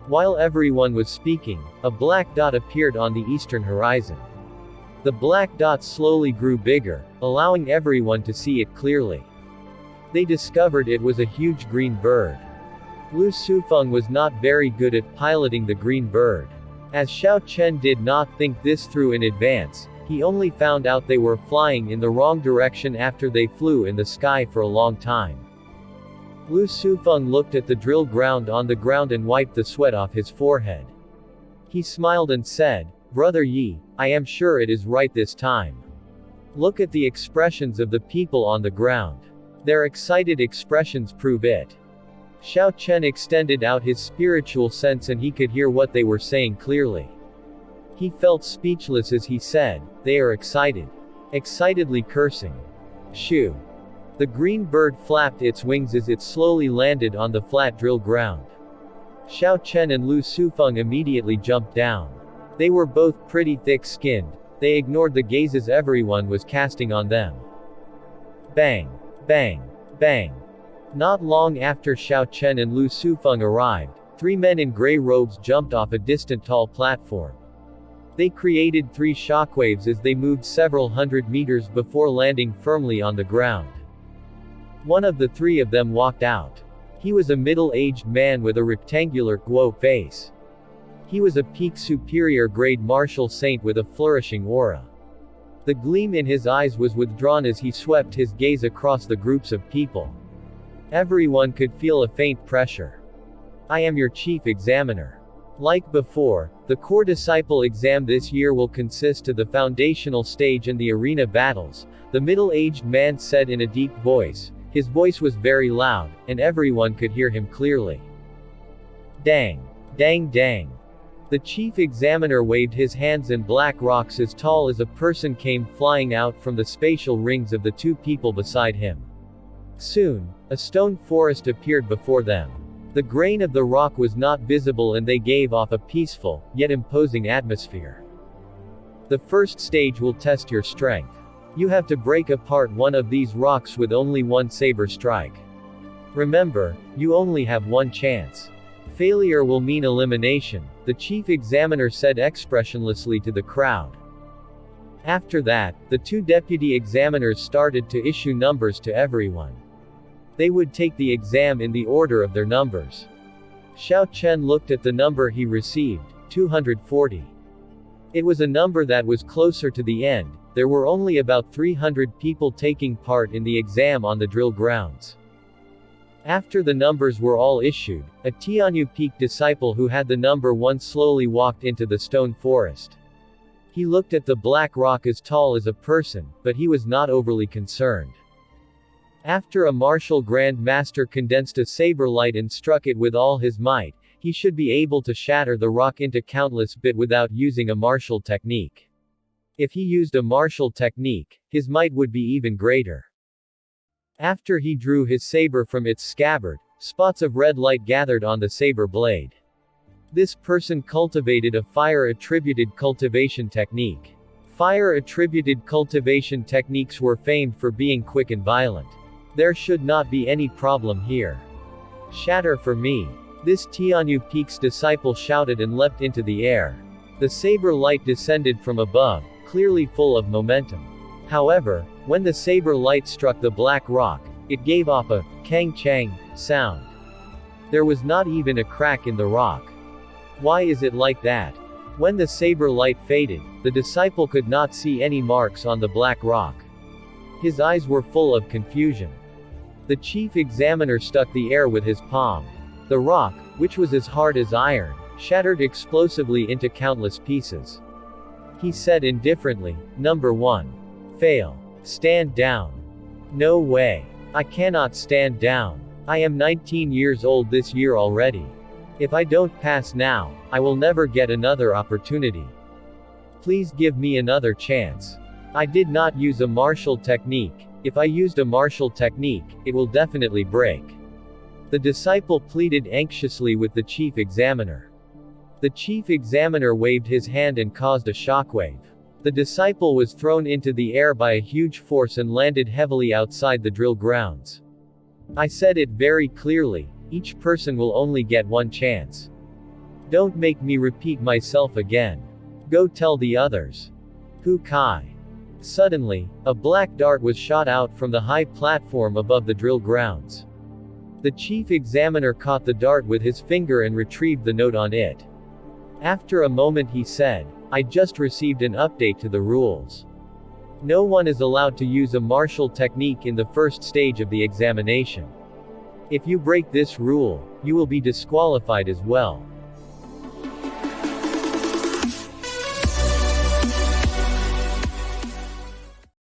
While everyone was speaking, a black dot appeared on the eastern horizon. The black dot slowly grew bigger, allowing everyone to see it clearly. They discovered it was a huge green bird. Lu Sufeng was not very good at piloting the green bird. As Xiao Chen did not think this through in advance, he only found out they were flying in the wrong direction after they flew in the sky for a long time. Lu Sufeng looked at the drill ground on the ground and wiped the sweat off his forehead. He smiled and said, Brother Yi, I am sure it is right this time. Look at the expressions of the people on the ground. Their excited expressions prove it. Xiao Chen extended out his spiritual sense and he could hear what they were saying clearly. He felt speechless as he said, they are excited. Excitedly cursing. Shoo. The green bird flapped its wings as it slowly landed on the flat drill ground. Xiao Chen and Lu Sufeng immediately jumped down. They were both pretty thick-skinned. They ignored the gazes everyone was casting on them. Bang. Bang. Bang. Not long after Xiao Chen and Lu Sufeng arrived, 3 men in gray robes jumped off a distant tall platform. They created 3 shockwaves as they moved several hundred meters before landing firmly on the ground. One of the 3 of them walked out. He was a middle-aged man with a rectangular, guo face. He was a peak superior grade martial saint with a flourishing aura. The gleam in his eyes was withdrawn as he swept his gaze across the groups of people. Everyone could feel a faint pressure. I am your chief examiner. Like before, the core disciple exam this year will consist of the foundational stage and the arena battles, the middle-aged man said in a deep voice. His voice was very loud, and everyone could hear him clearly. Dang. Dang dang. The chief examiner waved his hands and black rocks as tall as a person came flying out from the spatial rings of the 2 people beside him. Soon, a stone forest appeared before them. The grain of the rock was not visible and they gave off a peaceful, yet imposing atmosphere. The first stage will test your strength. You have to break apart one of these rocks with only one saber strike. Remember, you only have one chance. Failure will mean elimination, the chief examiner said expressionlessly to the crowd. After that, the 2 deputy examiners started to issue numbers to everyone. They would take the exam in the order of their numbers. Xiao Chen looked at the number he received, 240. It was a number that was closer to the end. There were only about 300 people taking part in the exam on the drill grounds. After the numbers were all issued, a Tianyu Peak disciple who had the number 1 slowly walked into the stone forest. He looked at the black rock as tall as a person, but he was not overly concerned. After a martial Grand Master condensed a saber light and struck it with all his might, he should be able to shatter the rock into countless bits without using a martial technique. If he used a martial technique, his might would be even greater. After he drew his saber from its scabbard, spots of red light gathered on the saber blade. This person cultivated a fire-attributed cultivation technique. Fire-attributed cultivation techniques were famed for being quick and violent. There should not be any problem here. Shatter for me. This Tianyu Peak's disciple shouted and leapt into the air. The saber light descended from above, clearly full of momentum. However, when the saber light struck the black rock, it gave off a kang-chang sound. There was not even a crack in the rock. Why is it like that? When the saber light faded, the disciple could not see any marks on the black rock. His eyes were full of confusion. The chief examiner struck the air with his palm. The rock, which was as hard as iron, shattered explosively into countless pieces. He said indifferently, "Number 1. Fail. Stand down." No way. I cannot stand down. I am 19 years old this year already. If I don't pass now, I will never get another opportunity. Please give me another chance. I did not use a martial technique. If I used a martial technique, it will definitely break. The disciple pleaded anxiously with the chief examiner. The chief examiner waved his hand and caused a shockwave. The disciple was thrown into the air by a huge force and landed heavily outside the drill grounds. I said it very clearly, each person will only get one chance. Don't make me repeat myself again. Go tell the others. Hu Kai. Suddenly, a black dart was shot out from the high platform above the drill grounds. The chief examiner caught the dart with his finger and retrieved the note on it. After a moment he said, "I just received an update to the rules. No one is allowed to use a martial technique in the first stage of the examination. If you break this rule, you will be disqualified as well."